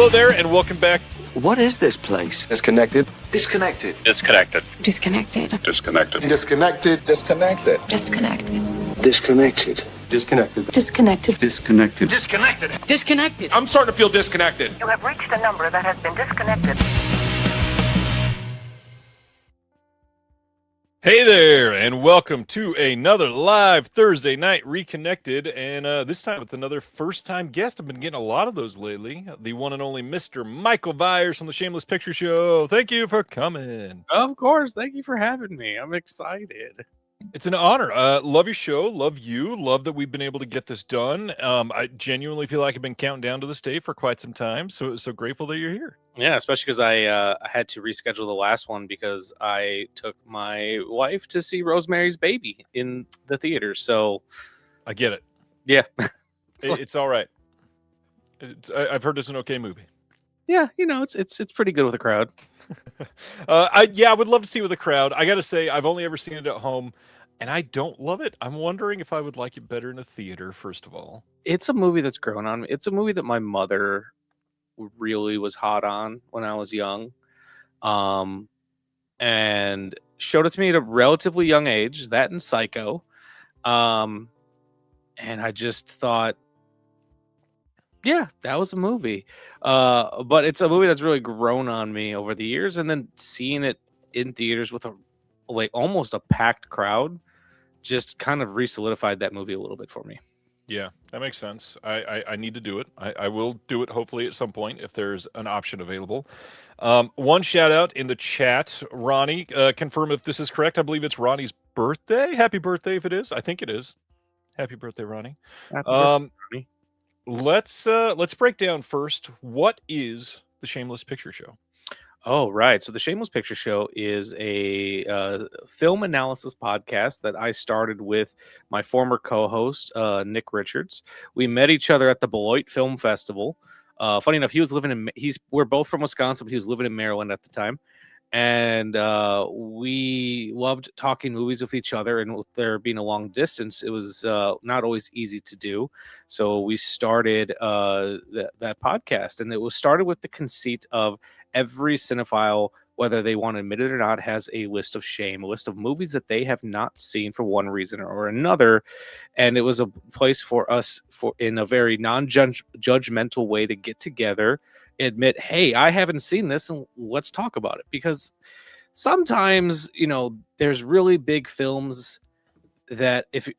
Hello there, and welcome back. What is this place? Disconnected. Disconnected. Disconnected. Disconnected. Disconnected. Disconnected. Disconnected. Disconnected. Disconnected. Disconnected. Disconnected. Disconnected. Disconnected. Disconnected. I'm starting to feel disconnected. You have reached a number that has been disconnected. Hey there, and welcome to another live Thursday night Reconnected, and this time with another first-time guest. I've been getting a lot of those lately. The one and only Mr. Michael Viers from the Shameless Picture Show. Thank you for coming. Of course. Thank you for having me. I'm excited. It's an honor. Love your show. Love you. Love that we've been able to get this done. I genuinely feel like I've been counting down to this day for quite some time, so grateful that you're here. Yeah, especially because I had to reschedule the last one because I took my wife to see Rosemary's Baby in the theater. So I get it. Yeah. It's all right. I've heard it's an okay movie. Yeah, it's pretty good with a crowd. I would love to see it with a crowd. I got to say, I've only ever seen it at home, and I don't love it. I'm wondering if I would like it better in a theater, first of all. It's a movie that's grown on me. It's a movie that my mother really was hot on when I was young, and showed it to me at a relatively young age, that and Psycho. And I just thought, yeah, that was a movie. But it's a movie that's really grown on me over the years, and then seeing it in theaters with almost a packed crowd just kind of re-solidified that movie a little bit for me. Yeah, that makes sense. I need to do it. I will do it hopefully at some point if there's an option available. One shout out in the chat, Ronnie, confirm if this is correct. I believe it's Ronnie's birthday. Happy birthday if it is. I think it is. Happy birthday, Ronnie. Happy birthday, Ronnie. Let's break down first, what is the Shameless Picture Show? Oh, right. So the Shameless Picture Show is a film analysis podcast that I started with my former co-host, Nick Richards. We met each other at the Beloit Film Festival. Funny enough, we're both from Wisconsin, but he was living in Maryland at the time. And we loved talking movies with each other, and with there being a long distance, it was not always easy to do. So we started that podcast, and it was started with the conceit of every cinephile, whether they want to admit it or not, has a list of shame, a list of movies that they have not seen for one reason or another. And it was a place for us, in a very non-judgmental way, to get together, admit, hey, I haven't seen this, and let's talk about it. Because sometimes, there's really big films that if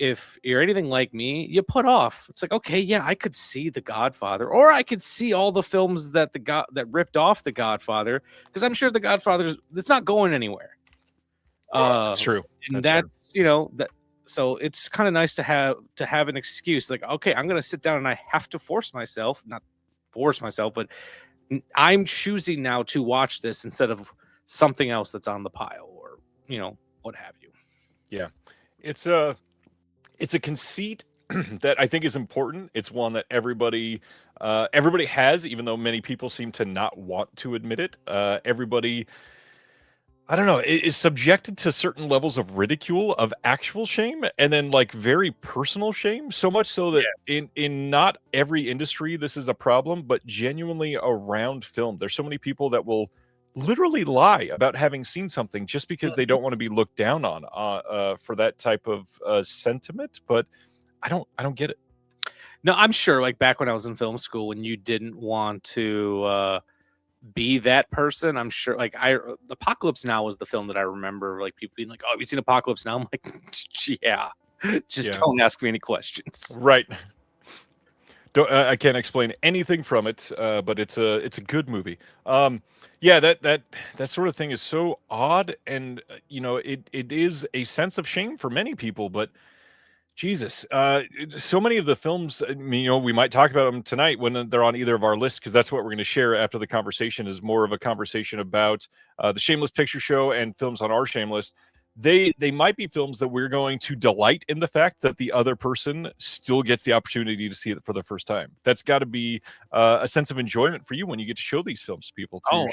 you're anything like me, you put off. It's like, okay, yeah, I could see The Godfather, or I could see all the films that that ripped off The Godfather, because I'm sure The Godfather, it's not going anywhere. That's true. And that's that. So it's kind of nice to have an excuse, like, okay, I'm gonna sit down and I have to not force myself, but I'm choosing now to watch this instead of something else that's on the pile, or what have you. Yeah. It's a conceit that I think is important. It's one that everybody has, even though many people seem to not want to admit it. Everybody, I don't know, is subjected to certain levels of ridicule, of actual shame, and then like very personal shame. So much so that in not every industry this is a problem, but genuinely around film, there's so many people that will literally lie about having seen something just because they don't want to be looked down on for that type of sentiment. But I don't get it. No, I'm sure, like back when I was in film school, when you didn't want to be that person, I'm sure, like Apocalypse Now was the film that I remember, like people being like, oh, have you seen Apocalypse Now? I'm like, yeah, don't ask me any questions. Right. I can't explain anything from it, but it's a good movie. Yeah, that sort of thing is so odd, and it is a sense of shame for many people. But Jesus, so many of the films, we might talk about them tonight when they're on either of our lists, because that's what we're going to share after the conversation, is more of a conversation about the Shameless Picture Show and films on our shame list. They might be films that we're going to delight in the fact that the other person still gets the opportunity to see it for the first time. That's got to be a sense of enjoyment for you when you get to show these films to people. Oh,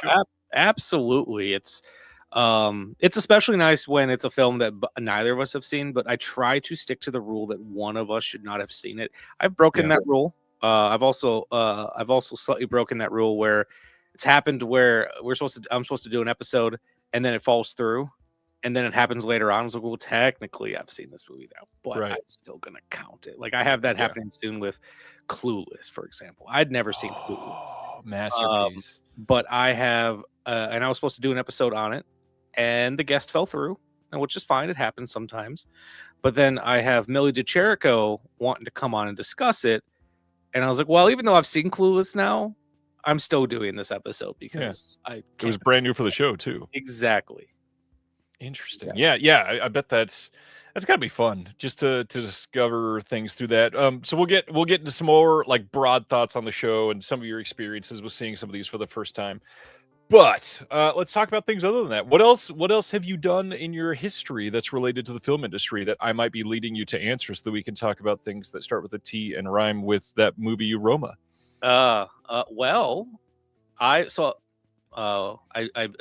absolutely. It's especially nice when it's a film that neither of us have seen, but I try to stick to the rule that one of us should not have seen it. I've broken that rule I've also slightly broken that rule where it's happened where I'm supposed to do an episode and then it falls through, and then it happens later on. I was like, well, technically, I've seen this movie now, but Right. I'm still gonna count it. Like I have that Yeah. happening soon with Clueless, for example. I'd never seen Clueless, Oh, masterpiece. but I have, and I was supposed to do an episode on it, and the guest fell through, and which is fine. It happens sometimes. But then I have Millie DeCherico wanting to come on and discuss it, and I was like, well, even though I've seen Clueless now, I'm still doing this episode because It was brand new for the show too. exactly. Interesting. Yeah. I bet that's gotta be fun just to discover things through that. So we'll get into some more like broad thoughts on the show and some of your experiences with seeing some of these for the first time. But let's talk about things other than that. What else have you done in your history that's related to the film industry that I might be leading you to answer so that we can talk about things that start with a T and rhyme with that movie Roma? Well, I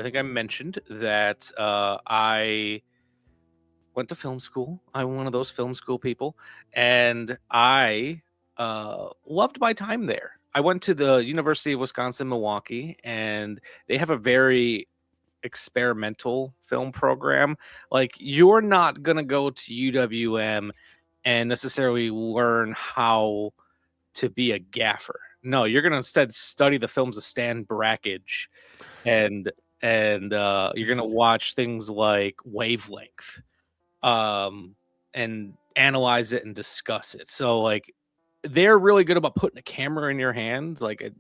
think I mentioned that I went to film school. I'm one of those film school people, and I loved my time there. I went to the University of Wisconsin-Milwaukee, and they have a very experimental film program. Like, you're not gonna go to UWM and necessarily learn how to be a gaffer. No, you're gonna instead study the films of Stan Brakhage, and you're gonna watch things like Wavelength, and analyze it and discuss it. So like they're really good about putting a camera in your hand, like a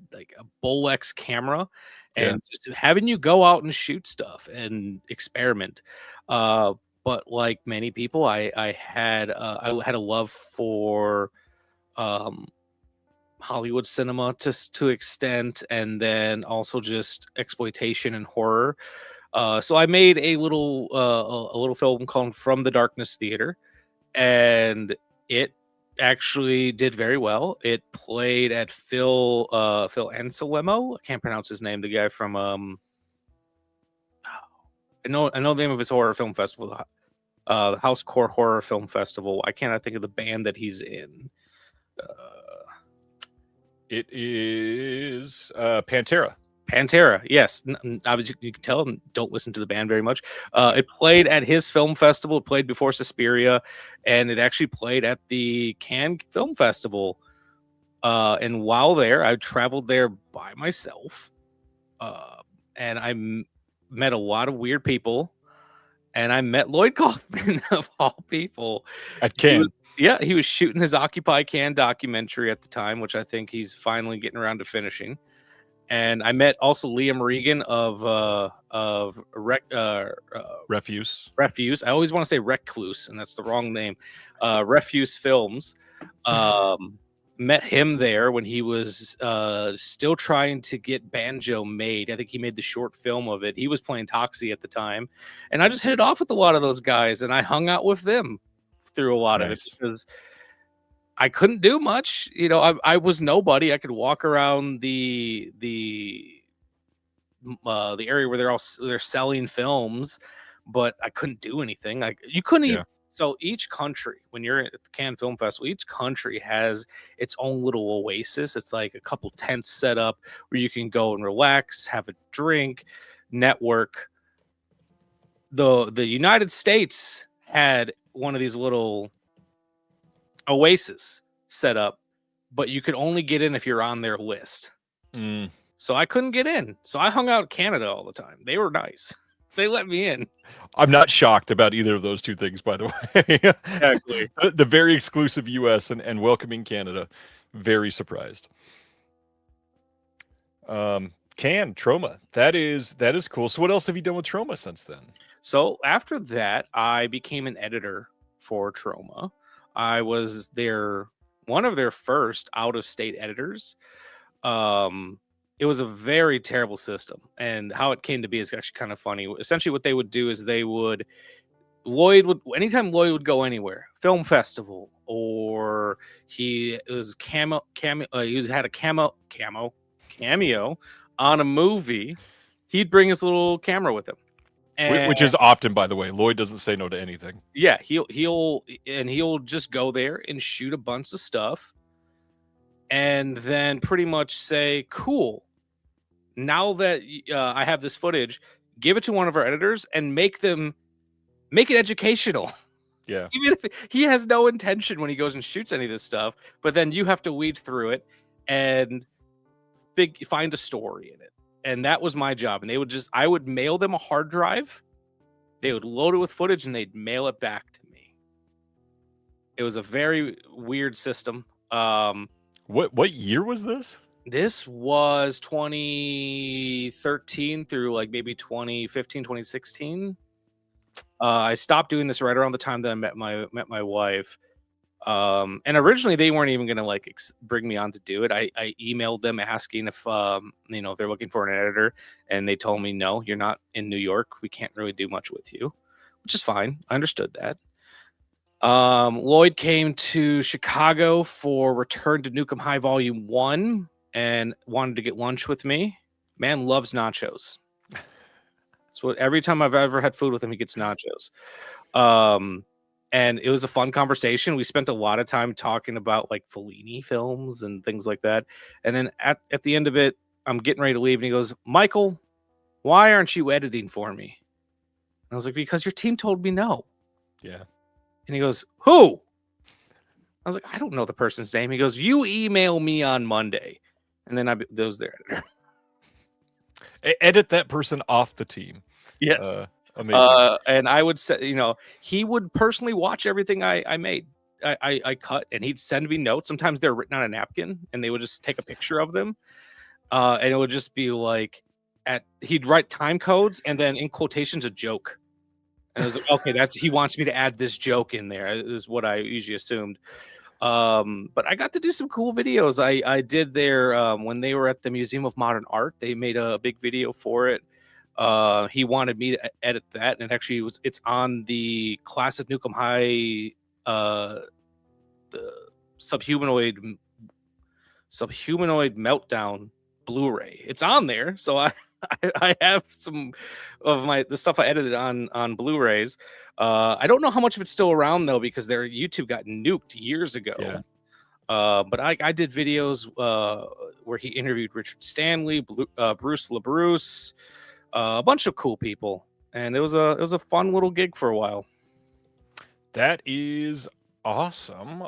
Bolex camera, and just having you go out and shoot stuff and experiment. But like many people, I had a love for Hollywood cinema to extent, and then also just exploitation and horror. So I made a little film called From the Darkness Theater, and it actually did very well. It played at Phil Anselmo. I can't pronounce his name. The guy from I know the name of his horror film festival, the House Core Horror Film Festival. I cannot think of the band that he's in. It is Pantera. Pantera, yes. Obviously, you can tell, don't listen to the band very much. It played at his film festival. It played before Suspiria, and it actually played at the Cannes Film Festival. And while there, I traveled there by myself, and I met a lot of weird people, and I met Lloyd Kaufman of all people At Cannes. He was shooting his Occupy Cannes documentary at the time, which I think he's finally getting around to finishing. And I met also Liam Regan of Refuse. Refuse. I always want to say Recluse, and that's the wrong name. Refuse Films. Met him there when he was still trying to get Banjo made. I think he made the short film of it. He was playing Toxie at the time. And I just hit it off with a lot of those guys, and I hung out with them through a lot of it because I couldn't do much. You know, I was nobody. I could walk around the area where they're selling films, but I couldn't do anything. You couldn't even. So each country, when you're at the Cannes Film Festival, each country has its own little oasis. It's like a couple tents set up where you can go and relax, have a drink, network. The United States had one of these little oasis set up, but you could only get in if you're on their list. So I couldn't get in. So I hung out in Canada all the time. They were nice. They let me in. I'm not shocked about either of those two things, by the way. Exactly. The very exclusive US and welcoming Canada. Very surprised. Cannes, Troma. That is cool. So what else have you done with Troma since then? So after that, I became an editor for Troma. I was one of their first out-of-state editors. It was a very terrible system, and how it came to be is actually kind of funny. Essentially, what they would do is anytime Lloyd would go anywhere, film festival, or he had a cameo on a movie, he'd bring his little camera with him. Which is often, by the way. Lloyd doesn't say no to anything. Yeah, he'll just go there and shoot a bunch of stuff, and then pretty much say, cool, now that I have this footage, give it to one of our editors and make it educational. Yeah. Even if he has no intention when he goes and shoots any of this stuff, but then you have to weed through it and find a story in it. And that was my job. And I would mail them a hard drive. They would load it with footage and they'd mail it back to me. It was a very weird system. What year was this? This was 2013 through like maybe 2015, 2016. I stopped doing this right around the time that I met my wife. And originally they weren't even gonna like bring me on to do it. I emailed them asking if they're looking for an editor, and they told me, no, you're not in New York. We can't really do much with you, which is fine. I understood that. Lloyd came to Chicago for Return to Nukem High Volume 1 and wanted to get lunch with me. Man loves nachos. That's what every time I've ever had food with him, he gets nachos. And it was a fun conversation. We spent a lot of time talking about like Fellini films and things like that. And then at the end of it, I'm getting ready to leave, and he goes, Michael, why aren't you editing for me? And I was like, because your team told me no. Yeah. And he goes, who? I was like, I don't know the person's name. He goes, you email me on Monday. And then that was their editor. Edit that person off the team. Yes. Amazing. And I would say, he would personally watch everything I made. I cut, and he'd send me notes. Sometimes they're written on a napkin, and they would just take a picture of them. And it would just be like, he'd write time codes, and then in quotations, a joke. And I was like, okay, he wants me to add this joke in there, is what I usually assumed. But I got to do some cool videos. I did their, when they were at the Museum of Modern Art, they made a big video for it. He wanted me to edit that, and actually it's on the classic Nukem High, the subhumanoid meltdown Blu-ray. It's on there, so I have some of the stuff I edited on Blu-rays. I don't know how much of it's still around though, because their YouTube got nuked years ago. Yeah. But I did videos where he interviewed Richard Stanley, Bruce LaBruce, a bunch of cool people, and it was a fun little gig for a while. That is awesome.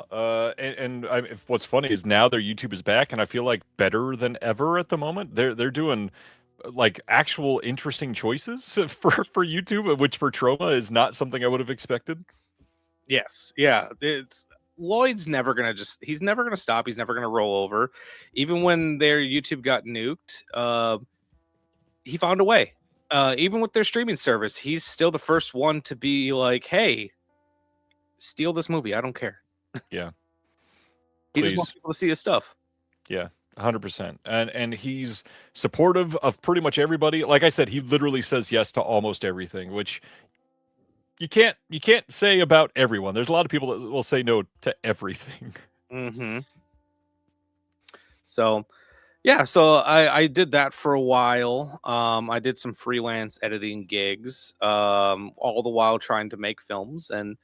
What's funny is now their YouTube is back, and I feel like better than ever at the moment. They're doing like actual interesting choices for YouTube, which for Trauma is not something I would have expected. Yes, yeah, Lloyd's never gonna he's never gonna stop. He's never gonna roll over. Even when their YouTube got nuked, he found a way. Even with their streaming service, he's still the first one to be like, hey, steal this movie. I don't care. Yeah. He just wants people to see his stuff. Yeah, 100%. And he's supportive of pretty much everybody. Like I said, he literally says yes to almost everything, which you can't say about everyone. There's a lot of people that will say no to everything. Mm-hmm. So, yeah, so I did that for a while. I did some freelance editing gigs, all the while trying to make films. And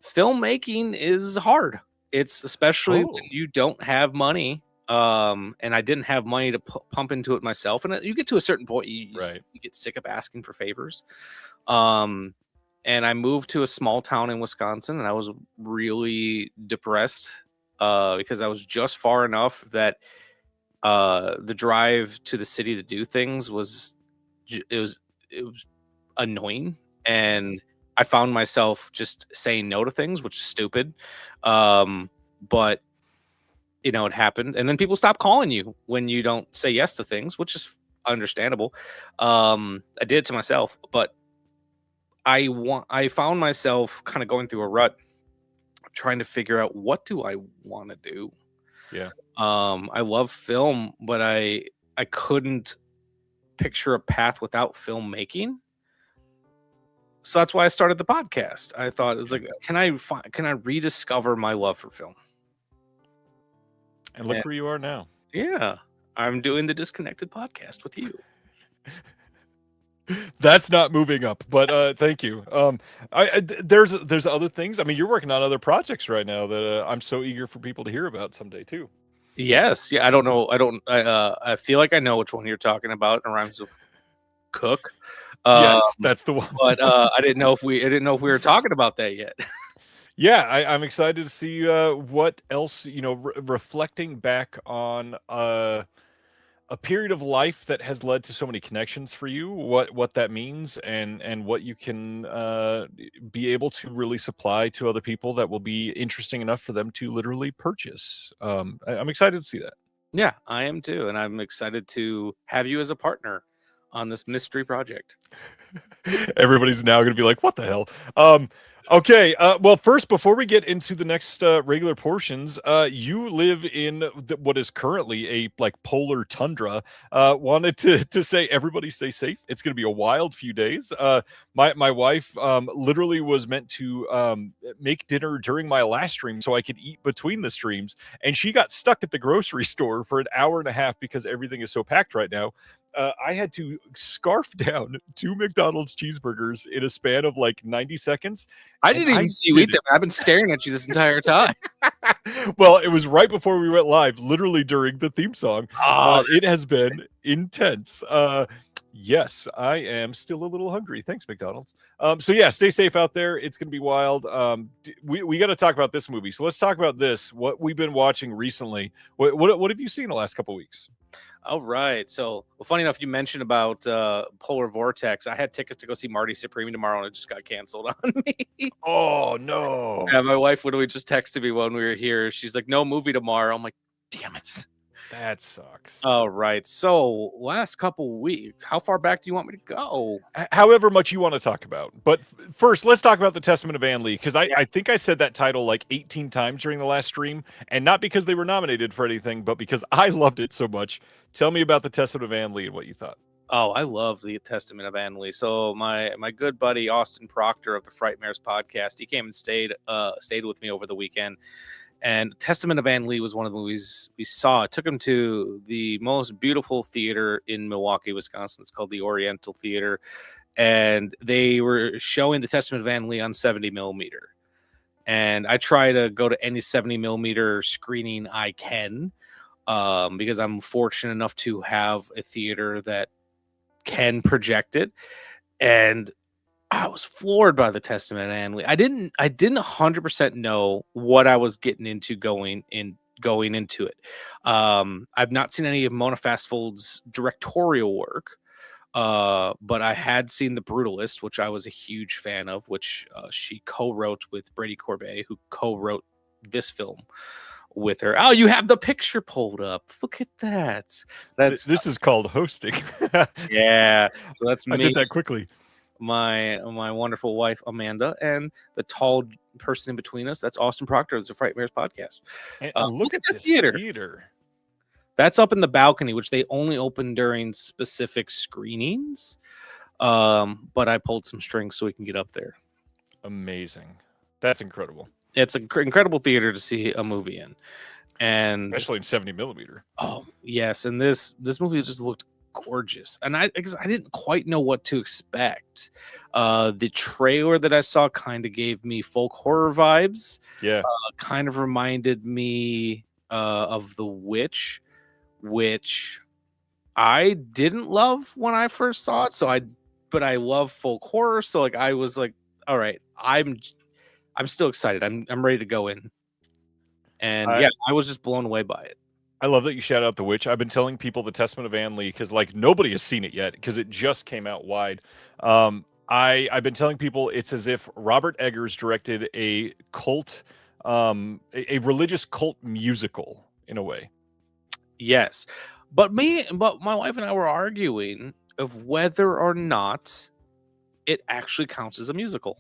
filmmaking is hard. It's especially when you don't have money. And I didn't have money to pump into it myself. And you get to a certain point, you get sick of asking for favors. And I moved to a small town in Wisconsin, and I was really depressed because I was just far enough that the drive to the city to do things was annoying, and I found myself just saying no to things, which is stupid. But it happened, and then people stop calling you when you don't say yes to things, which is understandable. I did it to myself, but I found myself kind of going through a rut, trying to figure out, what do I want to do? Yeah. I love film, but I couldn't picture a path without filmmaking. So that's why I started the podcast. I thought it was like, can I rediscover my love for film? And look where you are now. Yeah, I'm doing the Disconnected podcast with you. That's not moving up, but thank you. There's other things. I mean, you're working on other projects right now that I'm so eager for people to hear about someday too. Yes. Yeah. I don't know. I feel like I know which one you're talking about. It rhymes with cook. Um, Yes, that's the one. but I didn't know if we were talking about that yet. Yeah, I'm excited to see what else, reflecting back on a period of life that has led to so many connections for you, what that means, and what you can be able to really supply to other people that will be interesting enough for them to literally purchase. I'm excited to see that. Yeah, I am too, and I'm excited to have you as a partner on this mystery project. Everybody's now going to be like, "What the hell?" Okay. Well, first, before we get into the next regular portions, you live in what is currently a like polar tundra. Wanted to say, everybody stay safe. It's going to be a wild few days. My wife literally was meant to make dinner during my last stream so I could eat between the streams, and she got stuck at the grocery store for an hour and a half because everything is so packed right now. I had to scarf down 2 McDonald's cheeseburgers in a span of like 90 seconds. I And didn't even see you eat them. I've been staring at you this entire time. Well, it was right before we went live, literally during the theme song. It has been intense. Yes, I am still a little hungry. Thanks, McDonald's. So yeah, stay safe out there. It's going to be wild. We got to talk about this movie. So let's talk about this. What we've been watching recently. What have you seen the last couple weeks? All right. So, well, funny enough, you mentioned about Polar Vortex. I had tickets to go see Marty Supreme tomorrow, and it just got canceled on me. Oh no! Yeah, my wife literally just texted me when we were here. She's like, "No movie tomorrow." I'm like, "Damn it!" That sucks. All right. So, last couple weeks, how far back do you want me to go? However much you want to talk about. But first, let's talk about the Testament of Anne Lee, because I think I said that title like 18 times during the last stream, and not because they were nominated for anything, but because I loved it so much. Tell me about the Testament of Anne Lee and what you thought. Oh, I love the Testament of Anne Lee. So my good buddy Austin Proctor of the Frightmares podcast, he came and stayed with me over the weekend. And Testament of Anne Lee was one of the movies we saw. It took him to the most beautiful theater in Milwaukee, Wisconsin. It's called the Oriental Theater. And they were showing the Testament of Anne Lee on 70 millimeter. And I try to go to any 70 millimeter screening I can, because I'm fortunate enough to have a theater that can project it. And I was floored by the Testament of Anne Lee. I didn't 100% know what I was getting into going into it. I've not seen any of Mona Fastfold's directorial work, but I had seen The Brutalist, which I was a huge fan of, which she co-wrote with Brady Corbet, who co-wrote this film with her. Oh, you have the picture pulled up. Look at that. This is called hosting. Yeah. So that's me. I did that quickly. My wonderful wife Amanda, and the tall person in between us, that's Austin Proctor of the Frightmares podcast. And look at the this theater. That's up in the balcony, which they only open during specific screenings. But I pulled some strings so we can get up there. Amazing. That's incredible. It's an incredible theater to see a movie in, and especially in 70 millimeter. Oh yes, and this movie just looked gorgeous, and because I didn't quite know what to expect. The trailer that I saw kind of gave me folk horror vibes. Yeah, kind of reminded me of The Witch, which I didn't love when I first saw it. But I love folk horror, so like I was like, all right, I'm still excited. I'm ready to go in, and I was just blown away by it. I love that you shout out The Witch. I've been telling people the Testament of Anne Lee because like nobody has seen it yet because it just came out wide. I've been telling people it's as if Robert Eggers directed a cult, a religious cult musical in a way. Yes, but my wife and I were arguing of whether or not it actually counts as a musical.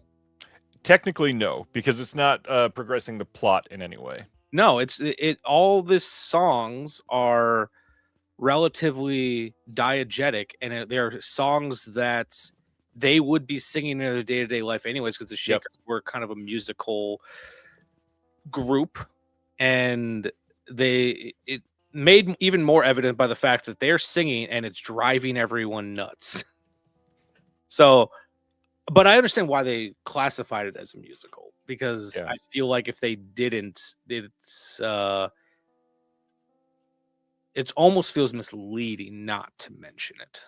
Technically, no, because it's not progressing the plot in any way. No, all the songs are relatively diegetic, and they're songs that they would be singing in their day-to-day life anyways, because the Shakers were kind of a musical group, and it made even more evident by the fact that they're singing and it's driving everyone nuts. So, but I understand why they classified it as a musical, because I feel like if they didn't, it almost feels misleading not to mention it.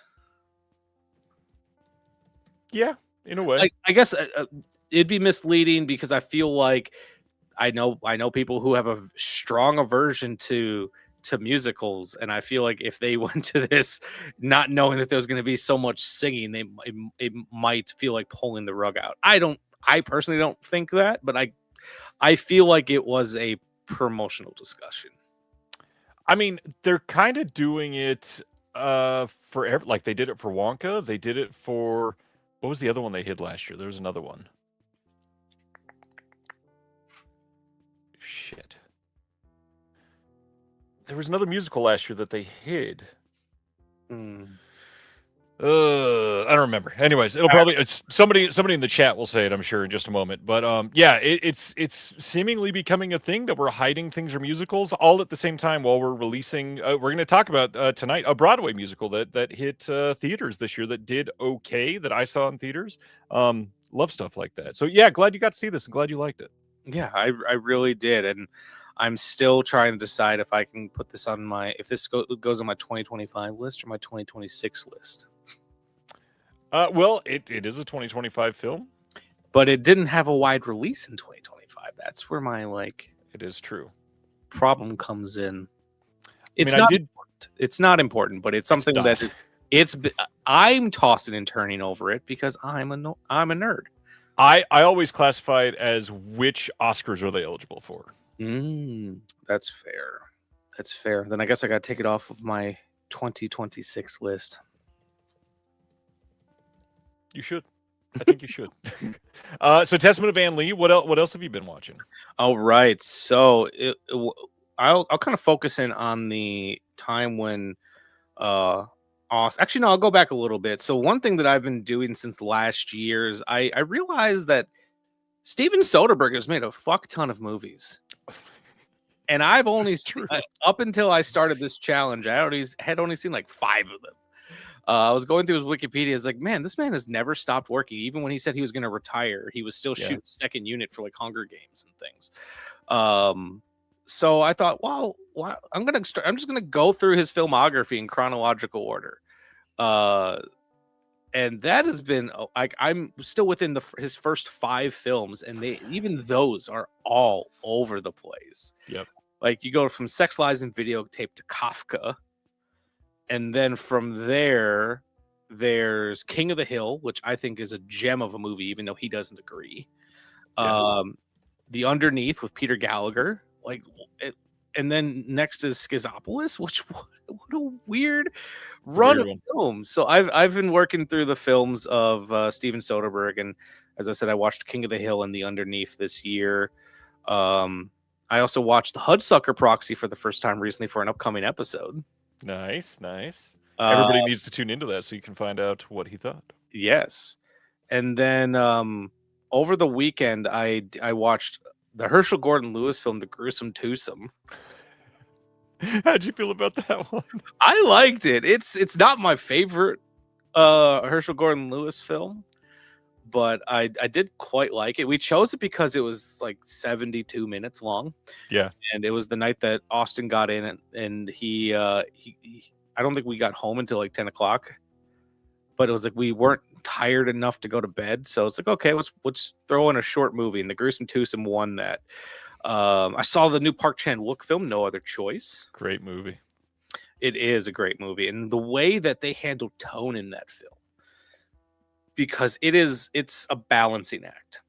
Yeah, in a way. I guess it'd be misleading because I feel like I know people who have a strong aversion to musicals, and I feel like if they went to this not knowing that there's going to be so much singing, it might feel like pulling the rug out. I personally don't think that, but I feel like it was a promotional discussion. I mean, they're kind of doing it for like they did it for Wonka. They did it for what was the other one they hid last year? There was another one. Shit. There was another musical last year that they hid. I don't remember. Anyways, it'll probably it's somebody in the chat will say it, I'm sure, in just a moment. But yeah, it's seemingly becoming a thing that we're hiding things from musicals all at the same time while we're releasing. We're going to talk about tonight a Broadway musical that hit theaters this year that did okay that I saw in theaters. Love stuff like that. So yeah, glad you got to see this and glad you liked it. Yeah, I really did, and I'm still trying to decide if I can put this on if this goes on my 2025 list or my 2026 list. Well, it is a 2025 film, but it didn't have a wide release in 2025. That's where my it is true problem comes in. It's important. It's not important, but it's something I'm tossing and turning over it because I'm a nerd. I always classify it as which Oscars are they eligible for. That's fair. That's fair. Then I guess I got to take it off of my 2026 list. You should. I think you should. So Testament of Anne Lee. What else have you been watching? All right. So I'll kind of focus in on the time when actually no, I'll go back a little bit. So one thing that I've been doing since last year is I realized that Steven Soderbergh has made a fuck ton of movies. And I've only up until I started this challenge, I had only seen like 5 of them. I was going through his Wikipedia. It's like, man, this man has never stopped working. Even when he said he was going to retire, he was still shooting second unit for like Hunger Games and things. So I thought, well, I'm just gonna go through his filmography in chronological order. And that has been I'm still within his first 5 films, and even those are all over the place. Yep. Like you go from Sex, Lies, and Videotape to Kafka. And then from there, there's King of the Hill, which I think is a gem of a movie, even though he doesn't agree. Yeah. The Underneath with Peter Gallagher, and then next is Schizopolis, which what a weird run of films. So I've been working through the films of Steven Soderbergh, and as I said, I watched King of the Hill and The Underneath this year. I also watched The Hudsucker Proxy for the first time recently for an upcoming episode. Nice. Everybody needs to tune into that so you can find out what he thought. Yes. And then over the weekend, I watched the Herschel Gordon Lewis film, The Gruesome Twosome. How'd you feel about that one? I liked it. It's not my favorite Herschel Gordon Lewis film, but I did quite like it. We chose it because it was like 72 minutes long. Yeah. And it was the night that Austin got in, and he I don't think we got home until like 10 o'clock. But it was like we weren't tired enough to go to bed. So it's like, okay, let's throw in a short movie. And The Gruesome Twosome won that. I saw the new Park Chan-wook film, No Other Choice. Great movie. It is a great movie. And the way that they handle tone in that film, because it's a balancing act.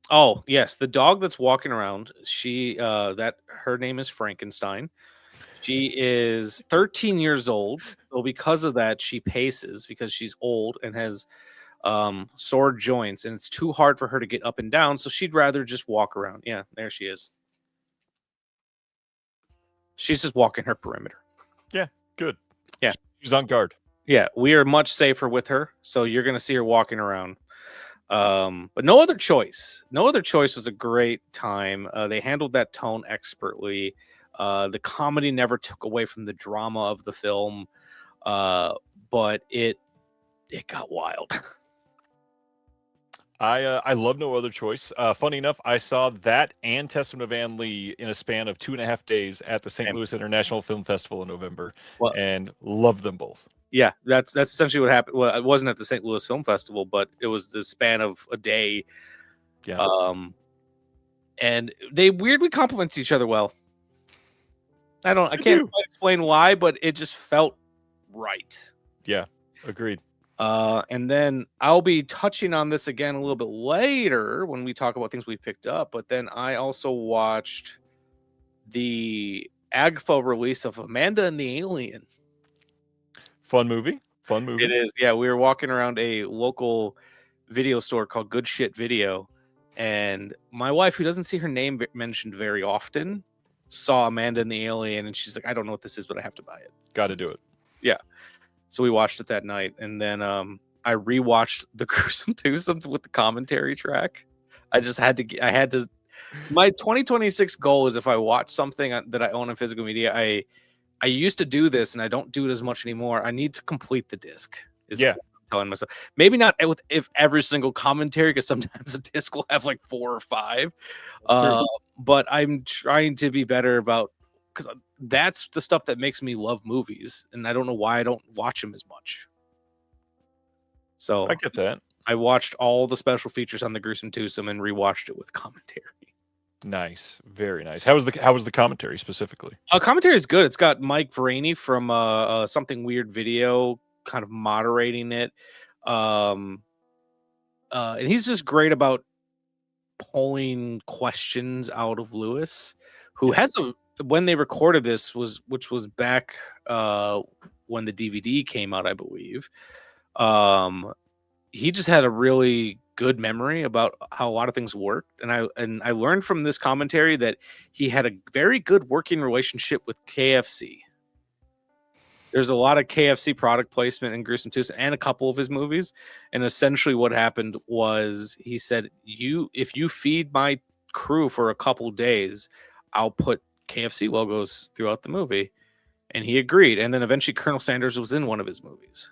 Oh, yes. The dog that's walking around, her name is Frankenstein. She is 13 years old. So because of that, she paces because she's old and has sore joints, and it's too hard for her to get up and down. So she'd rather just walk around. Yeah, there she is. She's just walking her perimeter. Yeah, good. Yeah. She's on guard. Yeah, we are much safer with her. So you're going to see her walking around. But No Other Choice. No Other Choice was a great time. They handled that tone expertly. The comedy never took away from the drama of the film, but it got wild. I love No Other Choice. Funny enough, I saw that and Testament of Anne Lee in a span of 2.5 days at the St. Same. Louis International Film Festival in November, Well, and loved them both. yeah, that's essentially what happened. Well, it wasn't at the St. Louis Film Festival, but it was the span of a day. Yeah. And they weirdly complement each other well. I They can't do. quite explain why, but it just felt right. Yeah, agreed. And then I'll be touching on this again a little bit later when we talk about things we picked up. But then I also watched the AGFA release of Amanda and the Alien. Fun movie. Fun movie. It is. Yeah, we were walking around a local video store called Good Shit Video, and my wife, who doesn't see her name mentioned very often, saw Amanda and the Alien, and she's like, "I don't know what this is, but I have to buy it." Got to do it. Yeah. So we watched it that night, and then I rewatched The Gruesome Twosome with the commentary track. I just had to. I had to. My 2026 goal is if I watch something that I own in physical media, I used to do this, and I don't do it as much anymore. I need to complete the disc. Yeah. What I'm telling myself. Maybe not with every single commentary, because sometimes a disc will have like 4 or 5. But I'm trying to be better about, because that's the stuff that makes me love movies, and I don't know why I don't watch them as much. So I get that. I watched all the special features on The Gruesome Twosome and rewatched it with commentary. Nice, very nice. How was the commentary specifically? Commentary is good. It's got Mike Vraney from Something Weird Video kind of moderating it, and he's just great about pulling questions out of Lewis, who has when they recorded this which was back when the DVD came out, I believe. He just had a really good memory about how a lot of things worked, and I learned from this commentary that he had a very good working relationship with KFC. There's a lot of KFC product placement in Gruesome Twosome and a couple of his movies, and essentially what happened was he said, if you feed my crew for a couple days, I'll put KFC logos throughout the movie. And he agreed, and then eventually Colonel Sanders was in one of his movies.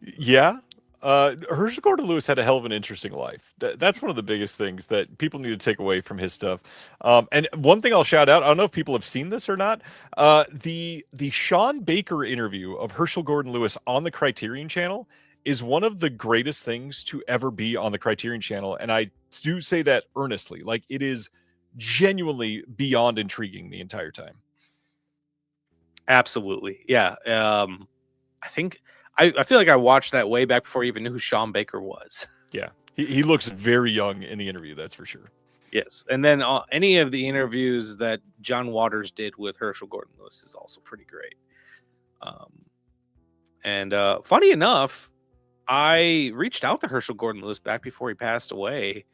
Yeah. Herschel Gordon Lewis had a hell of an interesting life. That's one of the biggest things that people need to take away from his stuff. And one thing I'll shout out, I don't know if people have seen this or not. The Sean Baker interview of Herschel Gordon Lewis on the Criterion Channel is one of the greatest things to ever be on the Criterion Channel. And I do say that earnestly. Like, it is genuinely beyond intriguing the entire time. Absolutely. Yeah. I think I feel like I watched that way back before I even knew who Sean Baker was. Yeah. He looks very young in the interview, that's for sure. Yes. And then any of the interviews that John Waters did with Herschel Gordon Lewis is also pretty great. And funny enough, I reached out to Herschel Gordon Lewis back before he passed away.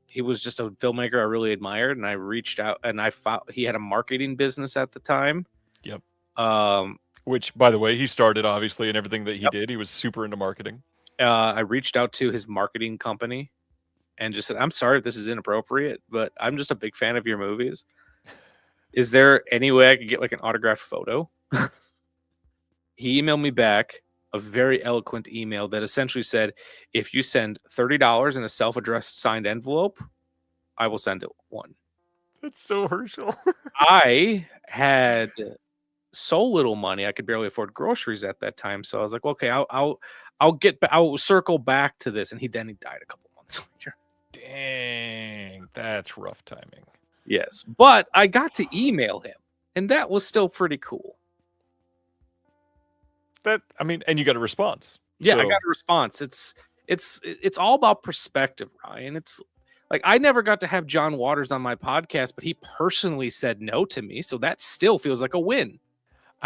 He was just a filmmaker I really admired, and I reached out, and I found he had a marketing business at the time. Yep. Which, by the way, he started obviously in everything that he did. He was super into marketing. I reached out to his marketing company and just said, "I'm sorry if this is inappropriate, but I'm just a big fan of your movies. Is there any way I could get like an autographed photo?" He emailed me back a very eloquent email that essentially said, "If you send $30 in a self-addressed signed envelope, I will send it one." That's so Herschel. I had so little money, I could barely afford groceries at that time. So I was like, okay, I'll circle back to this. And he died a couple months later. Dang, that's rough timing. Yes, but I got to email him, and that was still pretty cool. And you got a response. Yeah, I got a response. It's all about perspective, Ryan. It's like, I never got to have John Waters on my podcast, but he personally said no to me, so that still feels like a win.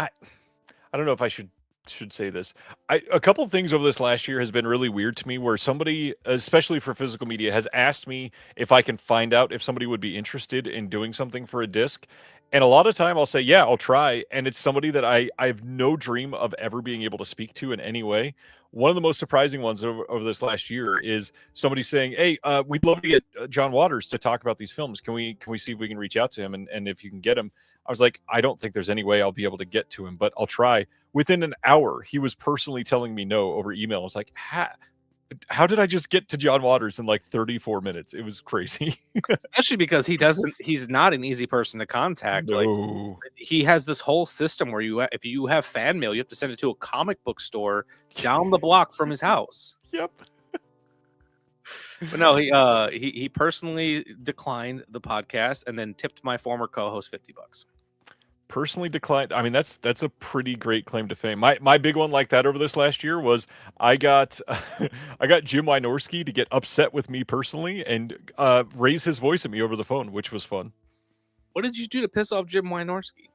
I don't know if I should say this. A couple of things over this last year has been really weird to me, where somebody, especially for physical media, has asked me if I can find out if somebody would be interested in doing something for a disc. And a lot of time I'll say, yeah, I'll try. And it's somebody that I have no dream of ever being able to speak to in any way. One of the most surprising ones over this last year is somebody saying, hey, we'd love to get John Waters to talk about these films. Can we see if we can reach out to him? And if you can get him, I was like, I don't think there's any way I'll be able to get to him, but I'll try. Within an hour, he was personally telling me no over email. I was like, how did I just get to John Waters in like 34 minutes? It was crazy. Especially because he's not an easy person to contact. Like, No. he has this whole system where if you have fan mail, you have to send it to a comic book store down the block from his house. Yep. But no, he personally declined the podcast and then tipped my former co-host $50. Personally declined. I mean, that's a pretty great claim to fame. My big one like that over this last year was I got I got Jim Wynorski to get upset with me personally and raise his voice at me over the phone, which was fun. What did you do to piss off Jim Wynorski?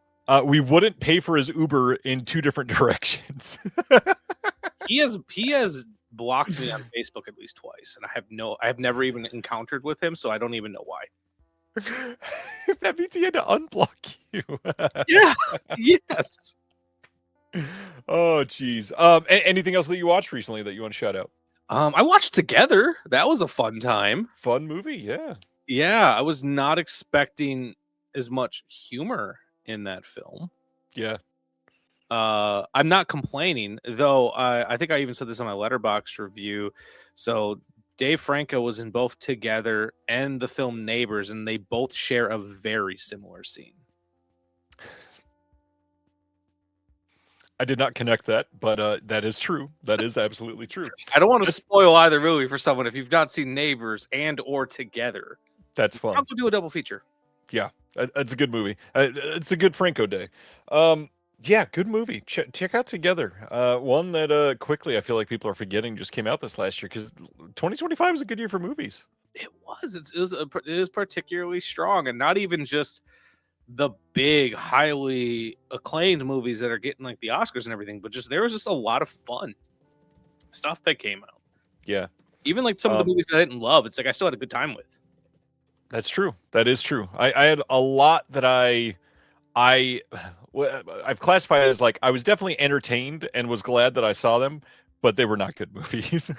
We wouldn't pay for his Uber in 2 different directions. He has blocked me on Facebook at least twice, and I have never even encountered with him, so I don't even know why. That means he had to unblock you. Yeah. Yes. Oh, geez. Anything else that you watched recently that you want to shout out? I watched Together. That was a fun time. Fun movie, yeah. Yeah, I was not expecting as much humor in that film. Yeah. I'm not complaining, though. I think I even said this on my Letterboxd review. So Dave Franco was in both Together and the film Neighbors, and they both share a very similar scene. I did not connect that, but that is true. That is absolutely true. I don't want to spoil either movie for someone if you've not seen Neighbors and or Together. That's fun. I'll go do a double feature. Yeah, that's a good movie. It's a good Franco day. Yeah, good movie. Check out Together. One that quickly I feel like people are forgetting just came out this last year because 2025 was a good year for movies. It was. It is particularly strong, and not even just the big, highly acclaimed movies that are getting like the Oscars and everything, but just there was just a lot of fun stuff that came out. Yeah, even like some of the movies that I didn't love, it's like I still had a good time with. That's true. That is true. I had a lot that I've classified as like I was definitely entertained and was glad that I saw them, but they were not good movies.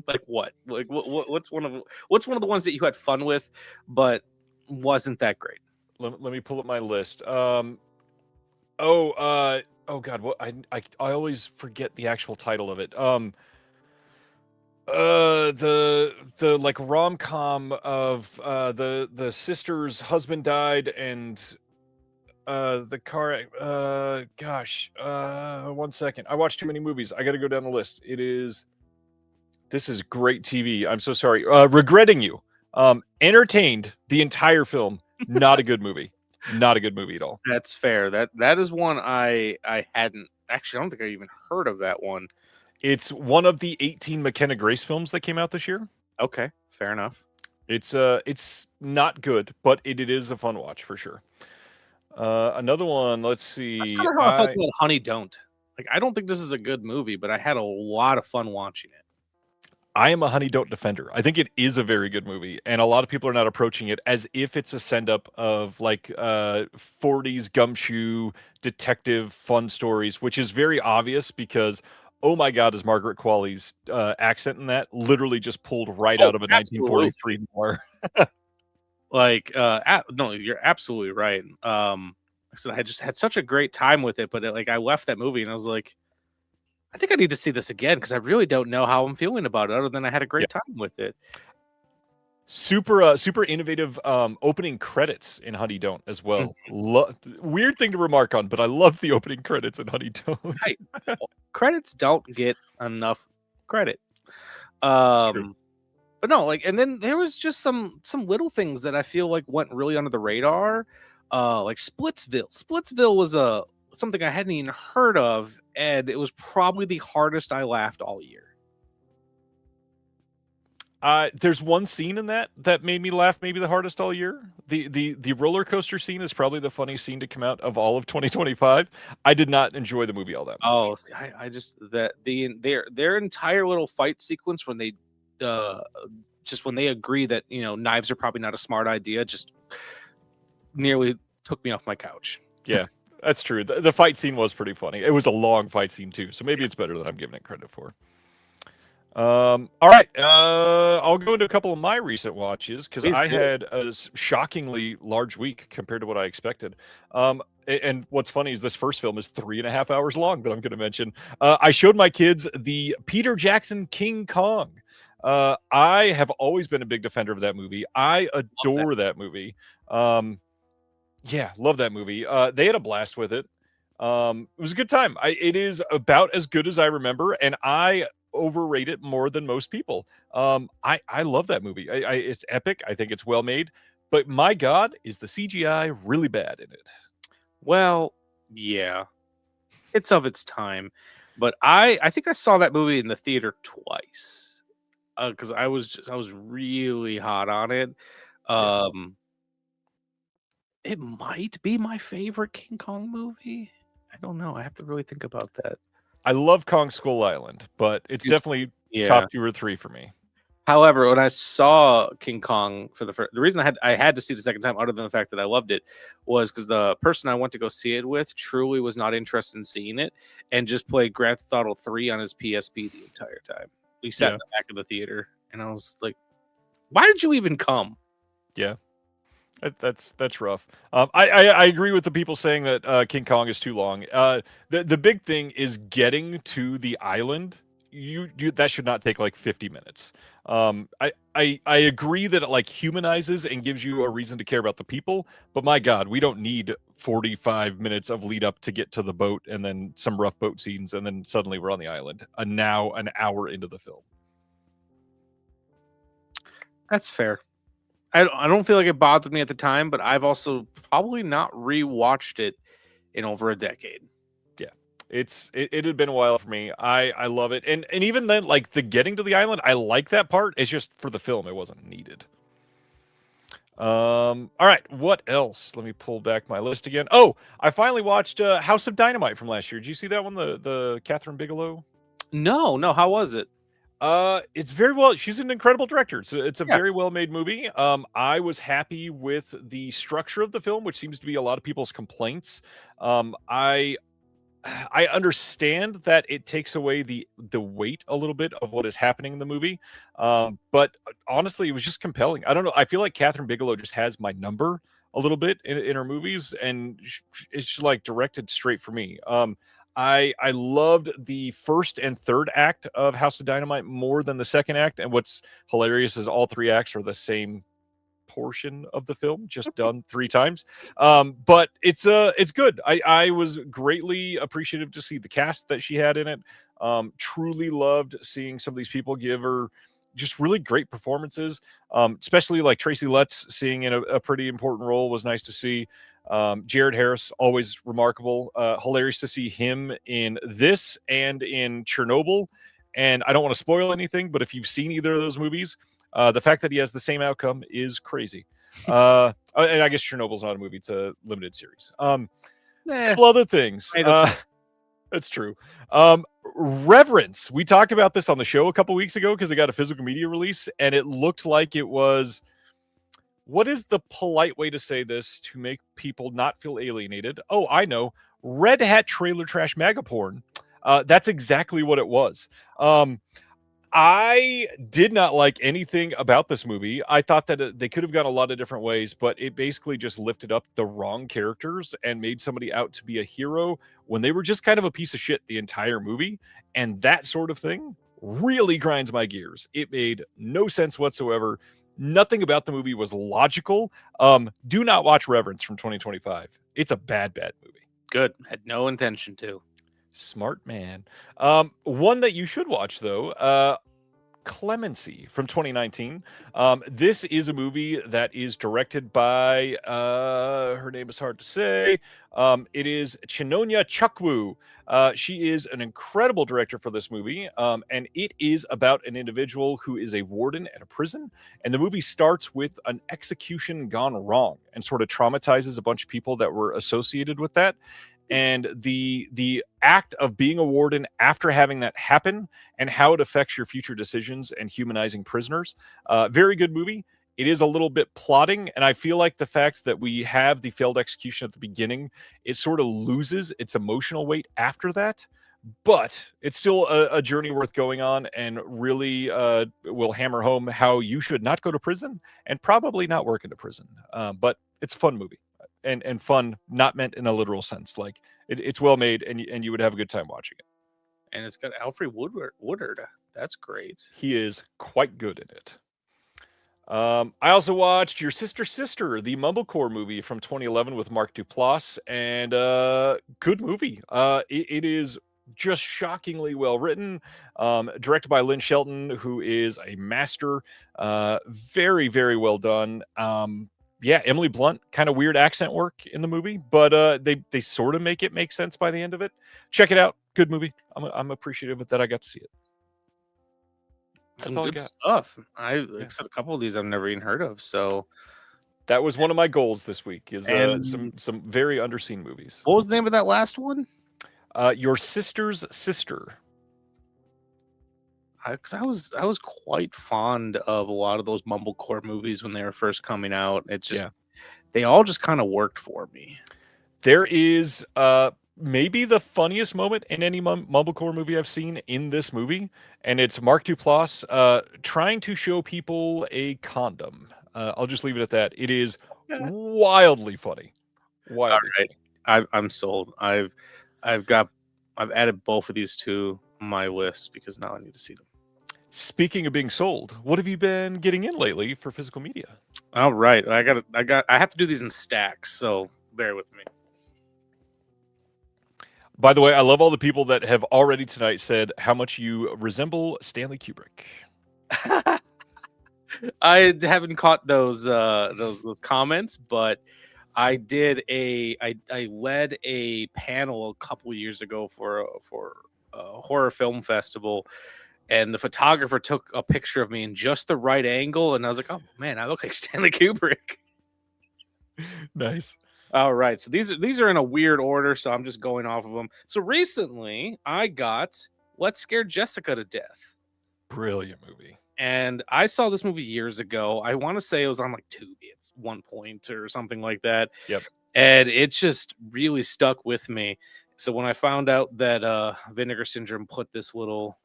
Like what? Like what's one of the ones that you had fun with, but wasn't that great? Let me pull up my list. Oh God, what I always forget the actual title of it. The like rom-com of the sister's husband died and the car gosh, 1 second. I watched too many movies. I got to go down the list. This is great TV. I'm so sorry. Regretting You. Entertained the entire film. Not a good movie. Not a good movie at all. That's fair. That is one I hadn't actually. I don't think I even heard of that one. It's one of the 18 McKenna Grace films that came out this year. Okay, fair enough. It's not good, but it is a fun watch for sure. Another one, let's see. That's kind of how I felt about Honey Don't. Like, I don't think this is a good movie, but I had a lot of fun watching it. I am a Honey Don't defender. I think it is a very good movie, and a lot of people are not approaching it as if it's a send-up of like 40s gumshoe detective fun stories, which is very obvious because oh my God, is Margaret Qualley's accent in that literally just pulled right out of a absolutely. 1943 noir. Like, no, you're absolutely right. I said I just had such a great time with it, but like I left that movie and I was like, I think I need to see this again because I really don't know how I'm feeling about it other than I had a great time with it. Super innovative opening credits in Honey Don't as well. Weird thing to remark on, but I love the opening credits in Honey Don't. Right. Credits don't get enough credit. But no, like, and then there was just some little things that I feel like went really under the radar. Like Splitsville. Splitsville was something I hadn't even heard of, and it was probably the hardest I laughed all year. There's one scene in that made me laugh maybe the hardest all year. The roller coaster scene is probably the funniest scene to come out of all of 2025. I did not enjoy the movie all that much. Oh, see, I just their entire little fight sequence when they when they agree that knives are probably not a smart idea, just nearly took me off my couch. Yeah, that's true. The fight scene was pretty funny. It was a long fight scene too, so maybe it's better than I'm giving it credit for. All right. I'll go into a couple of my recent watches because Please I do. had a shockingly large week compared to what I expected. And what's funny is this first film is 3.5 hours long that I'm going to mention. I showed my kids the Peter Jackson King Kong. I have always been a big defender of that movie. I adore that movie. Yeah, love that movie. They had a blast with it. It was a good time. It is about as good as I remember, and I overrate it more than most people. I love that movie. It's epic. I think it's well made. But my God, is the CGI really bad in it? Well, yeah, it's of its time, but I think I saw that movie in the theater twice because I was really hot on it. It might be my favorite King Kong movie. I don't know. I have to really think about that. I love Kong Skull Island, but it's definitely top 2 or 3 for me. However, when I saw King Kong for the reason I had to see it the second time, other than the fact that I loved it, was because the person I went to go see it with truly was not interested in seeing it and just played Grand Theft Auto 3 on his PSP the entire time. We sat in the back of the theater, and I was like, "Why did you even come?" Yeah. That's rough. I agree with the people saying that King Kong is too long. The big thing is getting to the island. You that should not take like 50 minutes. I agree that it like humanizes and gives you a reason to care about the people, but my God, we don't need 45 minutes of lead up to get to the boat and then some rough boat scenes and then suddenly we're on the island. Now an hour into the film. That's fair. I don't feel like it bothered me at the time, but I've also probably not rewatched it in over a decade. Yeah, it had been a while for me. I love it, and even then, like the getting to the island, I like that part. It's just for the film, it wasn't needed. All right, what else? Let me pull back my list again. Oh, I finally watched House of Dynamite from last year. Did you see that one? The Catherine Bigelow? No. How was it? It's very well. She's an incredible director. It's a very well made movie. I was happy with the structure of the film, which seems to be a lot of people's complaints. I understand that it takes away the weight a little bit of what is happening in the movie. But honestly, it was just compelling. I don't know. I feel like Catherine Bigelow just has my number a little bit in her movies, and it's like directed straight for me. I loved the first and third act of House of Dynamite more than the second act. And what's hilarious is all 3 acts are the same portion of the film, just done 3 times. But it's good. I was greatly appreciative to see the cast that she had in it. Truly loved seeing some of these people give her just really great performances. Especially like Tracy Letts seeing in a pretty important role was nice to see. Jared Harris, always remarkable. Hilarious to see him in this and in Chernobyl. And I don't want to spoil anything, but if you've seen either of those movies, the fact that he has the same outcome is crazy. And I guess Chernobyl's not a movie; it's a limited series. Couple other things. That's true. Reverence. We talked about this on the show a couple weeks ago because it got a physical media release, and it looked like it was. What is the polite way to say this to make people not feel alienated? Oh, I know. Red Hat trailer trash MAGA porn. That's exactly what it was. I did not like anything about this movie. I thought that they could have gone a lot of different ways, but it basically just lifted up the wrong characters and made somebody out to be a hero when they were just kind of a piece of shit the entire movie. And that sort of thing really grinds my gears. It made no sense whatsoever. Nothing about the movie was logical. Do not watch Reverence from 2025. It's a bad movie. Good. Had no intention to. Smart man. One that you should watch, though, Clemency from 2019. This is a movie that is directed by, her name is hard to say. It is Chinonya Chukwu. She is an incredible director for this movie, and it is about an individual who is a warden at a prison, and the movie starts with an execution gone wrong and sort of traumatizes a bunch of people that were associated with that. And the act of being a warden after having that happen and how it affects your future decisions and humanizing prisoners. Very good movie. it is a little bit plotting, and I feel like the fact that we have the failed execution at the beginning, it sort of loses its emotional weight after that. But it's still a journey worth going on, and really will hammer home how you should not go to prison and probably not work in a prison. But it's a fun movie, and fun not meant in a literal sense. Like it's well made, and you would have a good time watching it. And it's got Alfred Woodard. That's great. He is quite good in it. I also watched Your Sister, the Mumblecore movie from 2011 with Mark Duplass, and good movie. It is just shockingly well written, directed by Lynn Shelton, who is a master. Very, very well done. Yeah, Emily Blunt, kind of weird accent work in the movie, but they sort of make it make sense by the end of it. Check it out. Good movie. I'm appreciative that I got to see it. That's Some all I good got. stuff. Like I said, a couple of these I've never even heard of. So That was one of my goals this week. Is And- some very underseen movies. what was the name of that last one? Your Sister's Sister. Because I was quite fond of a lot of those mumblecore movies when they were first coming out. It's just they all just kind of worked for me. There is maybe the funniest moment in any mumblecore movie I've seen in this movie, and it's Mark Duplass trying to show people a condom. I'll just leave it at that. It is wildly funny. Wildly funny. I'm sold. I've added both of these to my list because now I need to see them. Speaking of being sold, what have you been getting in lately for physical media? All right, I have to do these in stacks, so bear with me. By the way, I love all the people that have already tonight said how much you resemble Stanley Kubrick. I haven't caught those comments, but I did I led a panel a couple years ago for a horror film festival, and the photographer took a picture of me in just the right angle, and I was like, oh man, I look like Stanley Kubrick. Nice. All right, so these are in a weird order, so I'm just going off of them. So recently, I got Let's Scare Jessica to Death. Brilliant movie. And I saw this movie years ago. I want to say it was on like Tubi at one point or something like that. Yep. And it just really stuck with me. So when I found out that Vinegar Syndrome put this little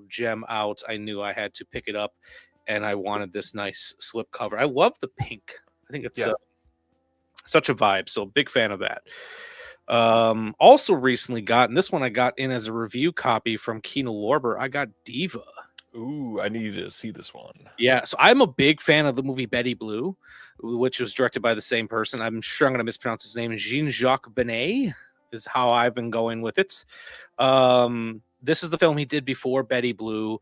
gem out, I knew I had to pick it up, and I wanted this nice slip cover. I love the pink. I think it's such a vibe. So big fan of that. Also recently got, and this one I got in as a review copy from Kino Lorber, I got Diva. Ooh, I need to see this one. Yeah, so I'm a big fan of the movie Betty Blue, which was directed by the same person. I'm sure I'm going to mispronounce his name. Jean-Jacques Benet is how I've been going with it. This is the film he did before Betty Blue,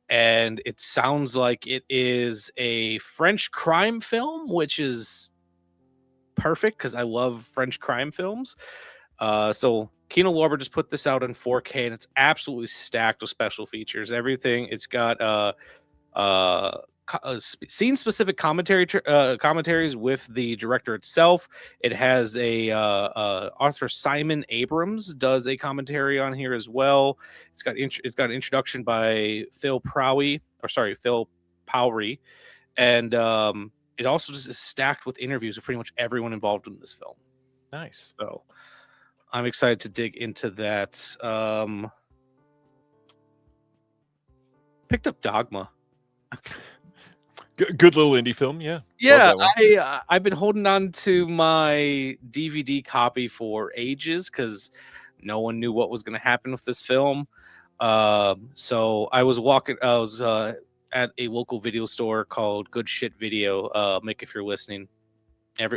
and it sounds like it is a French crime film, which is perfect because I love French crime films. So Kino Lorber just put this out in 4K, and it's absolutely stacked with special features. Everything. It's got scene-specific commentaries with the director itself. It has a Arthur Simon Abrams does a commentary on here as well. It's got an introduction by Phil Powry, and it also just is stacked with interviews with pretty much everyone involved in this film. Nice. So I'm excited to dig into that. Picked up Dogma. Good little indie film, yeah. Yeah, I've been holding on to my DVD copy for ages because no one knew what was going to happen with this film. So I was at a local video store called Good Shit Video. Mick, if you're listening,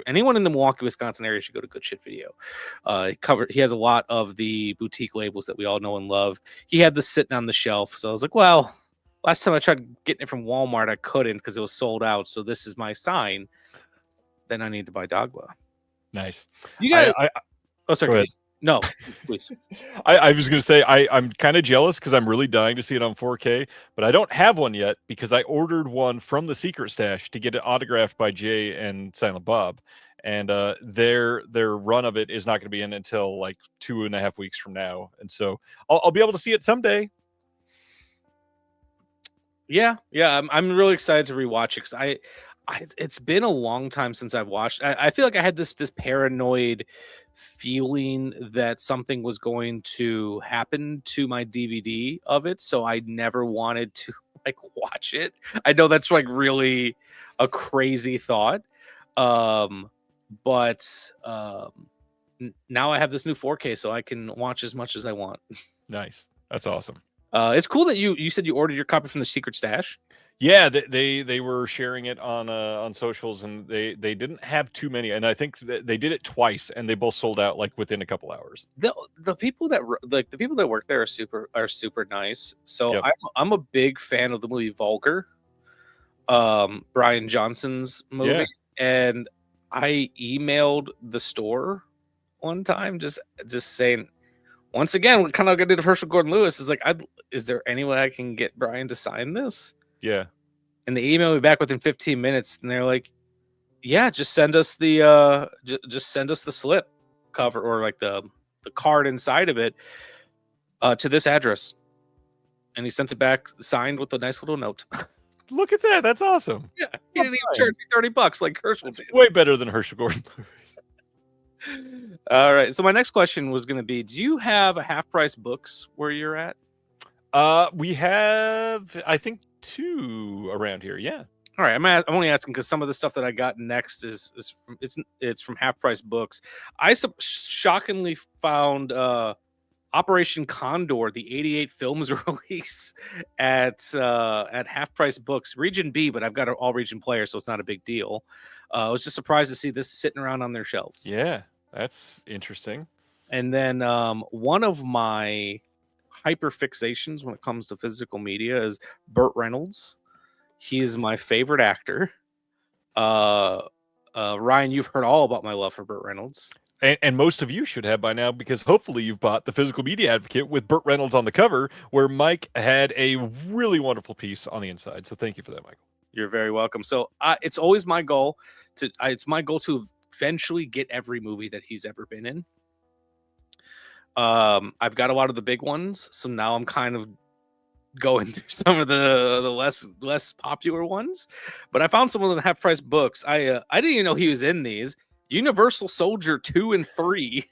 anyone in the Milwaukee, Wisconsin area should go to Good Shit Video. He has a lot of the boutique labels that we all know and love. He had this sitting on the shelf, so I was like, well, last time I tried getting it from Walmart, I couldn't because it was sold out. So this is my sign. Then I need to buy Dogma. Nice. You guys? Go ahead. No, please. I was going to say I'm kind of jealous because I'm really dying to see it on 4K, but I don't have one yet because I ordered one from the Secret Stash to get it autographed by Jay and Silent Bob, and their run of it is not going to be in until like 2.5 weeks from now, and so I'll be able to see it someday. Yeah, I'm really excited to rewatch it because It's been a long time since I've watched. I feel like I had this paranoid feeling that something was going to happen to my DVD of it, so I never wanted to like watch it. I know that's like really a crazy thought, but now I have this new 4K, so I can watch as much as I want. Nice. That's awesome. It's cool that you said you ordered your copy from the secret stash. Yeah, they were sharing it on socials, and they didn't have too many, and I think they did it twice, and they both sold out like within a couple hours. The people that the people that work there are super nice. So Yep. I'm a big fan of the movie Vulgar, Brian Johnson's movie, Yeah. and I emailed the store one time just saying, once again, what kind of I did Herschel Gordon Lewis is like, is there any way I can get Brian to sign this? Yeah. And they emailed me back within 15 minutes, and they're like, "Yeah, just send us the just send us the slip cover or like the card inside of it to this address." And he sent it back signed with a nice little note. Look at that. That's awesome. Yeah, he didn't even charge me $30 like Herschel That's did. way better than Herschel Gordon Lewis. All right. So my next question was going to be: do you have a half price books where you're at? We have, I think, 2 around here. Yeah. All right, I'm only asking because some of the stuff that I got next is from, it's from half price books. I shockingly found Operation Condor, the '88 films release at half price books, Region B, but I've got an all region player, so it's not a big deal. I was just surprised to see this sitting around on their shelves. Yeah, that's interesting. And then one of my hyper fixations when it comes to physical media is Burt Reynolds. He is my favorite actor. Ryan, you've heard all about my love for Burt Reynolds. And most of you should have by now, because hopefully you've bought the Physical Media Advocate with Burt Reynolds on the cover, where Mike had a really wonderful piece on the inside. So thank you for that, Michael. You're very welcome. So it's always my goal to eventually get every movie that he's ever been in. I've got a lot of the big ones, so now I'm kind of going through some of the less popular ones. But I found some of them half price books. I didn't even know he was in these. Universal Soldier 2 and 3.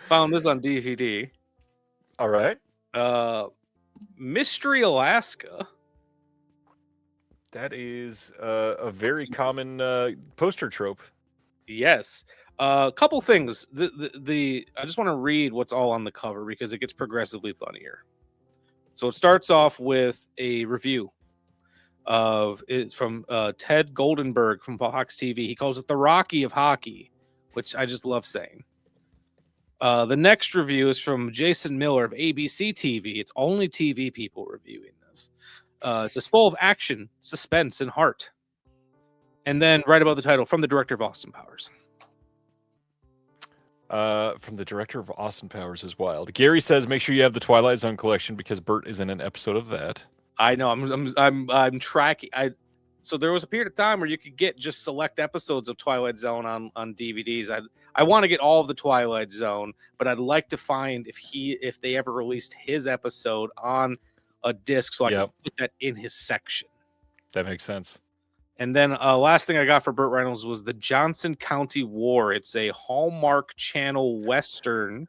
Found this on DVD. All right. Mystery Alaska. That is a very common poster trope. Yes. A couple things. The I just want to read what's all on the cover because it gets progressively funnier. So it starts off with a review of it from Ted Goldenberg from Fox TV. He calls it the Rocky of hockey, which I just love saying. The next review is from Jason Miller of ABC TV. It's only TV people reviewing this. It says full of action, suspense, and heart. And then right above the title, from the director of Austin Powers. From the director of Austin Powers is wild. Gary says, make sure you have the Twilight Zone collection because Bert is in an episode of that. I know. I'm tracking. So there was a period of time where you could get just select episodes of Twilight Zone on DVDs. I want to get all of the Twilight Zone, but I'd like to find if they ever released his episode on a disc so I can put that in his section. That makes sense. And then last thing I got for Burt Reynolds was the Johnson County War. It's a Hallmark Channel Western,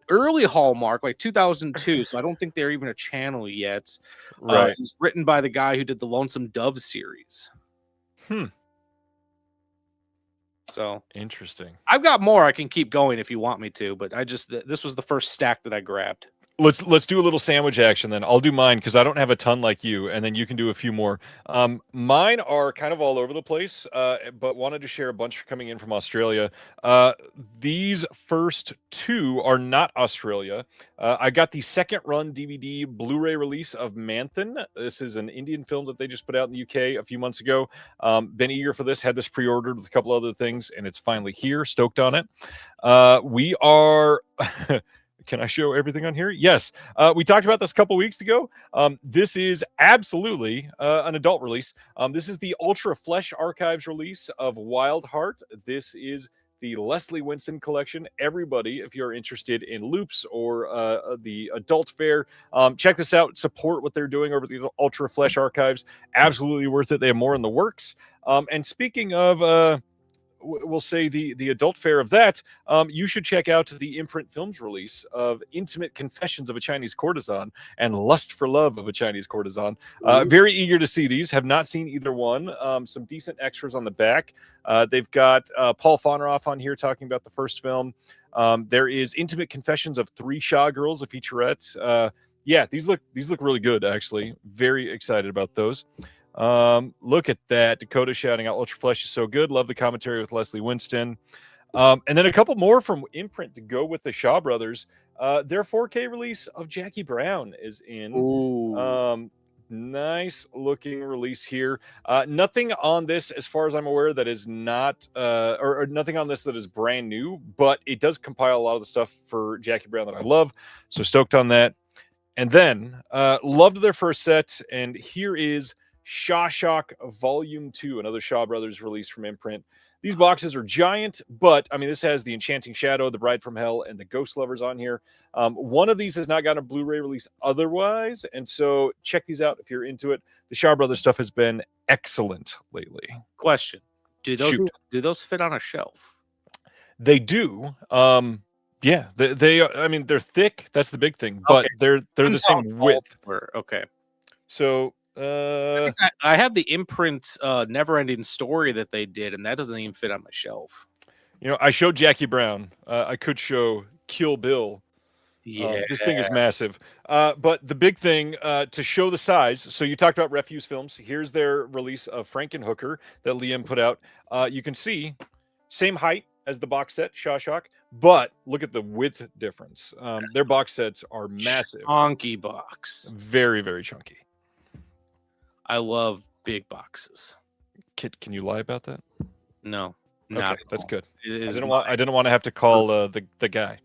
early Hallmark, like 2002. So I don't think they're even a channel yet. Right. It was written by the guy who did the Lonesome Dove series. So interesting. I've got more. I can keep going if you want me to, but this was the first stack that I grabbed. Let's do a little sandwich action then. I'll do mine because I don't have a ton like you, and then you can do a few more. Mine are kind of all over the place, but wanted to share a bunch coming in from Australia. These first 2 are not Australia. I got the second run DVD Blu-ray release of Manthan. This is an Indian film that they just put out in the UK a few months ago. Been eager for this, had this pre-ordered with a couple other things, and it's finally here. Stoked on it. We are... Can I show everything on here? Yes. We talked about this a couple weeks ago. This is absolutely an adult release. This is the Ultra Flesh Archives release of Wild Heart. This is the Leslie Winston collection. Everybody, if you're interested in loops or the adult fare, check this out. Support what they're doing over the Ultra Flesh archives. Absolutely worth it. They have more in the works. And speaking of, we'll say the adult fare of that, you should check out the Imprint Films release of Intimate Confessions of a Chinese Courtesan and Lust for Love of a Chinese Courtesan. Very eager to see these. Have not seen either one. Some decent extras on the back. They've got Paul Foneroff on here talking about the first film. There is Intimate Confessions of Three Shaw Girls, a featurette. Yeah, these look really good, actually. Very excited about those. Look at that. Dakota shouting out Ultra Flesh is so good. Love the commentary with Leslie Winston. And then a couple more from Imprint to go with the Shaw brothers. Their 4K release of Jackie Brown is in. Ooh. Nice looking release here. Nothing on this, as far as I'm aware, that is not, or nothing on this that is brand new, but it does compile a lot of the stuff for Jackie Brown that I love. So stoked on that. And then loved their first set. And here is Shaw Shock Volume 2, another Shaw Brothers release from Imprint. These boxes are giant, but I mean, this has the Enchanting Shadow, the Bride from Hell, and the Ghost Lovers on here. One of these has not gotten a Blu-ray release otherwise, and so check these out if you're into it. The Shaw Brothers stuff has been excellent lately. Question: do those fit on a shelf? They do. Yeah, they I mean, they're thick. That's the big thing, but they're the same width. Okay. So I have the Imprint Never-Ending Story that they did, and that doesn't even fit on my shelf. You know, I showed Jackie Brown. I could show Kill Bill. Yeah, this thing is massive. But the big thing to show the size. So you talked about Refuse Films. Here's their release of Frankenhooker that Liam put out. You can see same height as the box set Shaw Shock, but look at the width difference. Their box sets are massive. Chunky box. Very, very chunky. I love big boxes. Can you lie about that? No, okay, that's good. I didn't want to have to call the guy.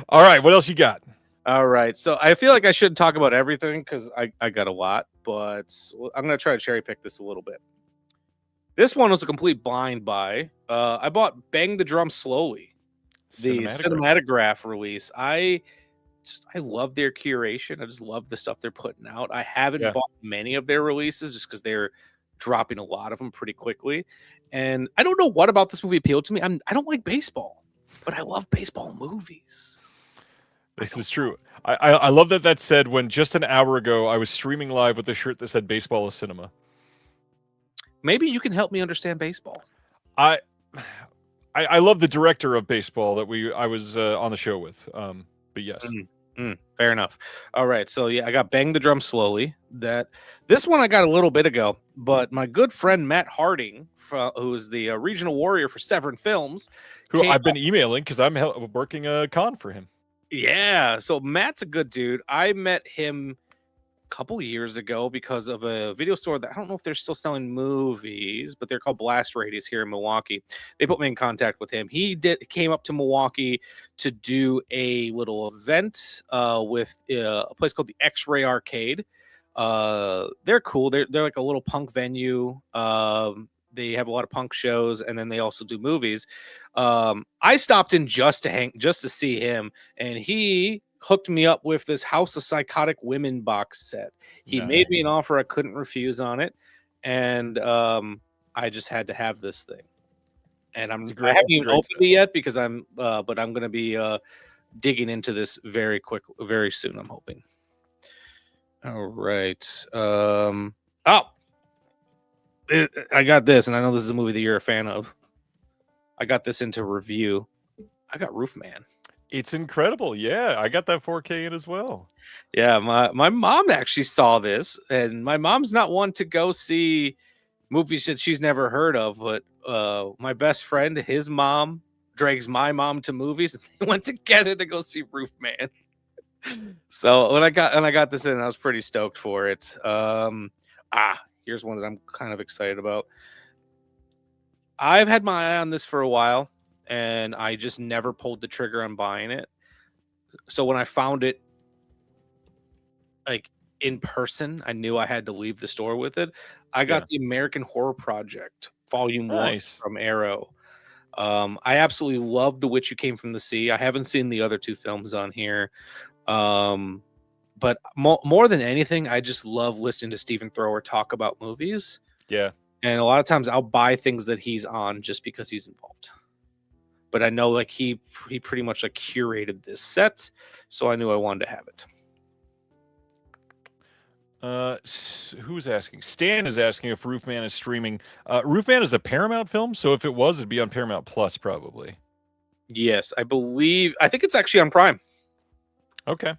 All right, what else you got? All right, so I feel like I shouldn't talk about everything because I got a lot, but I'm gonna try to cherry pick this a little bit. This one was a complete blind buy. I bought Bang the Drum Slowly, the Cinematograph release. I love their curation. I just love the stuff they're putting out. I haven't bought many of their releases just because they're dropping a lot of them pretty quickly. And I don't know what about this movie appealed to me. I don't like baseball, but I love baseball movies. This is true. I love that said when just an hour ago I was streaming live with a shirt that said "Baseball is Cinema." Maybe you can help me understand baseball. I love the director of baseball that I was on the show with. But yes. Fair enough. All right. So yeah, I got Bang the Drum Slowly. This one I got a little bit ago, but my good friend Matt Harding, who is the regional warrior for Severin Films, who I've been emailing because I'm working a con for him. Yeah. So Matt's a good dude. I met him couple years ago because of a video store that I don't know if they're still selling movies, but they're called Blast Radius here in Milwaukee. They put me in contact with him. He came up to Milwaukee to do a little event with a place called the X-Ray Arcade. They're cool. They're like a little punk venue. They have a lot of punk shows, and then they also do movies. I stopped in just to see him, and he hooked me up with this House of Psychotic Women box set. He made me an offer I couldn't refuse on it, and I just had to have this thing. And I haven't even opened it yet because but I'm going to be digging into this very soon. I'm hoping. All right. I got this, and I know this is a movie that you're a fan of. I got this into review. I got Roofman. It's incredible. Yeah, I got that 4K in as well. Yeah, my mom actually saw this, and my mom's not one to go see movies that she's never heard of, but my best friend, his mom, drags my mom to movies, and they went together to go see Roofman. So when I got this in, I was pretty stoked for it. Here's one that I'm kind of excited about. I've had my eye on this for a while, and I just never pulled the trigger on buying it. So when I found it, like in person, I knew I had to leave the store with it. I got the American Horror Project Volume 1 Nice. from Arrow. I absolutely love The Witch Who Came from the Sea. I haven't seen the other 2 films on here. But more than anything, I just love listening to Stephen Thrower talk about movies. Yeah. And a lot of times I'll buy things that he's on just because he's involved. But I know like he pretty much like curated this set, so I knew I wanted to have it. Who's asking? Stan is asking if Roofman is streaming. Roofman is a Paramount film, so if it was, it'd be on Paramount Plus probably. Yes, I think it's actually on Prime. Okay.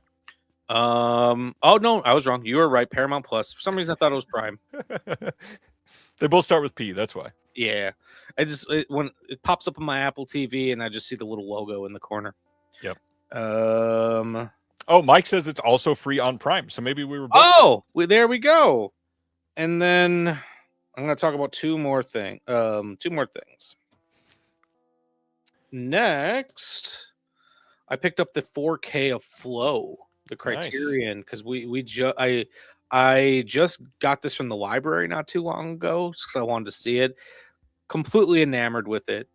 Oh no, I was wrong. You were right. Paramount Plus. For some reason, I thought it was Prime. They both start with P. That's why. Yeah, when it pops up on my Apple TV, and I just see the little logo in the corner. Yep. Oh, Mike says it's also free on Prime, so maybe we were both. Oh, there we go. And then I'm going to talk about two more things. Next, I picked up the 4K of Flow, the Criterion, because I just got this from the library not too long ago because I wanted to see it. Completely enamored with it.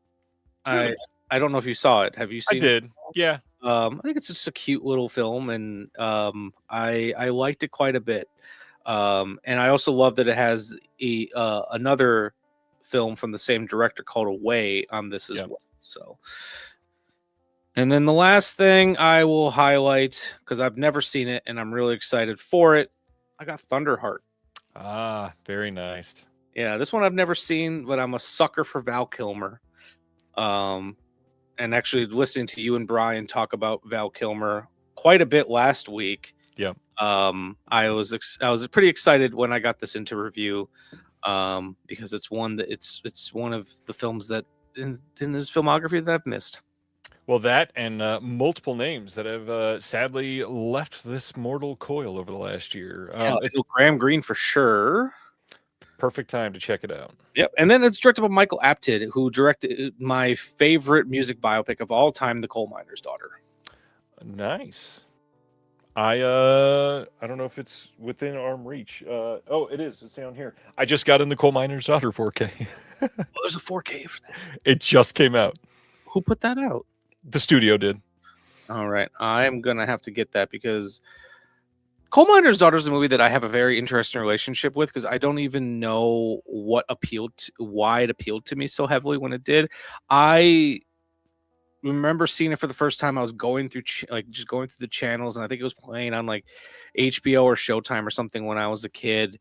I don't know if you saw it. Have you seen it? I did. Yeah. I think it's just a cute little film, and I liked it quite a bit. And I also love that it has another film from the same director called Away on this as well. So, and then the last thing I will highlight, because I've never seen it and I'm really excited for it, I got Thunderheart. Ah, very nice. Yeah, this one I've never seen, but I'm a sucker for Val Kilmer. And actually listening to you and Brian talk about Val Kilmer quite a bit last week. Yeah. I was pretty excited when I got this into review, because it's one of the films that in his filmography that I've missed. Well, that and multiple names that have sadly left this mortal coil over the last year. It's Graham Greene for sure. Perfect time to check it out. Yep, and then it's directed by Michael Apted, who directed my favorite music biopic of all time, The Coal Miner's Daughter. Nice. I don't know if it's within arm reach. Oh, it is. It's down here. I just got in The Coal Miner's Daughter 4K. There's a 4K for that. It just came out. Who put that out? The studio did. All right, I'm gonna have to get that because Coal Miner's Daughter is a movie that I have a very interesting relationship with because I don't even know why it appealed to me so heavily when it did. I remember seeing it for the first time. I was going through just going through the channels, and I think it was playing on like HBO or Showtime or something when I was a kid,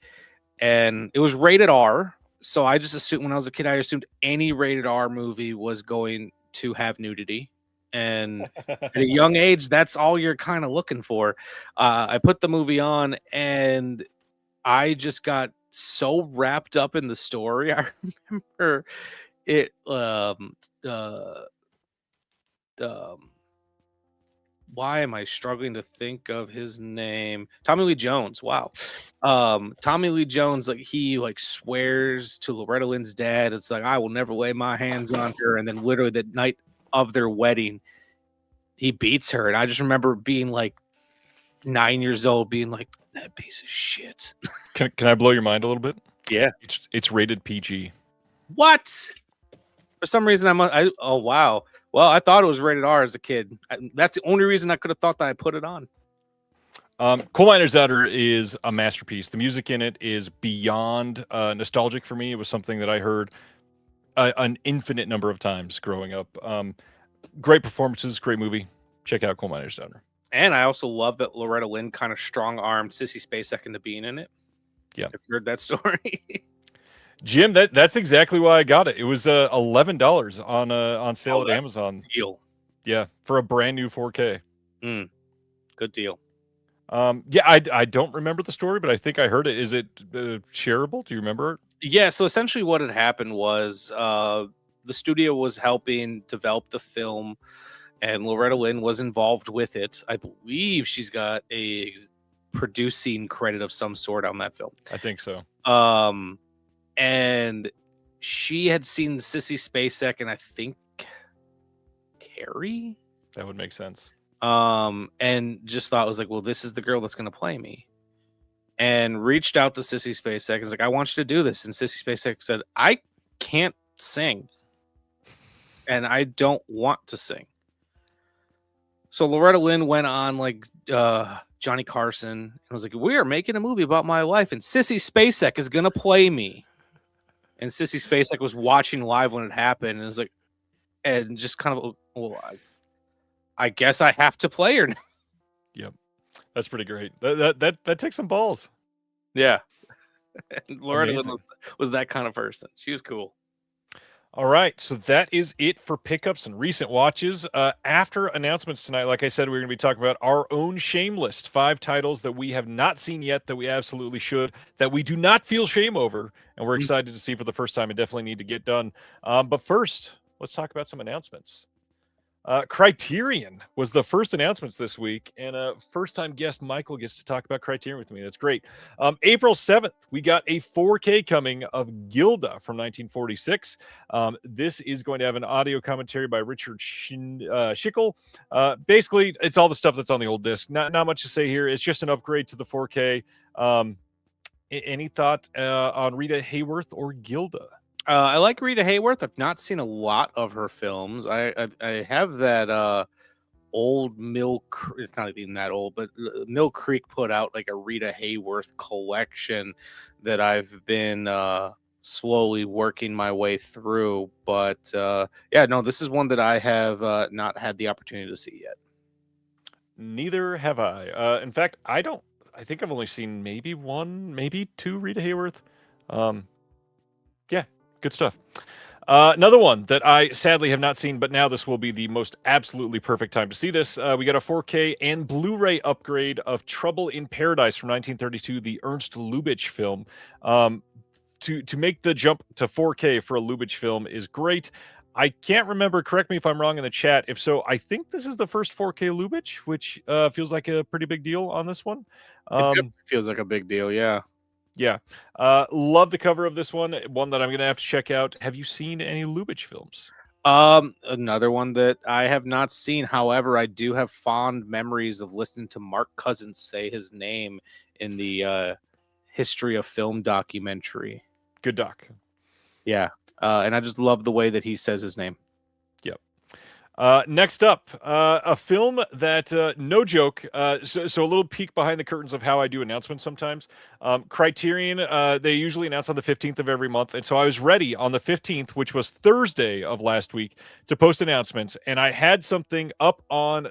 and it was rated R. So I just assumed when I was a kid, I assumed any rated R movie was going to have nudity. And at a young age, that's all you're kind of looking for. I put the movie on, and I just got so wrapped up in the story. I remember it. Why am I struggling to think of his name? Tommy Lee Jones. Wow. Tommy Lee Jones, like he like swears to Loretta Lynn's dad. It's like, I will never lay my hands on her. And then literally the night of their wedding, he beats her. And I just remember being like 9 years old, being like, that piece of shit. Can I blow your mind a little bit? Yeah. It's rated PG. What? For some reason, oh, wow. Well, I thought it was rated R as a kid. That's the only reason I could have thought that I put it on. Coal Miner's Daughter is a masterpiece. The music in it is beyond nostalgic for me. It was something that I heard an infinite number of times growing up. Great performances, great movie. Check out Coal Miner's Daughter. And I also love that Loretta Lynn kind of strong-armed Sissy Spacek into being in it. Yeah. I've heard that story. Jim, that's exactly why I got it. It was $11 on sale at Amazon. Deal. Yeah, for a brand new 4K. Good deal. Yeah, I don't remember the story, but I think I heard it. Is it shareable? Do you remember it? Yeah, so essentially what had happened was the studio was helping develop the film, and Loretta Lynn was involved with it. I believe she's got a producing credit of some sort on that film. I think so. And she had seen Sissy Spacek and I think Carrie. That would make sense. And just thought, was like, well, this is the girl that's going to play me. And reached out to Sissy Spacek and was like, I want you to do this. And Sissy Spacek said, I can't sing, and I don't want to sing. So Loretta Lynn went on like Johnny Carson and was like, "We are making a movie about my life, and Sissy Spacek is gonna play me." And Sissy Spacek was watching live when it happened, and was like, and just kind of, well, I guess I have to play her now. Yep, that's pretty great. That takes some balls. Yeah, Loretta Lynn Amazing. was that kind of person. She was cool. All right, so that is it for pickups and recent watches. After announcements tonight, like I said, we're going to be talking about our own shame list, 5 titles that we have not seen yet that we absolutely should, that we do not feel shame over, and we're excited to see for the first time and definitely need to get done. But first, let's talk about some announcements. Criterion was the first announcements this week, and first-time guest Michael gets to talk about Criterion with me. That's great. April 7th, we got a 4K coming of Gilda from 1946. This is going to have an audio commentary by Richard Schickel. Basically, it's all the stuff that's on the old disc. Not much to say here. It's just an upgrade to the 4K. Any thought on Rita Hayworth or Gilda? I like Rita Hayworth. I've not seen a lot of her films. I have that old Mill. It's not even that old, but Mill Creek put out like a Rita Hayworth collection that I've been slowly working my way through. But yeah, no, this is one that I have not had the opportunity to see yet. Neither have I. In fact, I think I've only seen maybe 1, maybe 2 Rita Hayworth. Yeah. Good stuff. Another one that I sadly have not seen, but now this will be the most absolutely perfect time to see this. We got a 4K and Blu-ray upgrade of Trouble in Paradise from 1932, the Ernst Lubitsch film. To make the jump to 4K for a Lubitsch film is great. I can't remember, correct me if I'm wrong in the chat. If so, I think this is the first 4K Lubitsch, which feels like a pretty big deal on this one. It definitely feels like a big deal, yeah. Yeah. Love the cover of this one that I'm going to have to check out. Have you seen any Lubitsch films? Another one that I have not seen. However, I do have fond memories of listening to Mark Cousins say his name in the History of Film documentary. Good doc. Yeah. And I just love the way that he says his name. Next up, a film that, no joke, so a little peek behind the curtains of how I do announcements sometimes. Criterion, they usually announce on the 15th of every month, and so I was ready on the 15th, which was Thursday of last week, to post announcements, and I had something up on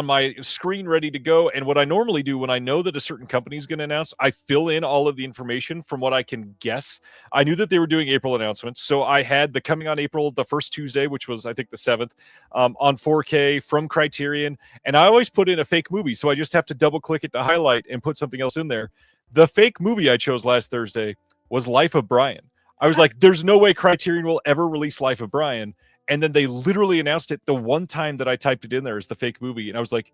my screen ready to go, and what I normally do when I know that a certain company is going to announce, I fill in all of the information from what I can guess. I knew that they were doing April announcements, so I had the coming on April, the first Tuesday, which was, I think, the 7th, on 4K from Criterion, and I always put in a fake movie, so I just have to double click it to highlight and put something else in there. The fake movie I chose last Thursday was Life of Brian. I was like, there's no way Criterion will ever release Life of Brian, and then they literally announced it the one time that I typed it in there as the fake movie, and I was like,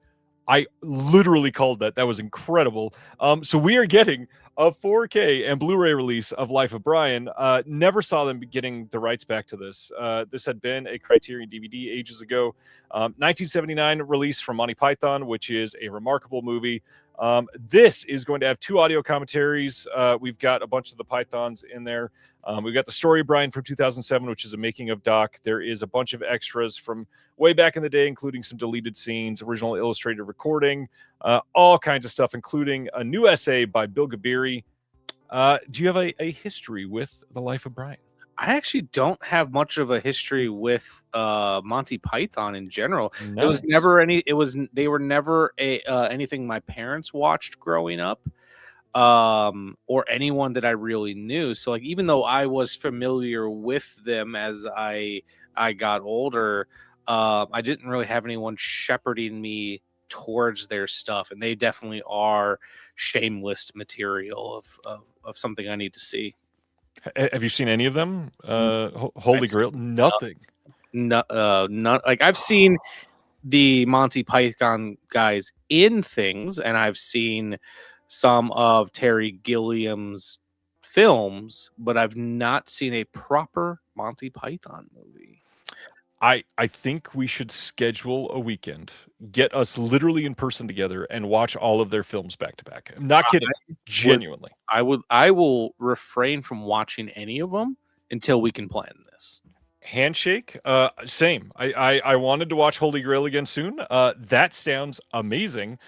I literally called that. That was incredible. So we are getting a 4K and Blu-ray release of Life of Brian. Never saw them getting the rights back to this. This had been a Criterion DVD ages ago. 1979 release from Monty Python, which is a remarkable movie. This is going to have 2 audio commentaries. We've got a bunch of the Pythons in there. We've got the story of Brian from 2007, which is a making of doc. There is a bunch of extras from way back in the day, including some deleted scenes, original illustrated recording, all kinds of stuff, including a new essay by Bill Gabiri. Do you have a history with the Life of Brian? I actually don't have much of a history with Monty Python in general. Nice. It was never any. They were never anything my parents watched growing up, or anyone that I really knew. So like, even though I was familiar with them as I got older, I didn't really have anyone shepherding me towards their stuff, and they definitely are shameless material of something I need to see. Have you seen any of them? Holy Grail? Nothing. None. Like, I've seen the Monty Python guys in things, and I've seen some of Terry Gilliam's films, but I've not seen a proper Monty Python movie. I think we should schedule a weekend, get us literally in person together, and watch all of their films back to back. I'm not kidding. Genuinely. I will refrain from watching any of them until we can plan this. Handshake, same. I wanted to watch Holy Grail again soon. That sounds amazing.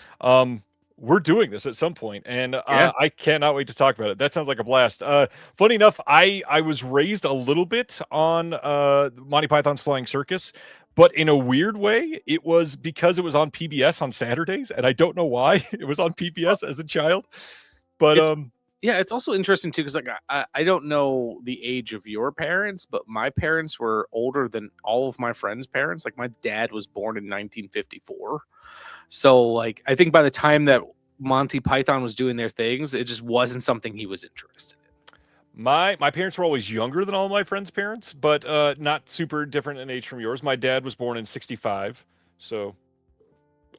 We're doing this at some point, and Yeah. I cannot wait to talk about it. That sounds like a blast. Funny enough, I was raised a little bit on Monty Python's Flying Circus, but in a weird way, it was because it was on PBS on Saturdays, and I don't know why it was on PBS as a child. But It's Yeah, it's also interesting too, because like I don't know the age of your parents, but my parents were older than all of my friends' parents. Like my dad was born in 1954, so like I think by the time that Monty Python was doing their things, it just wasn't something he was interested in. my parents were always younger than all of my friends' parents, but not super different in age from yours. My dad was born in '65, so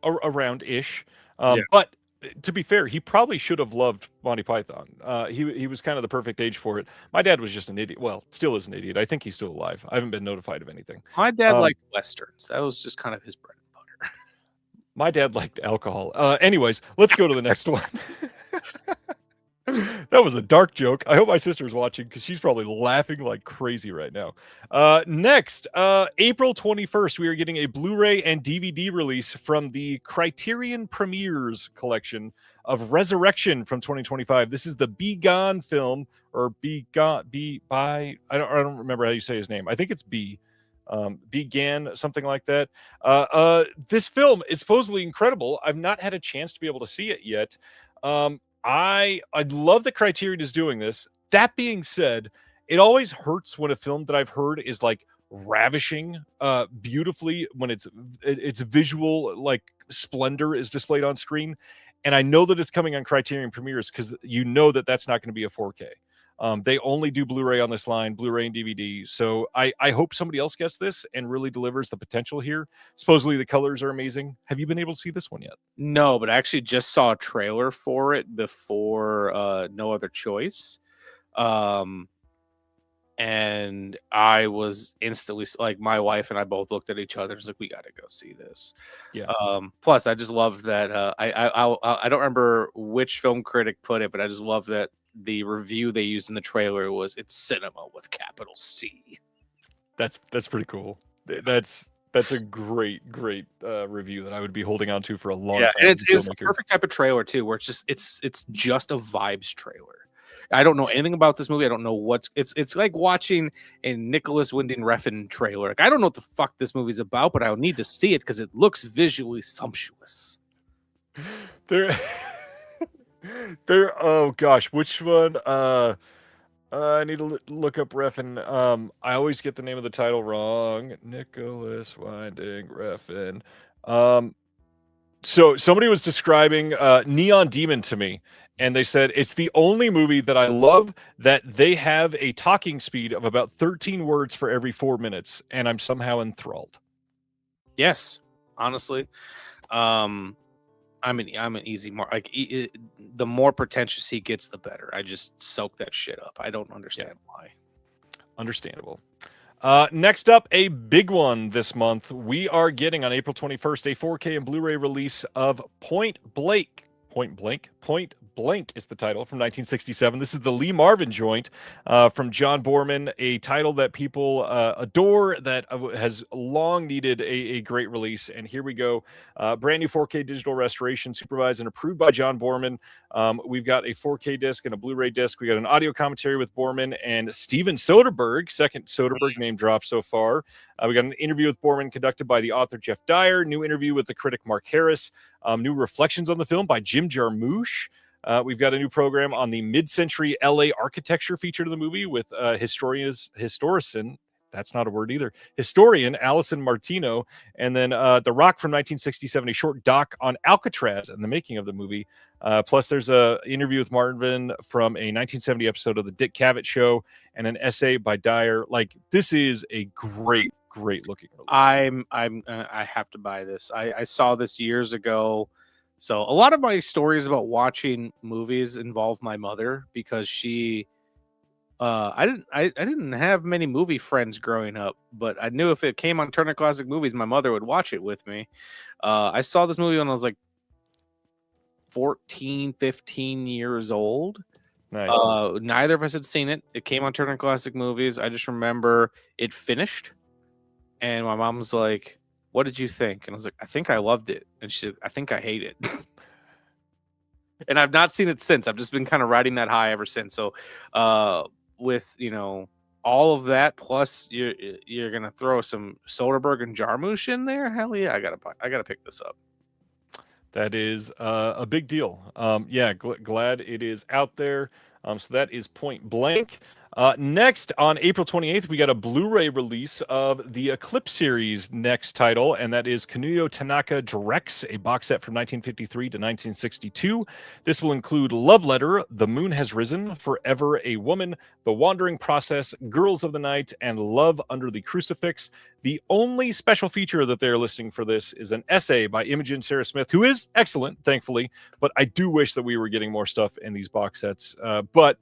around ish. Yeah. But to be fair, he probably should have loved Monty Python. He was kind of the perfect age for it. My dad was just an idiot. Well, still is an idiot. I think he's still alive. I haven't been notified of anything. My dad Um, liked westerns. That was just kind of his bread and butter. My dad liked alcohol. Anyways, let's go to the next one. That was a dark joke. I hope my sister's watching because she's probably laughing like crazy right now. Next, April 21st, we are getting a Blu-ray and DVD release from the Criterion Premieres collection of Resurrection from 2025. This is the Be Gone film, or Be Gone, Be By. I don't remember how you say his name. I think it's B. Began, something like that. This film is supposedly incredible. I've not had a chance to be able to see it yet. I love that Criterion is doing this. That being said, it always hurts when a film that I've heard is like ravishing beautifully, when its visual like splendor is displayed on screen. And I know that it's coming on Criterion Premieres because you know that that's not going to be a 4K. They only do Blu-ray on this line, Blu-ray and DVD. So I hope somebody else gets this and really delivers the potential here. Supposedly the colors are amazing. Have you been able to see this one yet? No, but I actually just saw a trailer for it before No Other Choice. And I was instantly like, my wife and I both looked at each other and was like, we got to go see this. Yeah. Plus, I just love that. I don't remember which film critic put it, but I just love that the review they used in the trailer was "It's cinema with capital C." That's pretty cool. That's a great review that I would be holding on to for a long time. And it's the perfect type of trailer too, where it's just a vibes trailer. I don't know anything about this movie. I don't know it's like watching a Nicholas Winding Refn trailer. Like, I don't know what the fuck this movie's about, but I'll need to see it because it looks visually sumptuous. Oh gosh, which one? I need to look up Refn. I always get the name of the title wrong. Nicholas Winding Refn. So somebody was describing Neon Demon to me, and they said it's the only movie that I love that they have a talking speed of about 13 words for every 4 minutes, and I'm somehow enthralled. Yes, honestly. I'm an easy mark. Like the more pretentious he gets, the better. I just soak that shit up. I don't understand why. Understandable. Next up, a big one this month. We are getting on April 21st a 4K and Blu-ray release of Point Blank. Point Blank is the title, from 1967. This is the Lee Marvin joint from John Boorman, a title that people adore, that has long needed a great release. And here we go. Brand new 4K digital restoration, supervised and approved by John Boorman. We've got a 4K disc and a Blu-ray disc. We got an audio commentary with Boorman and Steven Soderbergh, second Soderbergh name drop so far. We got an interview with Boorman conducted by the author Jeff Dyer, new interview with the critic Mark Harris, new reflections on the film by Jim Jarmusch. We've got a new program on the mid-century LA architecture feature to the movie with historian, that's not a word either, historian Alison Martino, and then The Rock from 1967, a short doc on Alcatraz and the making of the movie. Plus, there's a interview with Marvin from a 1970 episode of the Dick Cavett Show, and an essay by Dyer. Like, this is a great looking release. I have to buy this. I saw this years ago. So a lot of my stories about watching movies involve my mother, because she I didn't have many movie friends growing up, but I knew if it came on Turner Classic Movies, my mother would watch it with me. I saw this movie when I was like 14, 15 years old. Nice. Neither of us had seen it. It came on Turner Classic Movies. I just remember it finished, and my mom was like, "What did you think?" And I was like, "I think I loved it." And she said, "I think I hate it." And I've not seen it since. I've just been kind of riding that high ever since. So, with all of that, plus you're gonna throw some Soderbergh and Jarmusch in there. Hell yeah, I gotta pick this up. That is a big deal. Yeah, glad it is out there. So that is Point Blank. Next, on April 28th, we got a Blu-ray release of the Eclipse series next title, and that is Kinuyo Tanaka Directs, a box set from 1953 to 1962. This will include Love Letter, The Moon Has Risen, Forever a Woman, The Wandering Process, Girls of the Night, and Love Under the Crucifix. The only special feature that they're listing for this is an essay by Imogen Sarah Smith, who is excellent, thankfully, but I do wish that we were getting more stuff in these box sets. But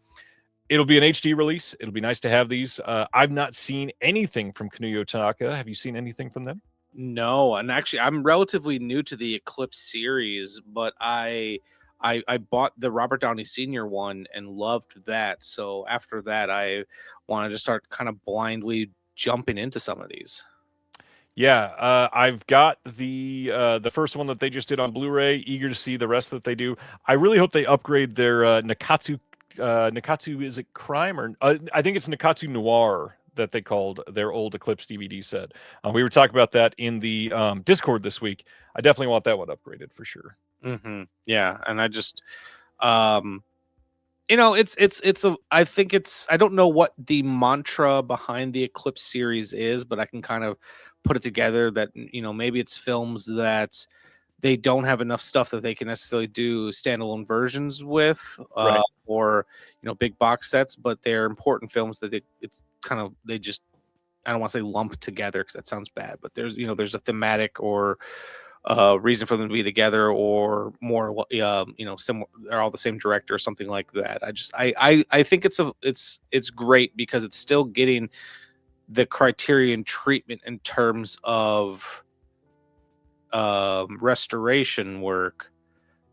it'll be an HD release. It'll be nice to have these. I've not seen anything from Kinuyo Tanaka. Have you seen anything from them? No, and actually, I'm relatively new to the Eclipse series, but I bought the Robert Downey Sr. one and loved that. So after that, I wanted to start kind of blindly jumping into some of these. Yeah, I've got the first one that they just did on Blu-ray. Eager to see the rest that they do. I really hope they upgrade their Nakatsu. Nakatsu, is it crime or I think it's Nakatsu Noir that they called their old Eclipse DVD set. We were talking about that in the Discord this week. I definitely want that one upgraded for sure. Mm-hmm. Yeah, and I just, it's a. I think it's. I don't know what the mantra behind the Eclipse series is, but I can kind of put it together that maybe it's films that they don't have enough stuff that they can necessarily do standalone versions with, Right. or big box sets, but they're important films that they just, I don't want to say lump together because that sounds bad, but there's a thematic or reason for them to be together, or more similar, they're all the same director or something like that. I think it's great because it's still getting the Criterion treatment in terms of restoration work,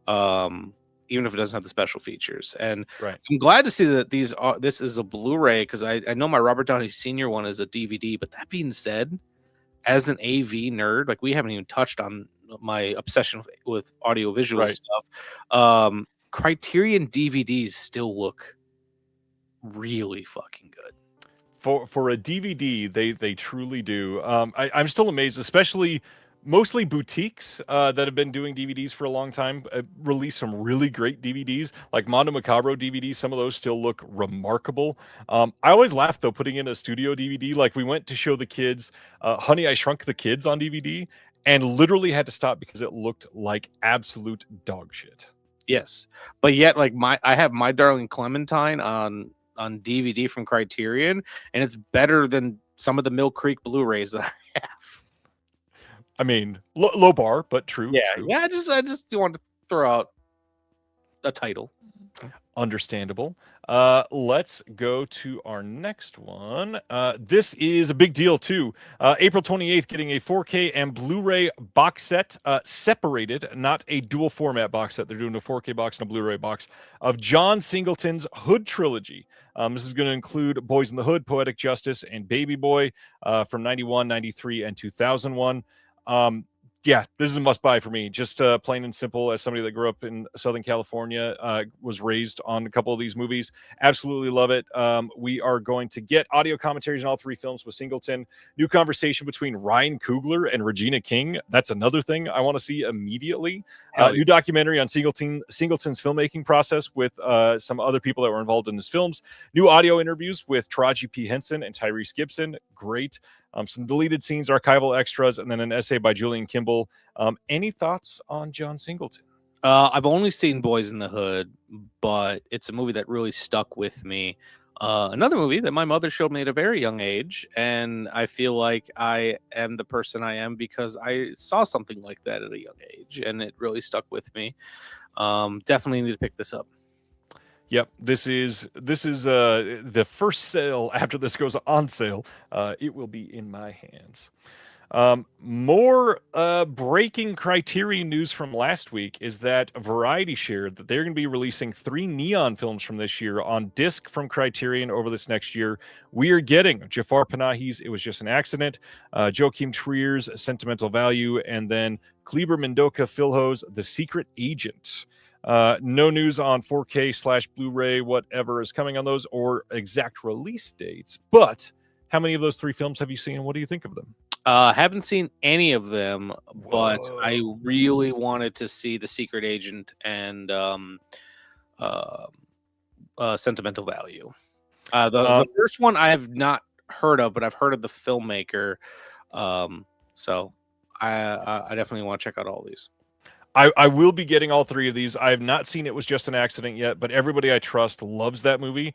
even if it doesn't have the special features. And Right. I'm glad to see that this is a Blu-ray, because I know my Robert Downey Sr. one is a DVD. But that being said, as an AV nerd, like, we haven't even touched on my obsession with audiovisual Right. stuff. Criterion DVDs still look really fucking good. For a DVD, they truly do. I'm still amazed, especially mostly boutiques that have been doing DVDs for a long time release some really great DVDs, like Mondo Macabro DVDs. Some of those still look remarkable. I always laugh though, putting in a studio DVD. Like, we went to show the kids Honey, I Shrunk the Kids on DVD, and literally had to stop because it looked like absolute dog shit. Yes, but yet, like, I have My Darling Clementine on DVD from Criterion, and it's better than some of the Mill Creek Blu-rays that I have. I mean, low bar, but true. Yeah, true. yeah. I just wanted to throw out a title. Understandable. Let's go to our next one. This is a big deal too. April 28th, getting a 4K and Blu-ray box set, separated, not a dual format box set. They're doing a 4K box and a Blu-ray box of John Singleton's Hood trilogy. This is going to include Boys in the Hood, Poetic Justice, and Baby Boy from 91, 93, and 2001. Yeah, this is a must buy for me. Just plain and simple, as somebody that grew up in Southern California, was raised on a couple of these movies. Absolutely love it. We are going to get audio commentaries on all three films with Singleton. New conversation between Ryan Coogler and Regina King. That's another thing I want to see immediately. New documentary on Singleton's filmmaking process with some other people that were involved in his films. New audio interviews with Taraji P. Henson and Tyrese Gibson. Great. Some deleted scenes, archival extras, and then an essay by Julian Kimball. Any thoughts on John Singleton? I've only seen Boys in the Hood, but it's a movie that really stuck with me. Another movie that my mother showed me at a very young age, and I feel like I am the person I am because I saw something like that at a young age, and it really stuck with me. Definitely need to pick this up. Yep, this is the first sale after this goes on sale. It will be in my hands. More breaking Criterion news from last week is that Variety shared that they're going to be releasing 3 Neon films from this year on disc from Criterion over this next year. We are getting Jafar Panahi's It Was Just an Accident, Joachim Trier's Sentimental Value, and then Kleber Mendoka Filho's The Secret Agent. No news on 4K / Blu-ray, whatever is coming on those, or exact release dates. But how many of those 3 films have you seen, and what do you think of them? Haven't seen any of them, but Whoa. I really wanted to see The Secret Agent and Sentimental Value. The first one I have not heard of, but I've heard of the filmmaker. So I definitely want to check out all these. I will be getting all 3 of these. I have not seen It Was Just an Accident yet, but everybody I trust loves that movie.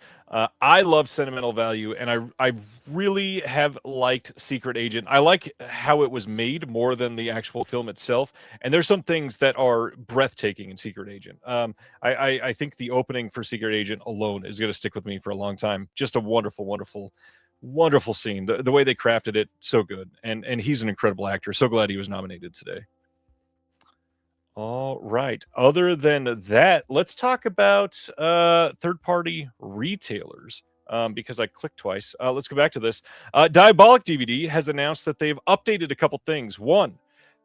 I love Sentimental Value, and I really have liked Secret Agent. I like how it was made more than the actual film itself, and there's some things that are breathtaking in Secret Agent. I think the opening for Secret Agent alone is going to stick with me for a long time. Just a wonderful, wonderful, wonderful scene. The way they crafted it, so good. And he's an incredible actor. So glad he was nominated today. All right. Other than that, let's talk about third-party retailers because I clicked twice. Let's go back to this. Diabolic DVD has announced that they've updated a couple things. One,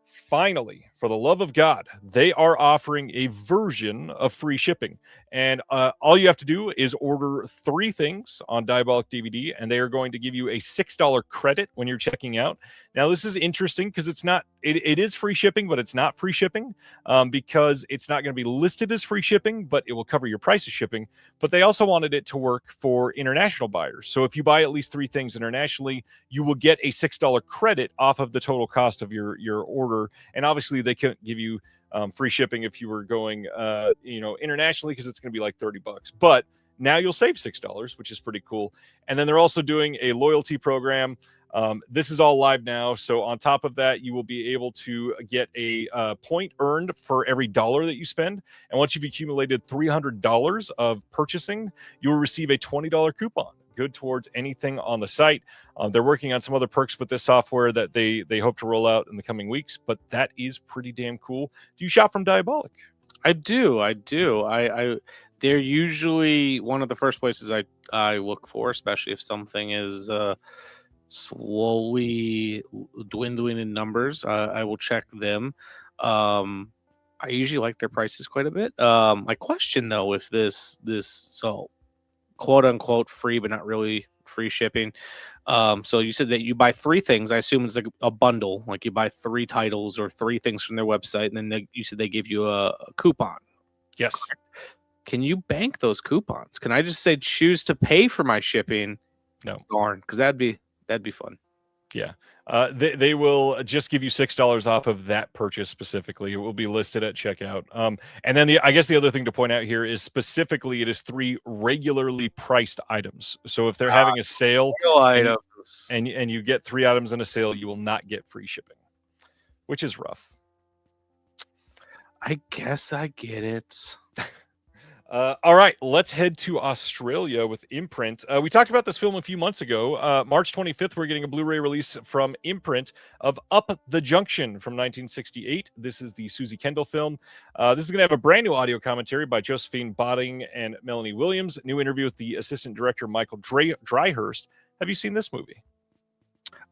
finally, for the love of God, they are offering a version of free shipping. And all you have to do is order 3 things on Diabolic DVD, and they are going to give you a $6 credit when you're checking out. Now, this is interesting because it is free shipping, but it's not free shipping because it's not going to be listed as free shipping, but it will cover your price of shipping. But they also wanted it to work for international buyers. So if you buy at least 3 things internationally, you will get a $6 credit off of the total cost of your order. And obviously, they can't give you free shipping if you were going, internationally, because it's going to be like $30. But now you'll save $6, which is pretty cool. And then they're also doing a loyalty program. This is all live now. So on top of that, you will be able to get a point earned for every dollar that you spend. And once you've accumulated $300 of purchasing, you will receive a $20 coupon. Good towards anything on the site. They're working on some other perks with this software that they hope to roll out in the coming weeks, but that is pretty damn cool. Do you shop from Diabolic? I do. They're usually one of the first places I look for, especially if something is slowly dwindling in numbers. I will check them. I usually like their prices quite a bit. I question though if this so quote unquote free but not really free shipping. So you said that you buy 3 things. I assume it's like a bundle, like you buy 3 titles or 3 things from their website, and then you said they give you a coupon. Yes. Can you bank those coupons? Can I just say choose to pay for my shipping? No. Darn, because that'd be fun. Yeah. They will just give you $6 off of that purchase specifically. It will be listed at checkout. And then I guess the other thing to point out here is specifically it is 3 regularly priced items. So if they're having a sale and you get 3 items in a sale, you will not get free shipping, which is rough. I guess I get it. All right, let's head to Australia with Imprint. We talked about this film a few months ago. March 25th, we're getting a Blu-ray release from Imprint of Up the Junction from 1968. This is the Susie Kendall film. This is going to have a brand new audio commentary by Josephine Botting and Melanie Williams. New interview with the assistant director, Michael Dryhurst. Have you seen this movie?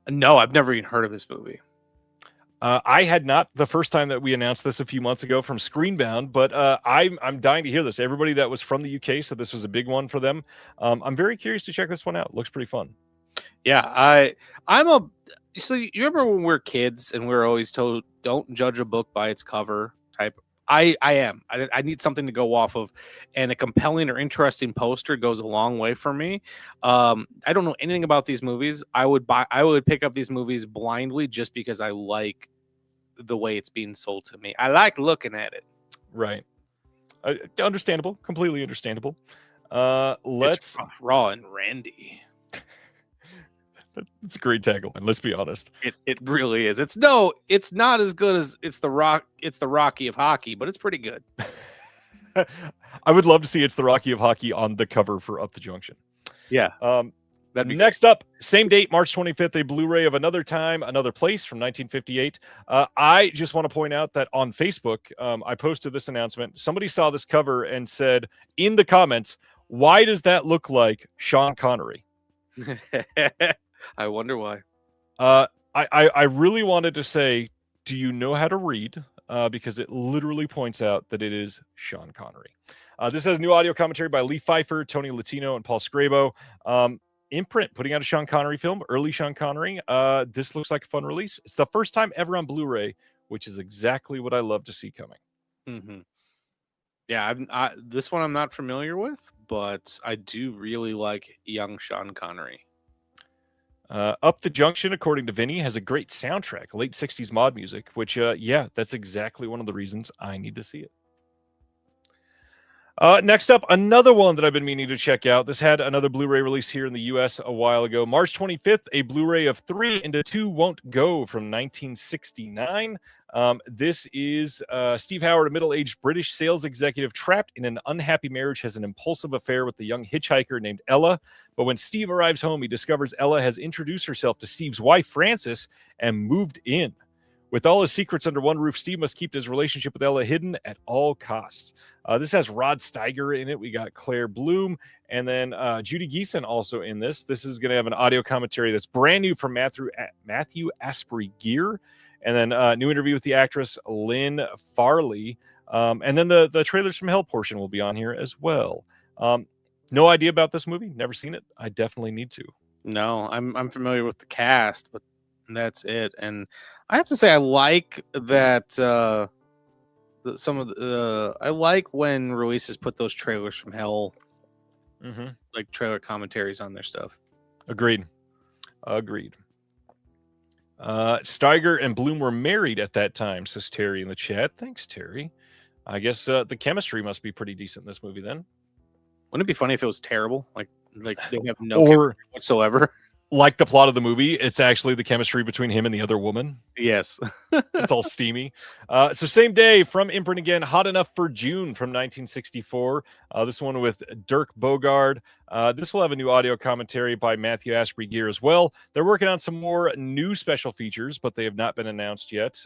No, I've never even heard of this movie. I had not the first time that we announced this a few months ago from Screenbound, but I'm dying to hear this. Everybody that was from the UK said this was a big one for them. I'm very curious to check this one out. Looks pretty fun. Yeah, so you remember when we were kids and we were always told don't judge a book by its cover type. I need something to go off of, and a compelling or interesting poster goes a long way for me. I don't know anything about these movies. I would pick up these movies blindly just because I like the way it's being sold to me. I like looking at it. Right. Understandable. Completely understandable. It's raw and randy. It's a great tagline. Let's be honest. It really is. It's not as good as it's the Rocky of hockey, but it's pretty good. I would love to see It's the Rocky of Hockey on the cover for Up the Junction. Yeah. That'd be Next up, same date, March 25th, a Blu-ray of Another Time, Another Place from 1958. I just want to point out that on Facebook, I posted this announcement. Somebody saw this cover and said in the comments, "Why does that look like Sean Connery?" great. I wonder why. I really wanted to say, do you know how to read? Because it literally points out that it is Sean Connery. This has new audio commentary by Lee Pfeiffer, Tony Latino, and Paul Scrabo. Imprint putting out a Sean Connery film, early Sean Connery. This looks like a fun release. It's the first time ever on Blu-ray, which is exactly what I love to see coming. Mm-hmm. Yeah, this one I'm not familiar with, but I do really like young Sean Connery. Up the Junction, according to Vinny, has a great soundtrack, late 60s mod music, which, yeah, that's exactly one of the reasons I need to see it. Next up, another one that I've been meaning to check out. This had another Blu-ray release here in the U.S. a while ago. March 25th, a Blu-ray of 3 into 2 Won't Go from 1969. This is Steve Howard, a middle-aged British sales executive trapped in an unhappy marriage, has an impulsive affair with the young hitchhiker named Ella. But when Steve arrives home, he discovers Ella has introduced herself to Steve's wife, Frances, and moved in. With all his secrets under one roof, Steve must keep his relationship with Ella hidden at all costs. This has Rod Steiger in it. We got Claire Bloom, and then Judy Geeson also in this. This is going to have an audio commentary that's brand new from Matthew Asprey Gear, and then new interview with the actress Lynn Farley. And then the trailers from Hell portion will be on here as well. No idea about this movie. Never seen it. I definitely need to. No, I'm familiar with the cast, but that's it. And I have to say, I like that I like when releases put those trailers from Hell, like trailer commentaries on their stuff. Agreed. Steiger and Bloom were married at that time, says Terry in the chat. Thanks, Terry. I guess the chemistry must be pretty decent in this movie then. Wouldn't it be funny if it was terrible? Like they have no or chemistry whatsoever. Like the plot of the movie, it's actually the chemistry between him and the other woman. Yes. It's all steamy. So same day from Imprint again, Hot Enough for June from 1964. This one with Dirk Bogarde. This will have a new audio commentary by Matthew Asprey Gear as well. They're working on some more new special features, but they have not been announced yet.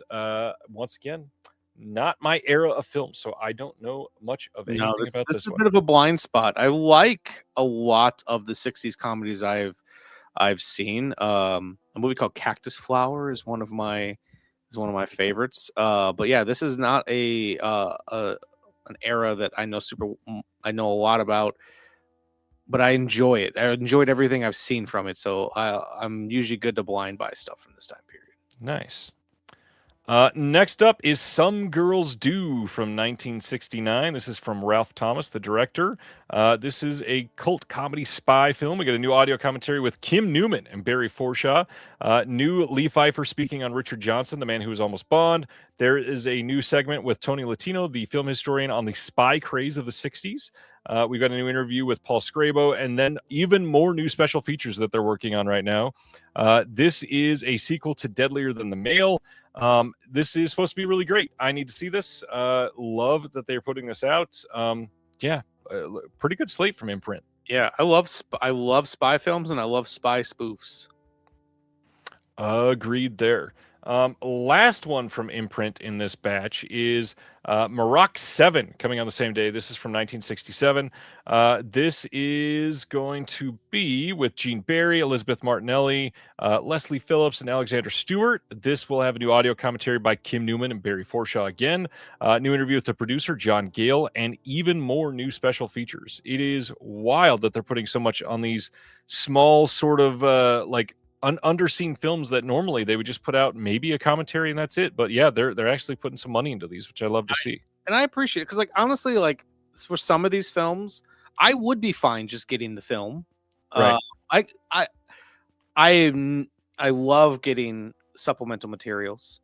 Once again, not my era of film, so I don't know much of anything about this is a one. bit of a blind spot. I like a lot of the 60s comedies I've seen. A movie called Cactus Flower is one of my favorites. But yeah, this is not an era that I know a lot about, but I enjoy it. I enjoyed everything I've seen from it, so I'm usually good to blind buy stuff from this time period. Nice. Next up is Some Girls Do from 1969. This is from Ralph Thomas, the director. This is a cult comedy spy film. We got a new audio commentary with Kim Newman and Barry Forshaw. New Lee Pfeiffer speaking on Richard Johnson, the man who was almost Bond. There is a new segment with Tony Latino, the film historian, on the spy craze of the 60s. We've got a new interview with Paul Scrabo, and then even more new special features that they're working on right now. This is a sequel to Deadlier Than the Male. This is supposed to be really great. I need to see this. Love that they're putting this out. Pretty good slate from Imprint. Yeah, I love spy films and I love spy spoofs. Agreed there. Last one from Imprint in this batch is Maroc 7 coming on the same day. This is from 1967. This is going to be with Gene Barry, Elizabeth Martinelli, Leslie Phillips, and Alexander Stewart. This will have a new audio commentary by Kim Newman and Barry Forshaw again. New interview with the producer, John Gale, and even more new special features. It is wild that they're putting so much on these small sort of underseen films that normally they would just put out maybe a commentary and that's it. But yeah, they're actually putting some money into these, which I love to see. And I appreciate it because, like, honestly, like for some of these films, I would be fine just getting the film. Right. I love getting supplemental materials.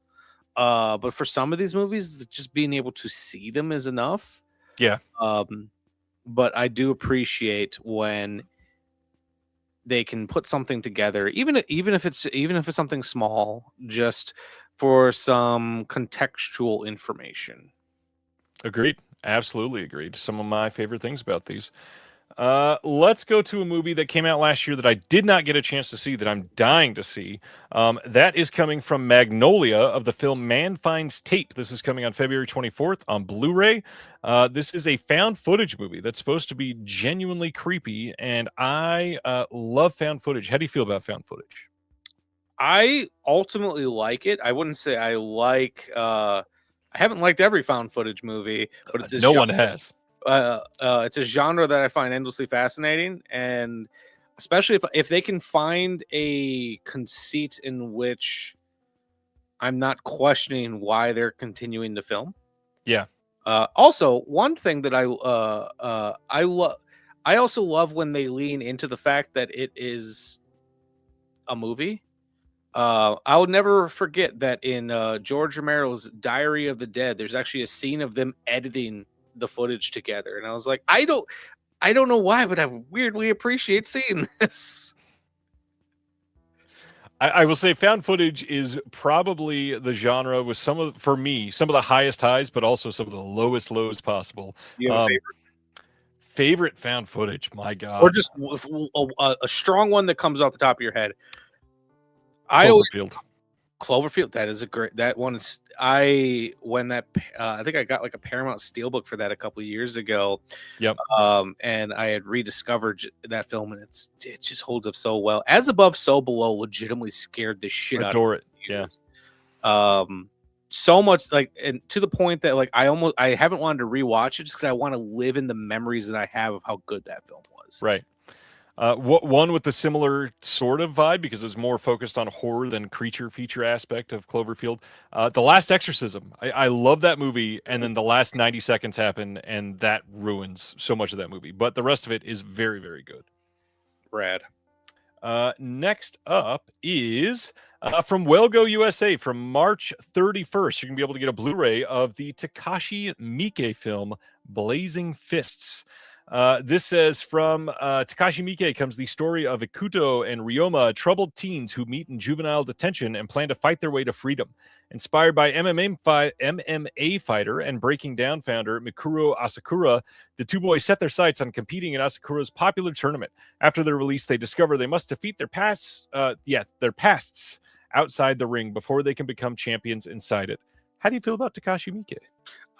But for some of these movies, just being able to see them is enough. Yeah. But I do appreciate when they can put something together, even if it's something small, just for some contextual information. Agreed. Absolutely agreed. Some of my favorite things about these. Let's go to a movie that came out last year that I did not get a chance to see that I'm dying to see. That is coming from Magnolia of the film Man Finds Tape. This is coming on February 24th on Blu-ray. This is a found footage movie that's supposed to be genuinely creepy, and I love found footage. How do you feel about found footage? I ultimately like it. I wouldn't say I like. I haven't liked every found footage movie, but it's No one has. It's a genre that I find endlessly fascinating, and especially if they can find a conceit in which I'm not questioning why they're continuing the film. Yeah. Also, one thing that I also love when they lean into the fact that it is a movie. I'll never forget that in George Romero's Diary of the Dead, there's actually a scene of them editing the footage together, and I was like, I don't know why, but I weirdly appreciate seeing this. I will say found footage is probably the genre with for me, some of the highest highs, but also some of the lowest lows possible. You have a favorite? Favorite found footage? My God. Or just a strong one that comes off the top of your head. Cloverfield. That is a great. That one is. I think I got like a Paramount Steelbook for that a couple of years ago. Yep. And I had rediscovered that film, and it just holds up so well. As Above, So Below legitimately scared the shit out of me. Adore it. Yeah. So much, like, and to the point that like I haven't wanted to rewatch it just because I want to live in the memories that I have of how good that film was. Right. One with the similar sort of vibe because it's more focused on horror than creature feature aspect of Cloverfield. The Last Exorcism. I love that movie, and then the last 90 seconds happen, and that ruins so much of that movie. But the rest of it is very, very good. Rad. Next up is from Wellgo USA from March 31st. You're going to be able to get a Blu-ray of the Takashi Miike film Blazing Fists. This says from Takashi Miike comes the story of Ikuto and Ryoma, troubled teens who meet in juvenile detention and plan to fight their way to freedom. Inspired by MMA fighter and Breaking Down founder Mikuro Asakura, the two boys set their sights on competing in Asakura's popular tournament. After their release, they discover they must defeat their pasts outside the ring before they can become champions inside it. How do you feel about Takashi Miike?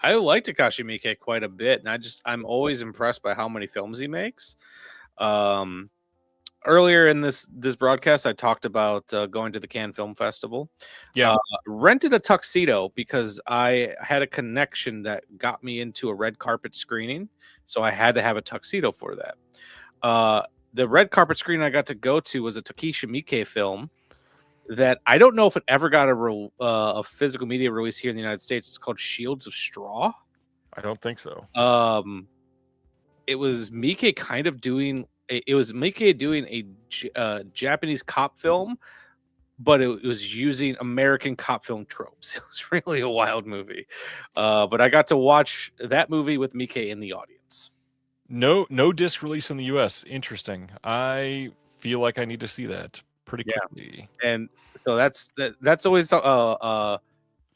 I like Takashi Miike quite a bit, and I'm always impressed by how many films he makes. Earlier in this broadcast, I talked about going to the Cannes Film Festival. Yeah, rented a tuxedo because I had a connection that got me into a red carpet screening, so I had to have a tuxedo for that. The red carpet screening I got to go to was a Takashi Miike film that I don't know if it ever got a physical media release here in the United States. It's called Shields of Straw. I don't think so. It was Miike kind of doing. It was Miike doing a Japanese cop film, but it was using American cop film tropes. It was really a wild movie. But I got to watch that movie with Miike in the audience. No disc release in the U.S. Interesting. I feel like I need to see that pretty quickly. And so that's always a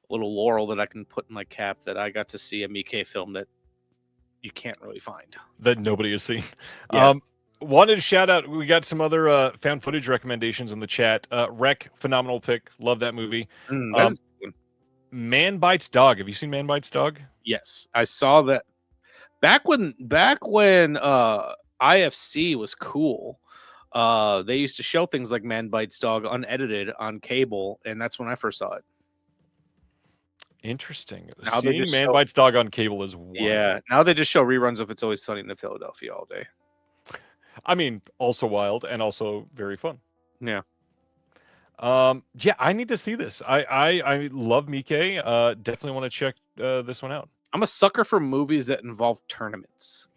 little laurel that I can put in my cap that I got to see a Miike film that you can't really find. That nobody has seen. Yes. Wanted to shout out, we got some other found footage recommendations in the chat. Rec, phenomenal pick. Love that movie. Man Bites Dog. Have you seen Man Bites Dog? Yes, I saw that back when IFC was cool. They used to show things like Man Bites Dog unedited on cable, and that's when I first saw it. Interesting. Now seeing Man Bites Dog on cable is wild. Yeah, now they just show reruns of It's Always Sunny in Philadelphia all day. I mean, also wild and also very fun. Yeah. Yeah, I need to see this. I love Miike. Definitely want to check this one out. I'm a sucker for movies that involve tournaments.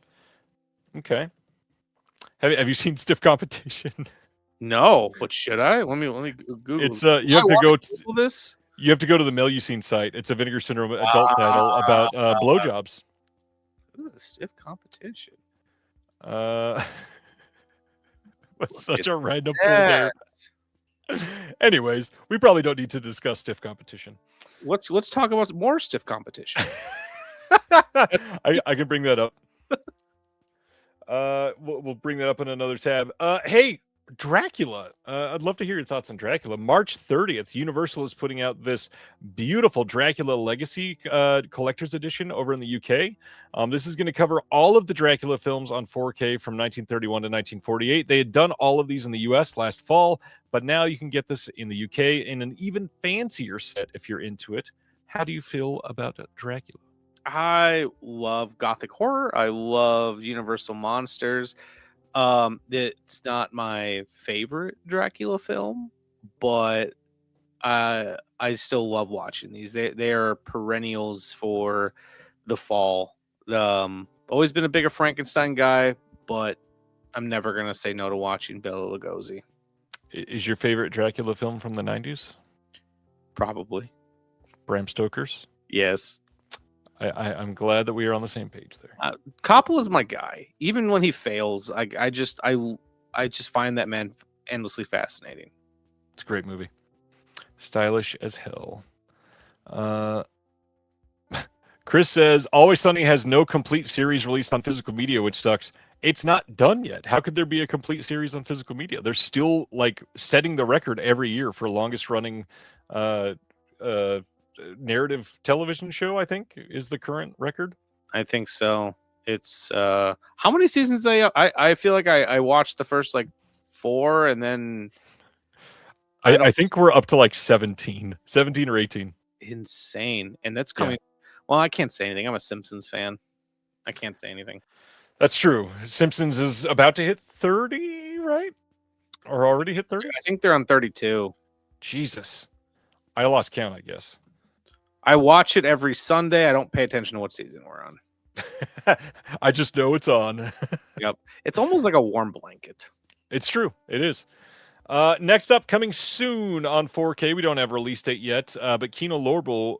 Okay. Have you seen Stiff Competition? No, but should I? Let me Google. It's you have to go Google this. You have to go to the Melusine site. It's a Vinegar Syndrome adult title about blowjobs. Ooh, Stiff Competition. What's such a random pull there. Anyways, we probably don't need to discuss Stiff Competition. Let's talk about more Stiff Competition. I can bring that up. We'll bring that up in another tab. Hey, Dracula. I'd love to hear your thoughts on Dracula. March 30th, Universal is putting out this beautiful Dracula Legacy collector's edition over in the UK. This is going to cover all of the Dracula films on 4K from 1931 to 1948. They had done all of these in the US last fall, but now you can get this in the UK in an even fancier set if you're into it. How do you feel about Dracula? I love gothic horror. I love Universal monsters. It's not my favorite Dracula film, but I still love watching these. They are perennials for the fall. Always been a bigger Frankenstein guy, but I'm never gonna say no to watching Bela Lugosi. Is your favorite Dracula film from the 90s? Probably. Bram Stoker's? Yes. I'm glad that we are on the same page there. Coppola's my guy. Even when he fails, I just find that man endlessly fascinating. It's a great movie. Stylish as hell. Chris says, Always Sunny has no complete series released on physical media, which sucks. It's not done yet. How could there be a complete series on physical media? They're still like setting the record every year for longest running narrative television show, I think, is the current record. I think so. It's how many seasons I feel like I watched the first like 4 and then I think we're up to like 17 or 18. Insane. And that's coming. Well, I can't say anything. I'm a Simpsons fan. I can't say anything. That's true. Simpsons is about to hit 30, right? Or already hit 30? I think they're on 32. Jesus. I lost count, I guess. I watch it every Sunday. I don't pay attention to what season we're on. I just know it's on. Yep. It's almost like a warm blanket. It's true. It is. Next up, coming soon on 4K. We don't have a release date yet, but Kino Lorber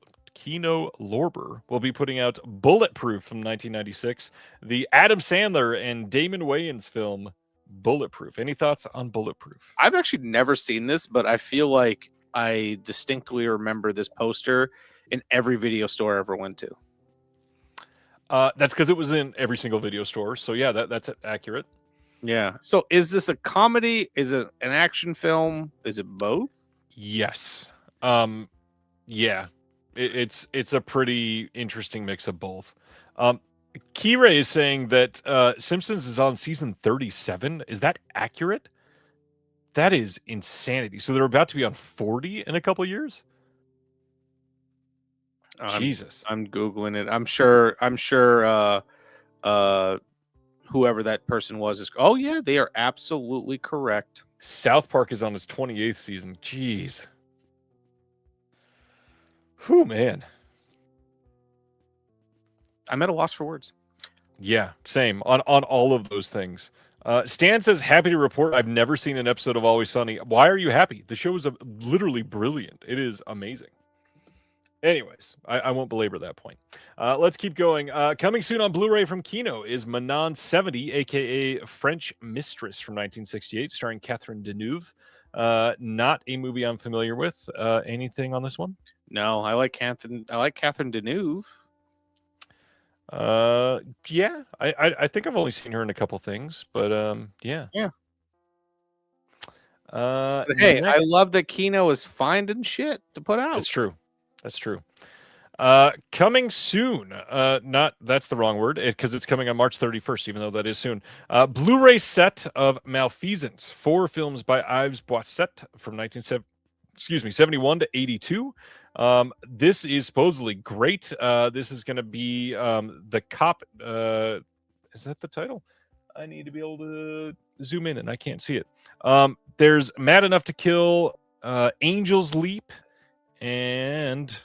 will be putting out Bulletproof from 1996, the Adam Sandler and Damon Wayans film Bulletproof. Any thoughts on Bulletproof? I've actually never seen this, but I feel like I distinctly remember this poster in every video store I ever went to. That's because it was in every single video store. So yeah, that's accurate. Yeah. So is this a comedy? Is it an action film? Is it both? Yes. Yeah. It's a pretty interesting mix of both. Kira is saying that Simpsons is on season 37. Is that accurate? That is insanity. So they're about to be on 40 in a couple years? Jesus. I'm Googling it. I'm sure whoever that person was is. Oh yeah, they are absolutely correct. South Park is on its 28th season. Jeez. Whew, man. I'm at a loss for words. Yeah, same on all of those things. Stan says, happy to report I've never seen an episode of Always Sunny. Why are you happy? The show is literally brilliant. It is amazing. Anyways, I won't belabor that point. Let's keep going. Coming soon on Blu-ray from Kino is Manon 70, a.k.a. French Mistress from 1968, starring Catherine Deneuve. Not a movie I'm familiar with. Anything on this one? No, I like Catherine Deneuve. Yeah, I think I've only seen her in a couple things, but yeah. Yeah. But hey, I love that Kino is finding shit to put out. That's true. That's true. Coming soon. That's the wrong word because it's coming on March 31st, even though that is soon. Blu-ray set of Malfeasance, 4 films by Yves Boisset from 71 to 82. This is supposedly great. This is going to be the cop. Is that the title? I need to be able to zoom in and I can't see it. There's Mad Enough to Kill, Angel's Leap, and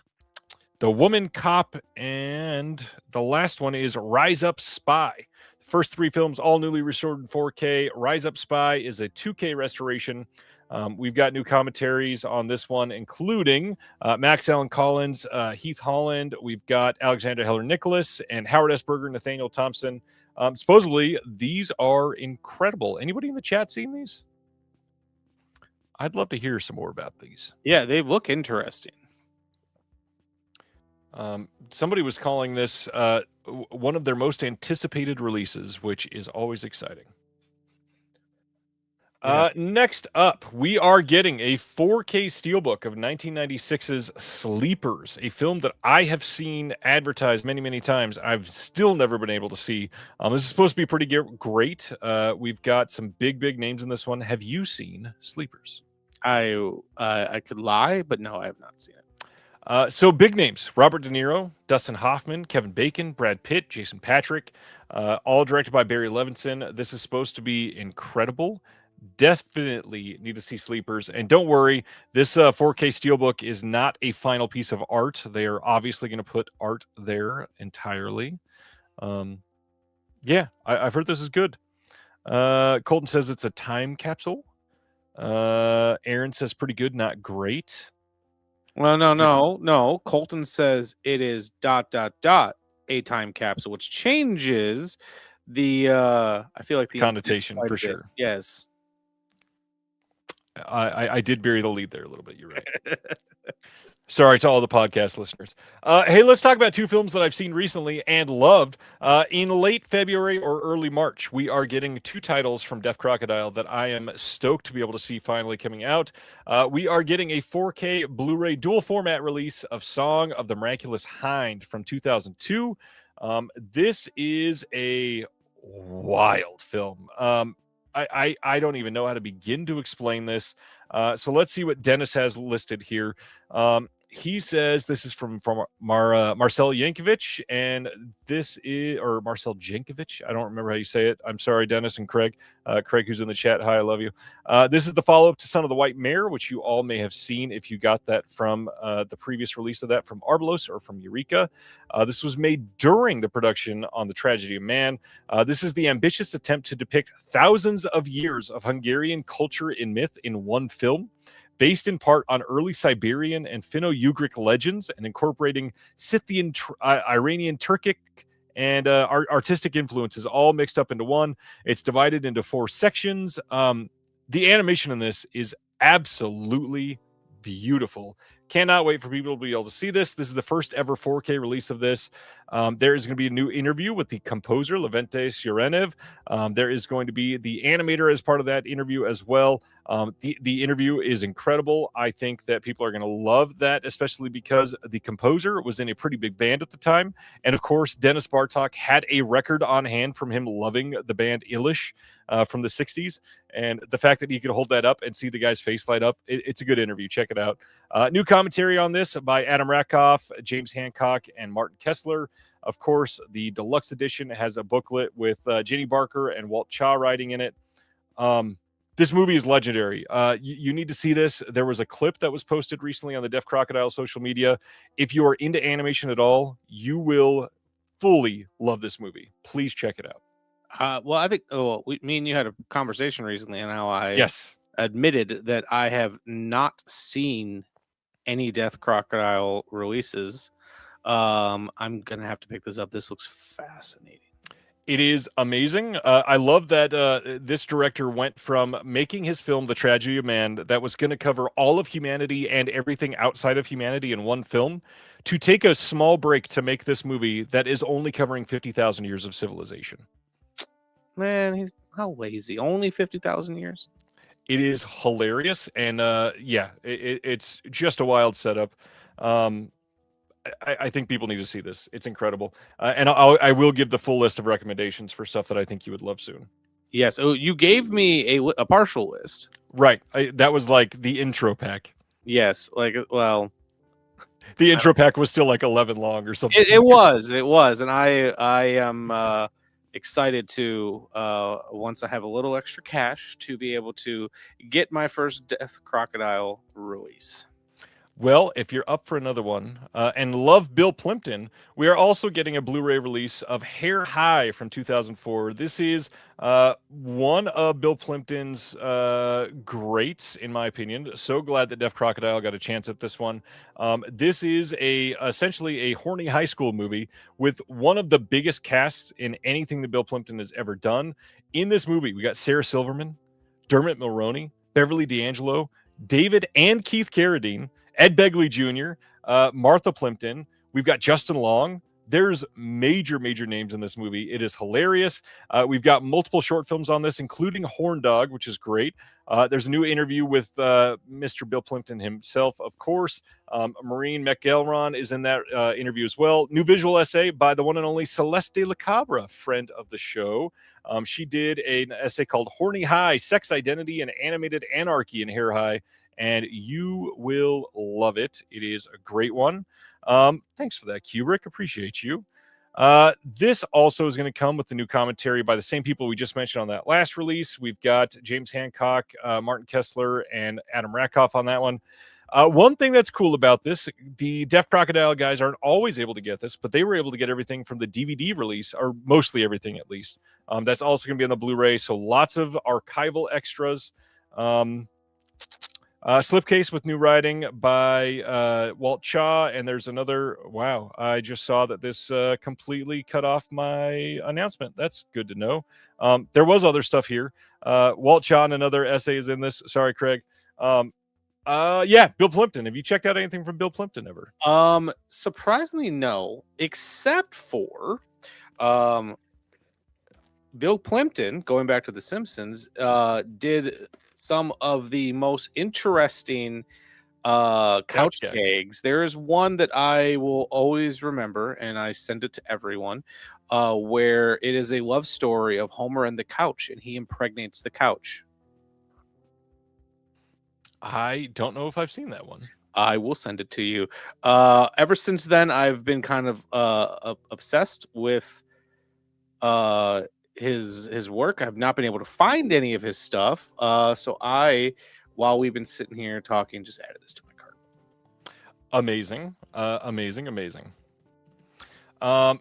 The Woman Cop, and the last one is Rise Up Spy. The first 3 films, all newly restored in 4K. Rise Up Spy is a 2K restoration. We've got new commentaries on this one, including Max Allen Collins, Heath Holland. We've got Alexander Heller Nicholas and Howard S. Berger, Nathaniel Thompson. Supposedly, these are incredible. Anybody in the chat seen these? I'd love to hear some more about these. Yeah, they look interesting. Somebody was calling this one of their most anticipated releases, which is always exciting. Yeah. Next up, we are getting a 4K steelbook of 1996's Sleepers, a film that I have seen advertised many, many times. I've still never been able to see. This is supposed to be pretty great. We've got some big names in this one. Have you seen Sleepers? I could lie, but no, I have not seen it. So big names: Robert De Niro, Dustin Hoffman, Kevin Bacon, Brad Pitt, Jason Patrick, all directed by Barry Levinson. This is supposed to be incredible. Definitely need to see Sleepers. And don't worry, this 4K steelbook is not a final piece of art. They are obviously going to put art there entirely. Yeah, I've heard this is good. Colton says it's a time capsule. Aaron says pretty good, not great. Well, no. Colton says it is ... a time capsule, which changes the I feel like the connotation for sure. Yes. I did bury the lead there a little bit. You're right. Sorry to all the podcast listeners. Hey, let's talk about two films that I've seen recently and loved. In late February or early March, we are getting two titles from Deaf Crocodile that I am stoked to be able to see finally coming out. We are getting a 4K Blu-ray dual format release of Song of the Miraculous Hind from 2002. This is a wild film. I don't even know how to begin to explain this. So let's see what Dennis has listed here. He says this is from Marcel Yankovic, and this is, or Marcel Jankovic. I don't remember how you say it. I'm sorry, Dennis and Craig. Craig, who's in the chat. Hi, I love you. This is the follow-up to Son of the White Mare, which you all may have seen if you got that from the previous release of that from Arbalos or from Eureka. This was made during the production on The Tragedy of Man. This is the ambitious attempt to depict thousands of years of Hungarian culture and myth in one film, based in part on early Siberian and Finno-Ugric legends and incorporating Scythian, Iranian, Turkic, and artistic influences all mixed up into one. It's divided into 4 sections. The animation in this is absolutely beautiful. Cannot wait for people to be able to see this. This is the first ever 4K release of this. There is going to be a new interview with the composer, Levente Surenev. There is going to be the animator as part of that interview as well. The interview is incredible. I think that people are going to love that, especially because the composer was in a pretty big band at the time. And of course, Dennis Bartok had a record on hand from him loving the band Illish from the 60s. And the fact that he could hold that up and see the guy's face light up, it's a good interview. Check it out. New commentary on this by Adam Rakoff, James Hancock, and Martin Kessler. Of course, the deluxe edition has a booklet with Jenny Barker and Walt Cha writing in it. This movie is legendary. You need to see this. There was a clip that was posted recently on the Deaf Crocodile social media. If you are into animation at all, you will fully love this movie. Please check it out. Well, I think me and you had a conversation recently, and how I Yes. admitted that I have not seen any Death Crocodile releases. I'm gonna have to pick this up. This looks fascinating. It is amazing. I love that this director went from making his film, The Tragedy of Man, that was going to cover all of humanity and everything outside of humanity in one film, to take a small break to make this movie that is only covering 50,000 years of civilization. Man, how lazy. Only 50,000 years? It is hilarious. And yeah, it's just a wild setup. I think people need to see this. It's incredible. And I will give the full list of recommendations for stuff that I think you would love soon. Yes. Oh, you gave me a partial list. Right. That was like the intro pack. Yes. Well, the intro pack was still like 11 long or something. It was. And I am excited to, once I have a little extra cash, to be able to get my first Death Crocodile release. Well, if you're up for another one and love Bill Plimpton, we are also getting a Blu-ray release of Hair High from 2004. This is one of Bill Plimpton's greats, in my opinion. So glad that Deaf Crocodile got a chance at this one. This is essentially a horny high school movie with one of the biggest casts in anything that Bill Plimpton has ever done. In this movie, we got Sarah Silverman, Dermot Mulroney, Beverly D'Angelo, David and Keith Carradine, Ed Begley Jr., Martha Plimpton. We've got Justin Long. There's major names in this movie. It is hilarious. We've got multiple short films on this, including Horn Dog, which is great. There's a new interview with Mr. Bill Plimpton himself, of course. Maureen McElron is in that interview as well. New visual essay by the one and only Celeste de la Cabra, friend of the show. She did an essay called Horny High, Sex Identity and Animated Anarchy in Hair High, and you will love it. It is a great one. Thanks for that, Kubrick. Appreciate you. This also is going to come with the new commentary by the same people we just mentioned on that last release. We've got James Hancock, Martin Kessler, and Adam Rakoff on that one. One thing that's cool about this, the Deaf Crocodile guys aren't always able to get this, but they were able to get everything from the DVD release, or mostly everything at least. That's also going to be on the Blu-ray, so lots of archival extras. Slipcase with new writing by Walt Cha, and there's another. Wow, I just saw that this completely cut off my announcement. That's good to know. There was other stuff here. Walt Cha and another essay is in this. Sorry, Craig. Yeah, Bill Plimpton. Have you checked out anything from Bill Plimpton ever? Surprisingly, no, except for Bill Plimpton, going back to The Simpsons, did some of the most interesting couch gags. There is one that I will always remember, and I send it to everyone, where it is a love story of Homer and the couch, and he impregnates the couch. I don't know if I've seen that one. I will send it to you. Ever since then, I've been kind of obsessed with his work. I've not been able to find any of his stuff. So while we've been sitting here talking, just added this to my cart. Amazing.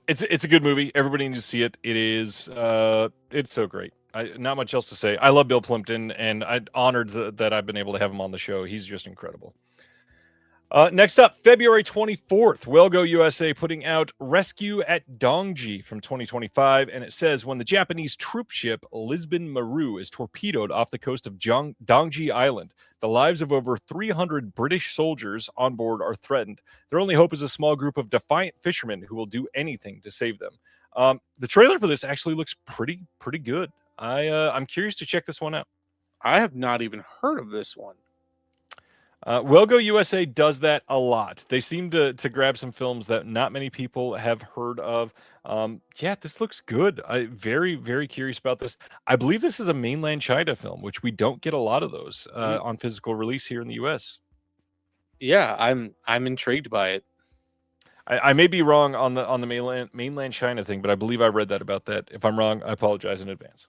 It's a good movie. Everybody needs to see it. It is it's so great. Not much else to say. I love Bill Plimpton, and I'm honored that I've been able to have him on the show. He's just incredible. Next up, February 24th, Wellgo USA putting out Rescue at Dongji from 2025, and it says, when the Japanese troop ship Lisbon Maru is torpedoed off the coast of Dongji Island, the lives of over 300 British soldiers on board are threatened. Their only hope is a small group of defiant fishermen who will do anything to save them. The trailer for this actually looks pretty good. I'm curious to check this one out. I have not even heard of this one. Wellgo USA does that a lot. They seem to grab some films that not many people have heard of. Yeah, this looks good. I'm very curious about this. I believe this is a mainland China film, which we don't get a lot of those on physical release here in the US. Yeah, I'm intrigued by it. I may be wrong on the mainland China thing, but I believe I read that about that. If I'm wrong, I apologize in advance.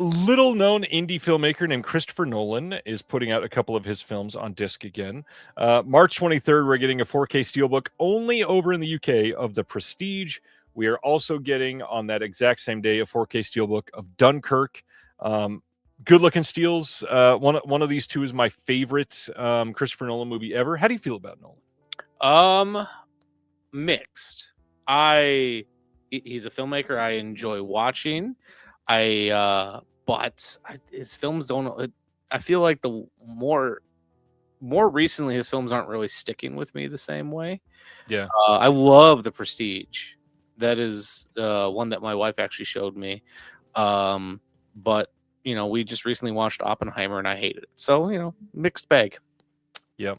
Little known indie filmmaker named Christopher Nolan is putting out a couple of his films on disc again. March 23rd, we're getting a 4K steelbook only over in the UK of The Prestige. We are also getting on that exact same day a 4K steelbook of Dunkirk. Good looking steels. One of these two is my favorite Christopher Nolan movie ever. How do you feel about Nolan? Mixed. He's a filmmaker I enjoy watching. But his films don't. I feel like the more recently his films aren't really sticking with me the same way. Yeah, I love The Prestige. That is one that my wife actually showed me. But we just recently watched Oppenheimer and I hated it. So mixed bag. Yeah.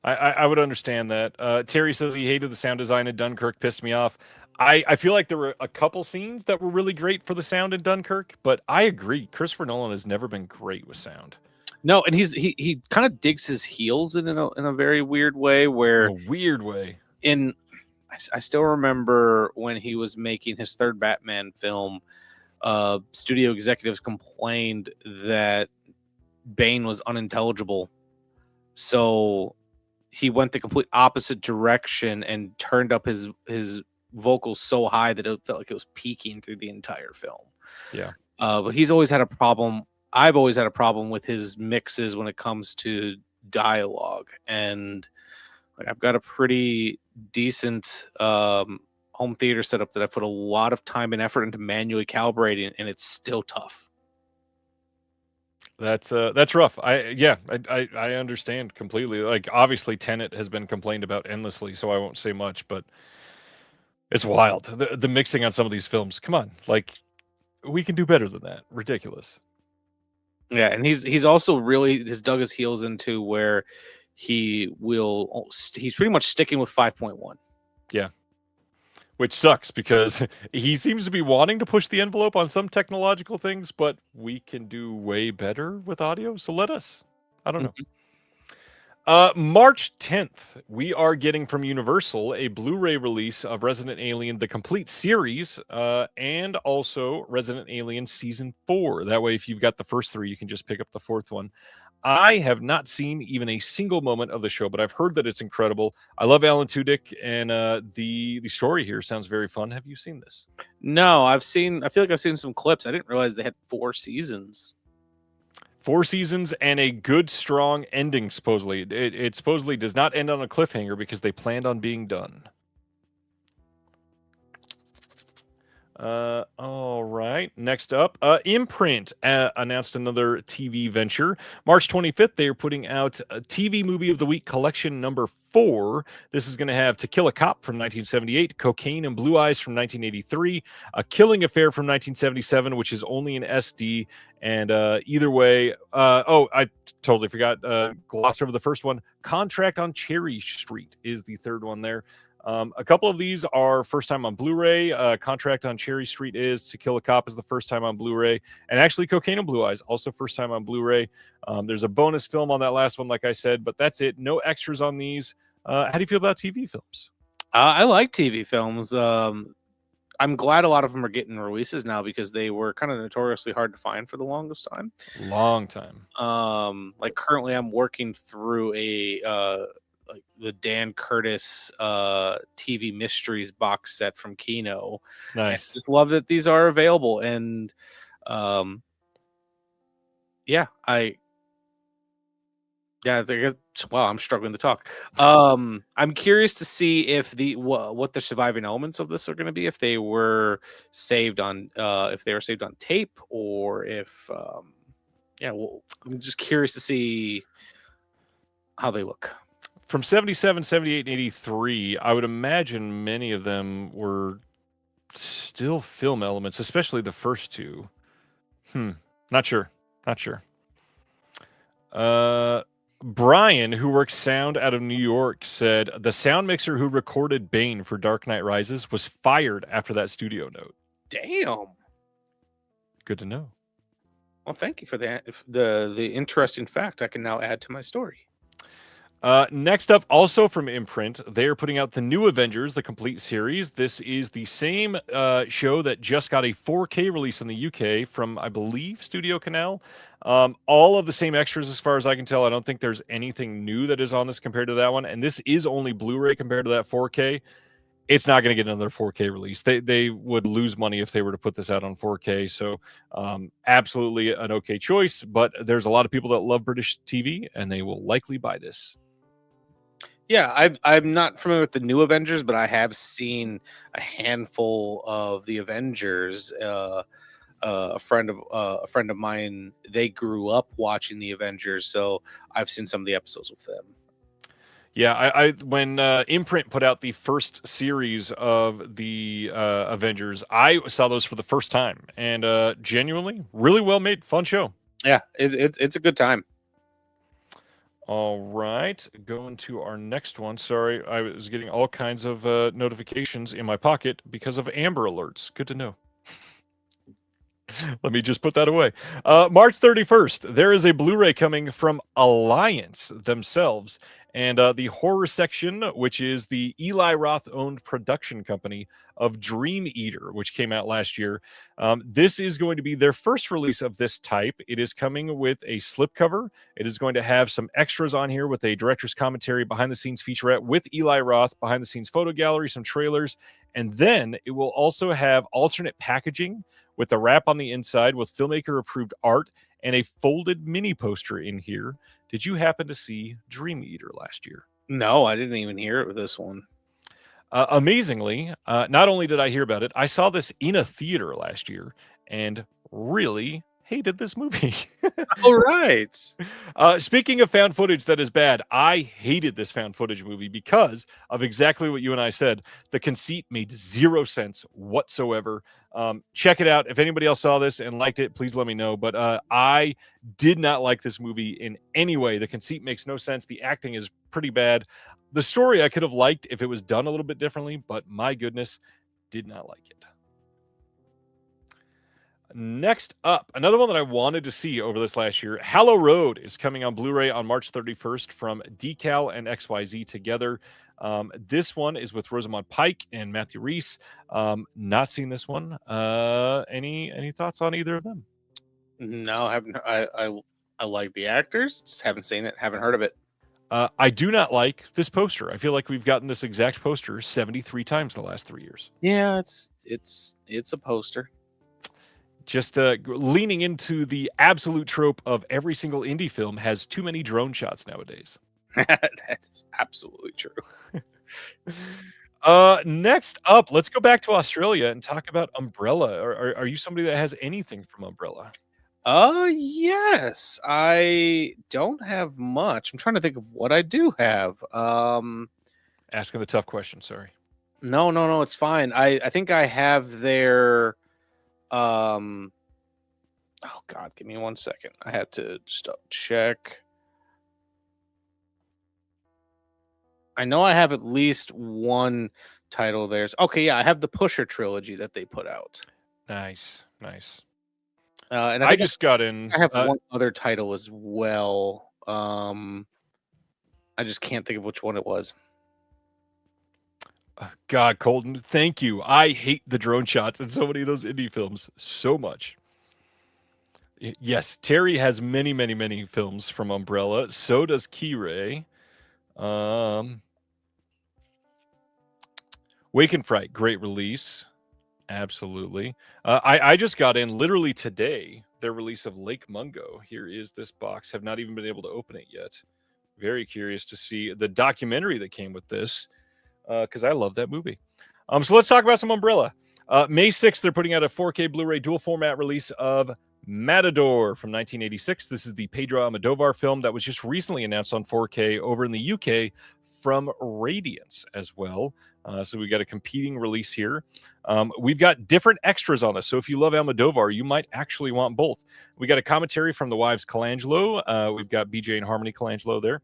I would understand that. Terry says he hated the sound design in Dunkirk, pissed me off. I feel like there were a couple scenes that were really great for the sound in Dunkirk, but I agree. Christopher Nolan has never been great with sound. No, and he kind of digs his heels in a very weird way. I still remember when he was making his third Batman film, studio executives complained that Bane was unintelligible. So he went the complete opposite direction and turned up his vocals so high that it felt like it was peaking through the entire film. Yeah. But he's always had a problem. I've always had a problem with his mixes when it comes to dialogue. And I've got a pretty decent home theater setup that I put a lot of time and effort into manually calibrating, and it's still tough. That's rough. I understand completely. Like obviously Tenet has been complained about endlessly, so I won't say much, but it's wild. The mixing on some of these films. Come on. Like we can do better than that. Ridiculous. Yeah, and he's also really has dug his heels into where he's pretty much sticking with 5.1. Yeah. Which sucks because he seems to be wanting to push the envelope on some technological things, but we can do way better with audio. So let us. I don't know. March 10th, we are getting from Universal a Blu-ray release of Resident Alien, the complete series, and also Resident Alien Season 4. That way, if you've got the first three, you can just pick up the fourth one. I have not seen even a single moment of the show, but I've heard that it's incredible. I love Alan Tudyk, and the story here sounds very fun. Have you seen this? No, I feel like I've seen some clips. I didn't realize they had 4 seasons. 4 seasons and a good, strong ending, supposedly. It supposedly does not end on a cliffhanger because they planned on being done. All right. Next up, Imprint announced another TV venture. March 25th, they are putting out a TV Movie of the Week collection number 4. This is going to have To Kill a Cop from 1978, Cocaine and Blue Eyes from 1983, A Killing Affair from 1977, which is only in SD. And either way, I totally forgot, glossed over the first one. Contract on Cherry Street is the third one there. A couple of these are first time on Blu-ray. Contract on Cherry Street is To Kill a Cop is the first time on Blu-ray. And actually Cocaine and Blue Eyes, also first time on Blu-ray. There's a bonus film on that last one, like I said, but that's it. No extras on these. How do you feel about TV films? I like TV films. I'm glad a lot of them are getting releases now because they were kind of notoriously hard to find for the longest time. Long time. Like currently I'm working through like the Dan Curtis TV Mysteries box set from Kino. Nice. I just love that these are available, and I'm struggling to talk. I'm curious to see if what the surviving elements of this are going to be, if they were saved on tape, or if I'm just curious to see how they look. From 77, 78, and 83, I would imagine many of them were still film elements, especially the first two. Not sure. Brian, who works sound out of New York, said the sound mixer who recorded Bane for Dark Knight Rises was fired after that studio note. Damn. Good to know. Well, thank you for that. The interesting fact I can now add to my story. Next up, also from Imprint, they are putting out the New Avengers, the complete series. This is the same show that just got a 4K release in the UK from, I believe, Studio Canal. All of the same extras as far as I can tell. I don't think there's anything new that is on this compared to that one. And this is only Blu-ray compared to that 4K. It's not going to get another 4K release. They would lose money if they were to put this out on 4K. So absolutely an okay choice. But there's a lot of people that love British TV, and they will likely buy this. Yeah, I'm not familiar with the New Avengers, but I have seen a handful of the Avengers. A friend of mine, they grew up watching the Avengers, so I've seen some of the episodes with them. Yeah, I when Imprint put out the first series of the Avengers, I saw those for the first time, and genuinely, really well made, fun show. Yeah, it's a good time. All right, going to our next one. Sorry, I was getting all kinds of notifications in my pocket because of Amber Alerts. Good to know. Let me just put that away. March 31st, there is a Blu-ray coming from Alliance themselves. And the horror section, which is the Eli Roth-owned production company of Dream Eater, which came out last year. This is going to be their first release of this type. It is coming with a slipcover. It is going to have some extras on here with a director's commentary, behind-the-scenes featurette with Eli Roth, behind-the-scenes photo gallery, some trailers. And then it will also have alternate packaging with the wrap on the inside with filmmaker-approved art and a folded mini poster in here. Did you happen to see Dream Eater last year? No, I didn't even hear it with this one. Amazingly, not only did I hear about it, I saw this in a theater last year and really, hated this movie. All right. Speaking of found footage that is bad, I hated this found footage movie because of exactly what you and I said. The conceit made zero sense whatsoever. Check it out. If anybody else saw this and liked it, please let me know. But I did not like this movie in any way. The conceit makes no sense. The acting is pretty bad. The story I could have liked if it was done a little bit differently, but my goodness, did not like it. Next up, another one that I wanted to see over this last year, Hallow Road is coming on Blu-ray on March 31st from Decal and XYZ together. This one is with Rosamund Pike and Matthew Rhys. Not seen this one. Any thoughts on either of them? No, I like the actors, just haven't seen it, haven't heard of it. I do not like this poster. I feel like we've gotten this exact poster 73 times in the last 3 years. Yeah, it's a poster. Just leaning into the absolute trope of every single indie film has too many drone shots nowadays. That's absolutely true. Next up, let's go back to Australia and talk about Umbrella. Are you somebody that has anything from Umbrella? Yes. I don't have much. I'm trying to think of what I do have. Asking the tough question, sorry. No, it's fine. I think I have their oh god, give me 1 second. I had to just check. I know I have at least one title there. Okay, yeah, I have the Pusher trilogy that they put out. Nice. And I just got in. I have one other title as well. I just can't think of which one it was. God, Colton, thank you. I hate the drone shots in so many of those indie films so much. Yes, Terry has many films from Umbrella. So does Key-Ray. Wake and Fright, great release. Absolutely. I just got in literally today their release of Lake Mungo. Here is this box. Have not even been able to open it yet. Very curious to see the documentary that came with this because I love that movie. So let's talk about some Umbrella. May 6th, they're putting out a 4K Blu-ray dual format release of Matador from 1986. This is the Pedro Almodovar film that was just recently announced on 4K over in the UK from Radiance as well. So we got a competing release here. We've got different extras on this. So if you love Almodovar, you might actually want both. We got a commentary from the wives Colangelo. We've got BJ and Harmony Colangelo there.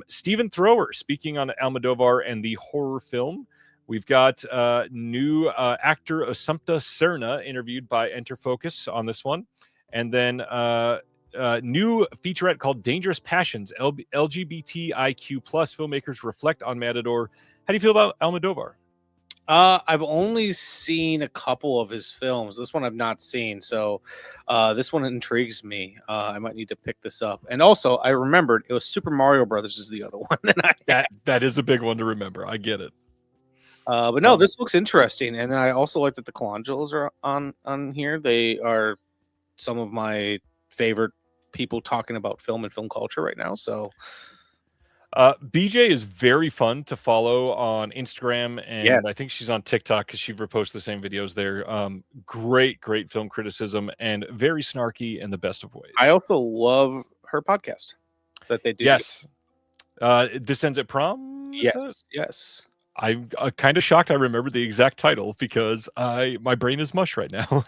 Stephen Thrower speaking on Almodovar and the horror film. We've got new actor Assumpta Serna interviewed by Enter Focus on this one. And then new featurette called Dangerous Passions, LGBTIQ plus filmmakers reflect on Matador. How do you feel about Almodovar? I've only seen a couple of his films. This one I've not seen, so this one intrigues me. I might need to pick this up. And also, I remembered it was Super Mario Brothers is the other one that is a big one to remember. I get it. But no, this looks interesting, and then I also like that the Colangelos are on here. They are some of my favorite people talking about film and film culture right now. So. BJ is very fun to follow on Instagram, and yes. I think she's on TikTok because she reposts the same videos there. Great film criticism and very snarky in the best of ways. I also love her podcast that they do. Yes. This Ends at Prom? Yes. I'm kind of shocked I remember the exact title because my brain is mush right now.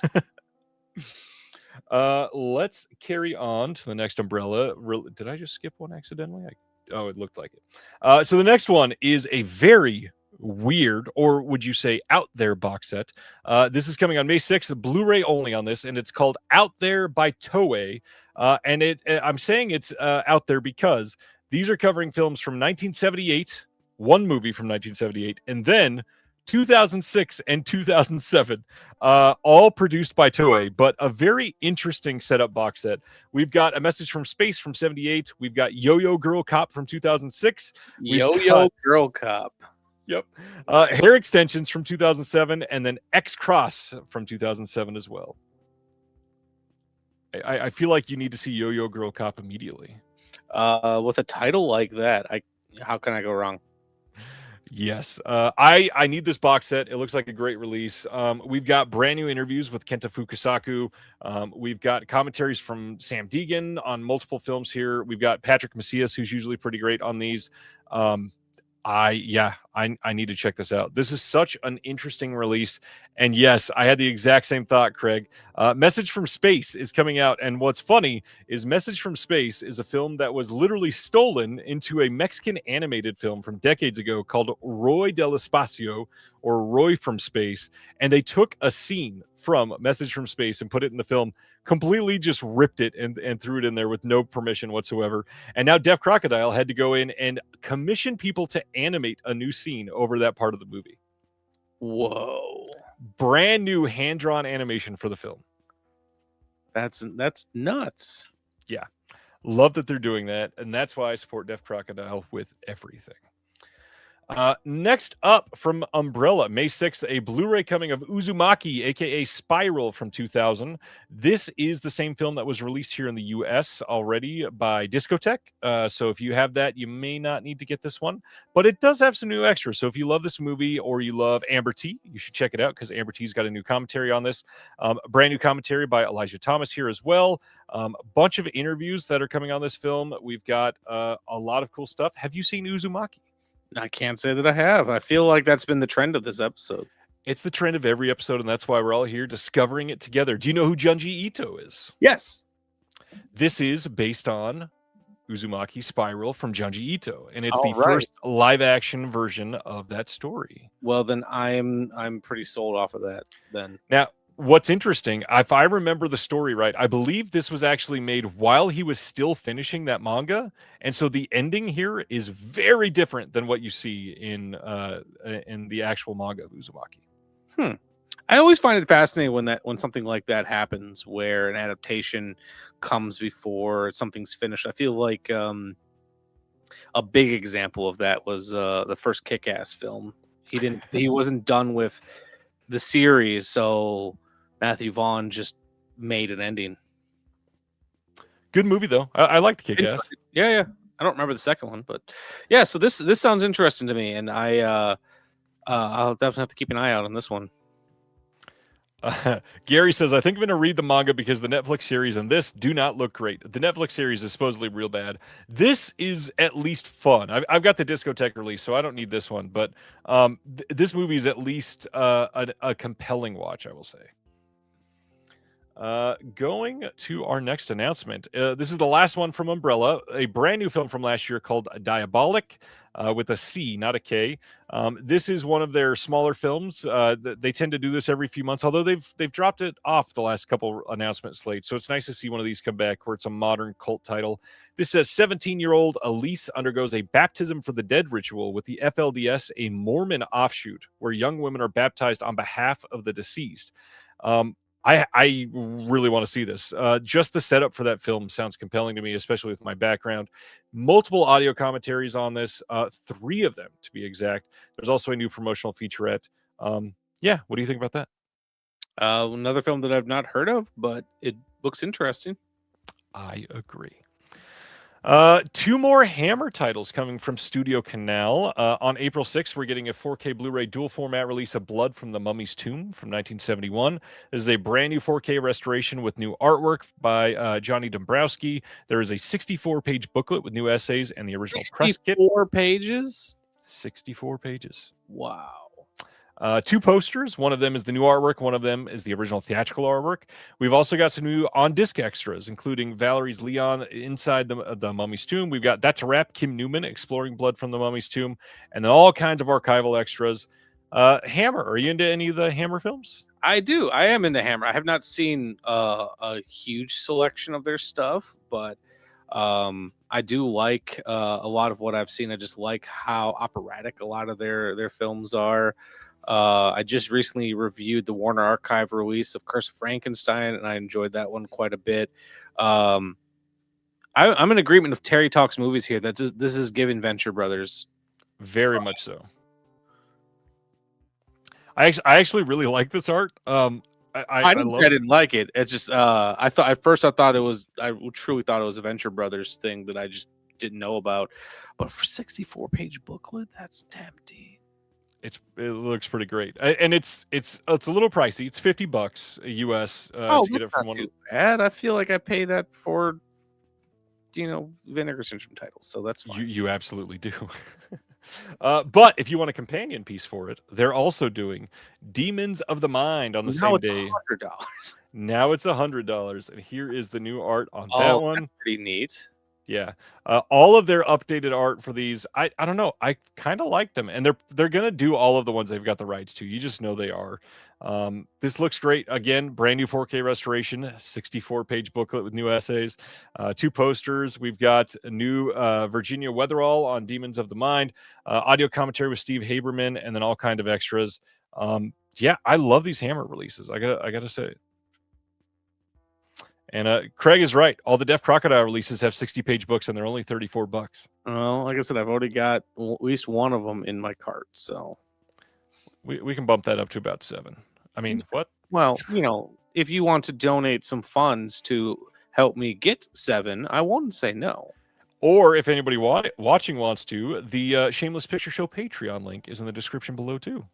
Let's carry on to the next Umbrella. Did I just skip one accidentally? Oh, it looked like it. So the next one is a very weird, or would you say out there box set. This is coming on May 6th, Blu-ray only on this, and it's called Out There by Toei. And I'm saying it's out there because these are covering films from 1978, one movie from 1978, and then 2006 and 2007, all produced by Toei, but a very interesting setup box set. We've got A Message from Space from 78. We've got Yo-Yo Girl Cop from 2006. Yo-Yo Girl Cop. Yep. Hair Extensions from 2007, and then X-Cross from 2007 as well. I feel like you need to see Yo-Yo Girl Cop immediately. With a title like that, how can I go wrong? Yes, I need this box set. It looks like a great release. We've got brand new interviews with Kenta Fukasaku. We've got commentaries from Sam Deegan on multiple films here. We've got Patrick Macias, who's usually pretty great on these. Um, I need to check this out. This is such an interesting release, and yes, I had the exact same thought, Craig. Message from Space is coming out, and what's funny is Message from Space is a film that was literally stolen into a Mexican animated film from decades ago called Roy del Espacio, or Roy from Space, and they took a scene from Message from Space and put it in the film, completely just ripped it and threw it in there with no permission whatsoever. And now Deaf Crocodile had to go in and commission people to animate a new scene over that part of the movie. Whoa. Brand new hand-drawn animation for the film. That's nuts. Yeah. Love that they're doing that, and that's why I support Deaf Crocodile with everything. Next up from Umbrella, May 6th, a Blu-ray coming of Uzumaki, aka Spiral from 2000. This is the same film that was released here in the US already by Discotek. So if you have that, you may not need to get this one, but it does have some new extras. So if you love this movie or you love Amber T, you should check it out because Amber T's got a new commentary on this. Brand new commentary by Elijah Thomas here as well. A bunch of interviews that are coming on this film. We've got a lot of cool stuff. Have you seen Uzumaki? I can't say that I have. I feel like that's been the trend of this episode. It's the trend of every episode, and that's why we're all here discovering it together. Do you know who Junji Ito is? Yes. This is based on Uzumaki Spiral from Junji Ito, and it's the All right. first live-action version of that story. Well, then I'm pretty sold off of that then. Now, what's interesting, if I remember the story right, I believe this was actually made while he was still finishing that manga, and so the ending here is very different than what you see in the actual manga of Uzumaki. I always find it fascinating when something like that happens, where an adaptation comes before something's finished. I feel like a big example of that was the first Kick-Ass film. He wasn't done with the series, so Matthew Vaughn just made an ending. Good movie though. I liked Kick-Ass. Yeah. I don't remember the second one, but yeah. So this sounds interesting to me, and I'll definitely have to keep an eye out on this one. Gary says, I think I'm going to read the manga because the Netflix series and this do not look great. The Netflix series is supposedly real bad. This is at least fun. I've got the Discotek release, so I don't need this one. But this movie is at least a compelling watch, I will say. Going to our next announcement. This is the last one from Umbrella, a brand new film from last year called Diabolic, with a C, not a K. This is one of their smaller films. They tend to do this every few months, although they've dropped it off the last couple announcement slates. So it's nice to see one of these come back where it's a modern cult title. This says 17-year-old Elise undergoes a baptism for the dead ritual with the FLDS, a Mormon offshoot where young women are baptized on behalf of the deceased. I really want to see this. Just the setup for that film sounds compelling to me, especially with my background. Multiple audio commentaries on this, 3 of them to be exact. There's also a new promotional featurette. Yeah, what do you think about that? Another film that I've not heard of, but it looks interesting. I agree. 2 more Hammer titles coming from Studio Canal. On April 6th, we're getting a 4K Blu-ray dual format release of Blood from the Mummy's Tomb from 1971. This is a brand new 4K restoration with new artwork by Johnny Dombrowski. There is a 64-page booklet with new essays and the original press kit. 64 pages? 64 pages. Wow. 2 posters. One of them is the new artwork. One of them is the original theatrical artwork. We've also got some new on-disc extras, including Valerie's Leon inside the Mummy's Tomb. We've got That's a Wrap, Kim Newman exploring Blood from the Mummy's Tomb, and then all kinds of archival extras. Hammer, are you into any of the Hammer films? I do. I am into Hammer. I have not seen a huge selection of their stuff, but I do like a lot of what I've seen. I just like how operatic a lot of their films are. I just recently reviewed the Warner Archive release of Curse of Frankenstein, and I enjoyed that one quite a bit. I'm in agreement with Terry Talks Movies here. This is giving Venture Brothers. Very much so. I actually really like this art. I didn't say I didn't like it. It's just I truly thought it was a Venture Brothers thing that I just didn't know about. But for 64-page booklet, that's tempting. It looks pretty great, and it's a little pricey. It's $50 US Oh, to get that's it from not one. too bad. I feel like I pay that for, Vinegar Syndrome titles, so that's fine. You absolutely do. But if you want a companion piece for it, they're also doing Demons of the Mind on the Now same it's day. $100. Now it's $100, and here is the new art on that Oh, one. that's pretty neat. Yeah, all of their updated art for these, I don't know, I kind of like them, and they're gonna do all of the ones they've got the rights to. You just know they are. This looks great. Again, brand new 4K restoration, 64-page booklet with new essays, 2 posters. We've got a new Virginia Weatherall on Demons of the Mind, audio commentary with Steve Haberman, and then all kind of extras. Yeah, I love these Hammer releases. I gotta say. And Craig is right. All the Deaf Crocodile releases have 60-page books, and they're only $34. Well, like I said, I've already got at least one of them in my cart. So, We can bump that up to about 7. I mean, what? well, if you want to donate some funds to help me get 7, I won't say no. Or if anybody watching wants to, the Shameless Picture Show Patreon link is in the description below too.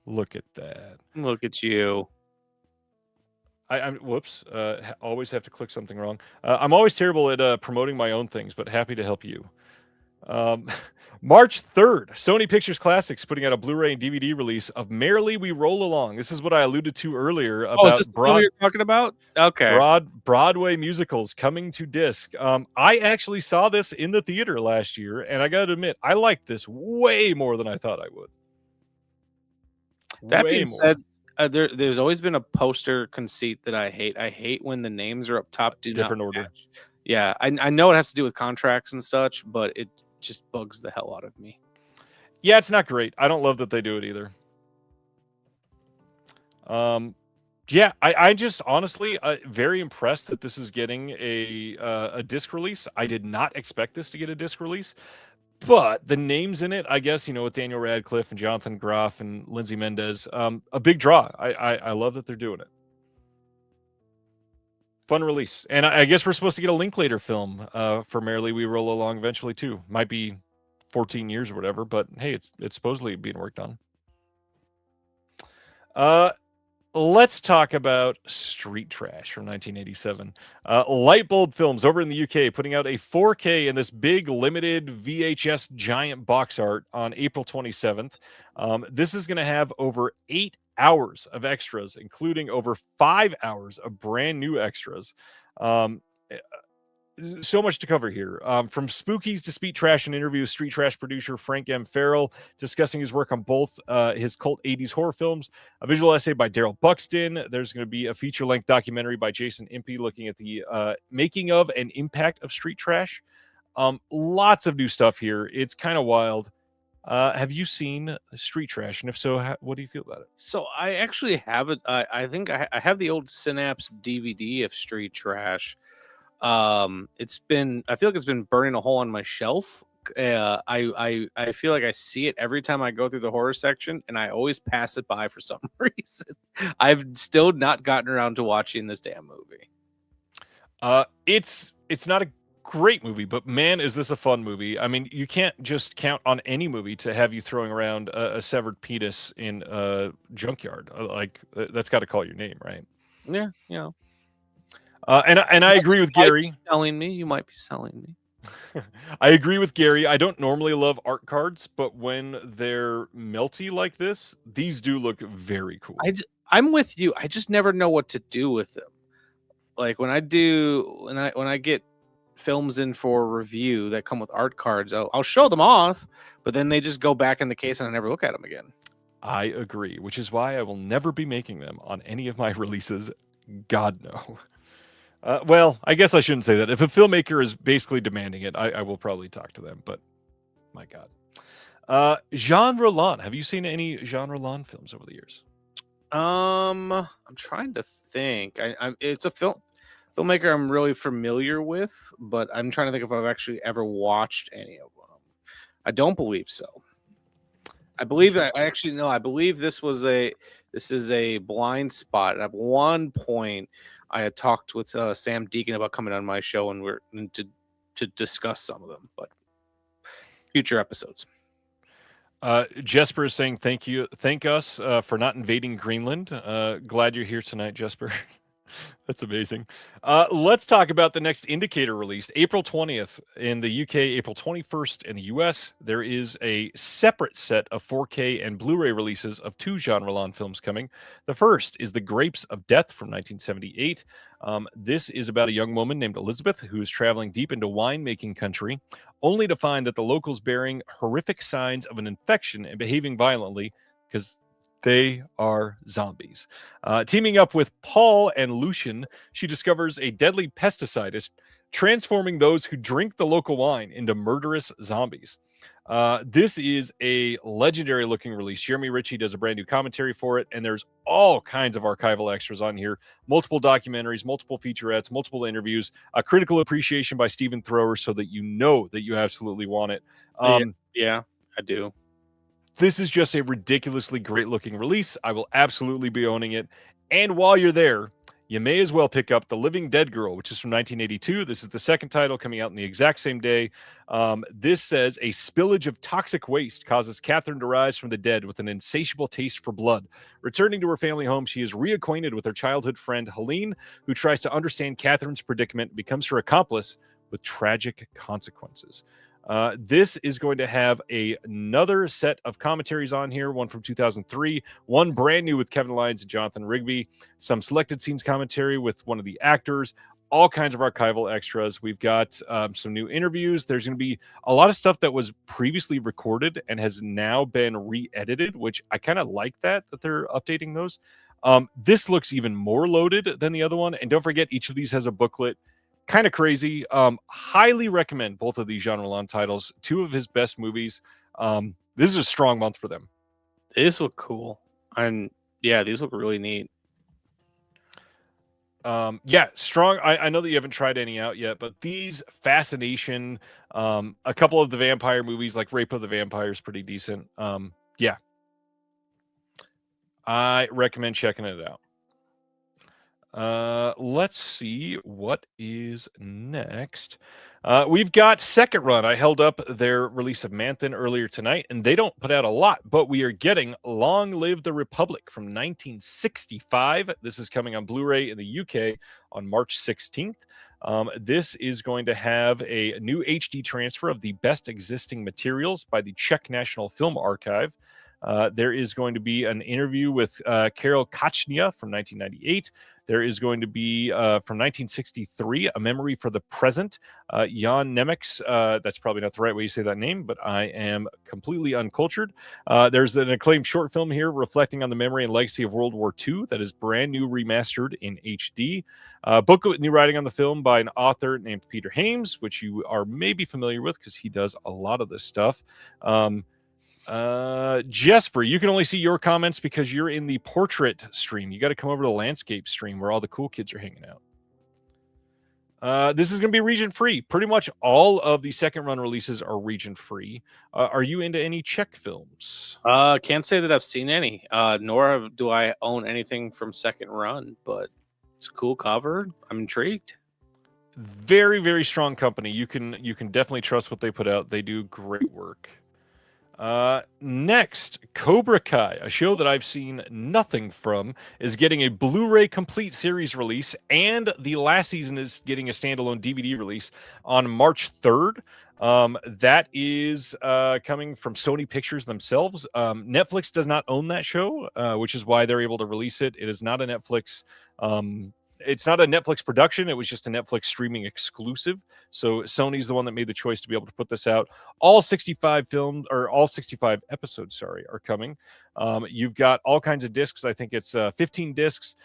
Look at that. Look at you. I'm whoops. Always have to click something wrong. I'm always terrible at promoting my own things, but happy to help you. March 3rd, Sony Pictures Classics putting out a Blu-ray and DVD release of Merrily We Roll Along. This is what I alluded to earlier about is this the one you're talking about? Okay. Broadway musicals coming to disc. I actually saw this in the theater last year, and I got to admit, I liked this way more than I thought I would. That being said, there's always been a poster conceit that I hate. I hate when the names are up top. Different order. Yeah, I know it has to do with contracts and such, but it just bugs the hell out of me. Yeah, it's not great. I don't love that they do it either. Yeah, I just honestly very impressed that this is getting a disc release. I did not expect this to get a disc release, but the names in it, I guess, with Daniel Radcliffe and Jonathan Groff and Lindsay Mendez, a big draw. I love that they're doing it. Fun release. And I guess we're supposed to get a Linklater film for Merrily We Roll Along eventually too. Might be 14 years or whatever, but hey, it's supposedly being worked on. Let's talk about Street Trash from 1987. Lightbulb Films over in the UK putting out a 4K in this big limited VHS giant box art on April 27th. This is going to have over 8 hours of extras, including over 5 hours of brand new extras. So much to cover here. From Spookies to Speed Trash, an interview with Street Trash producer Frank M. Farrell discussing his work on both his cult 80s horror films, a visual essay by Daryl Buxton. There's going to be a feature-length documentary by Jason Impey looking at the making of and impact of Street Trash. Lots of new stuff here. It's kind of wild. Have you seen Street Trash? And if so, what do you feel about it? So I actually have it. I think I have the old Synapse DVD of Street Trash. I feel like it's been burning a hole on my shelf. I feel like I see it every time I go through the horror section, and I always pass it by for some reason. I've still not gotten around to watching this damn movie. It's not a great movie, but man, is this a fun movie. I mean, you can't just count on any movie to have you throwing around a severed penis in a junkyard. That's got to call your name, right? Yeah. And I agree with Gary. You might be selling me. I agree with Gary. I don't normally love art cards, but when they're melty like this, these do look very cool. I'm with you. I just never know what to do with them. Like when I get films in for review that come with art cards, I'll show them off, but then they just go back in the case and I never look at them again. I agree, which is why I will never be making them on any of my releases. God, no. Well, I guess I shouldn't say that. If a filmmaker is basically demanding it, I will probably talk to them, but my God. Jean Roland. Have you seen any Jean Roland films over the years? I'm trying to think. It's a filmmaker I'm really familiar with, but I'm trying to think if I've actually ever watched any of them. I don't believe so. I believe that I believe this is a blind spot. At one point, I had talked with Sam Deacon about coming on my show, and we're to to discuss some of them, but future episodes. Jesper is saying thank us for not invading Greenland. Glad you're here tonight, Jesper. That's amazing. Let's talk about the next indicator released April 20th in the UK, April 21st in the US. There is a separate set of 4K and Blu-ray releases of two genre-long films coming. The first is The Grapes of Death from 1978. This is about a young woman named Elizabeth who is traveling deep into winemaking country, only to find that the locals bearing horrific signs of an infection and behaving violently because they are zombies. Teaming up with Paul and Lucian, she discovers a deadly pesticide is transforming those who drink the local wine into murderous zombies. This is a legendary looking release. Jeremy Ritchie does a brand new commentary for it, and there's all kinds of archival extras on here. Multiple documentaries, multiple featurettes, multiple interviews, a critical appreciation by Stephen Thrower so that you know that you absolutely want it. Yeah, I do. This is just a ridiculously great looking release. I will absolutely be owning it. And while you're there, you may as well pick up The Living Dead Girl, which is from 1982. This is the second title coming out in the exact same day. This says a spillage of toxic waste causes Catherine to rise from the dead with an insatiable taste for blood. Returning to her family home, she is reacquainted with her childhood friend, Helene, who tries to understand Catherine's predicament and becomes her accomplice with tragic consequences. This is going to have another set of commentaries on here, one from 2003, one brand new with Kevin Lyons and Jonathan Rigby, some selected scenes commentary with one of the actors, all kinds of archival extras. We've got some new interviews. There's going to be a lot of stuff that was previously recorded and has now been re-edited, which I kind of like that they're updating those. This looks even more loaded than the other one. And don't forget, each of these has a booklet. Kind of crazy. Highly recommend both of these genre-long titles. Two of his best movies. This is a strong month for them. These look cool. And yeah, these look really neat. Yeah, strong. I know that you haven't tried any out yet, but these Fascination, a couple of the vampire movies like Rape of the Vampire is pretty decent. Yeah. I recommend checking it out. Let's see what is next. We've got Second Run. I held up their release of Manthan earlier tonight, and they don't put out a lot, but we are getting Long Live the Republic from 1965. This is coming on Blu-ray in the UK on March 16th. This is going to have a new HD transfer of the best existing materials by the Czech National Film Archive. There is going to be an interview with Karel Kachnia from 1998. There is going to be from 1963, A Memory for the Present. Jan Nemec's, that's probably not the right way you say that name, but I am completely uncultured. There's an acclaimed short film here reflecting on the memory and legacy of World War II that is brand new remastered in HD. Book with new writing on the film by an author named Peter Hames, which you are maybe familiar with because he does a lot of this stuff. Jesper, you can only see your comments because you're in the portrait stream. You got to come over to the landscape stream where all the cool kids are hanging out. This is going to be region free. Pretty much all of the second run releases are region free. Are you into any Czech films? Can't say that I've seen any, nor do I own anything from second run, but it's a cool cover. I'm intrigued. Very, very strong company. You can definitely trust what they put out. They do great work. Next, Cobra Kai, a show that I've seen nothing from, is getting a Blu-ray complete series release, and the last season is getting a standalone DVD release on March 3rd. That is coming from Sony Pictures themselves. Netflix does not own that show, which is why they're able to release it. It is not a Netflix it's not a Netflix production. It was just a Netflix streaming exclusive. So Sony's the one that made the choice to be able to put this out. All 65 episodes, are coming. You've got all kinds of discs. I think it's 15 discs.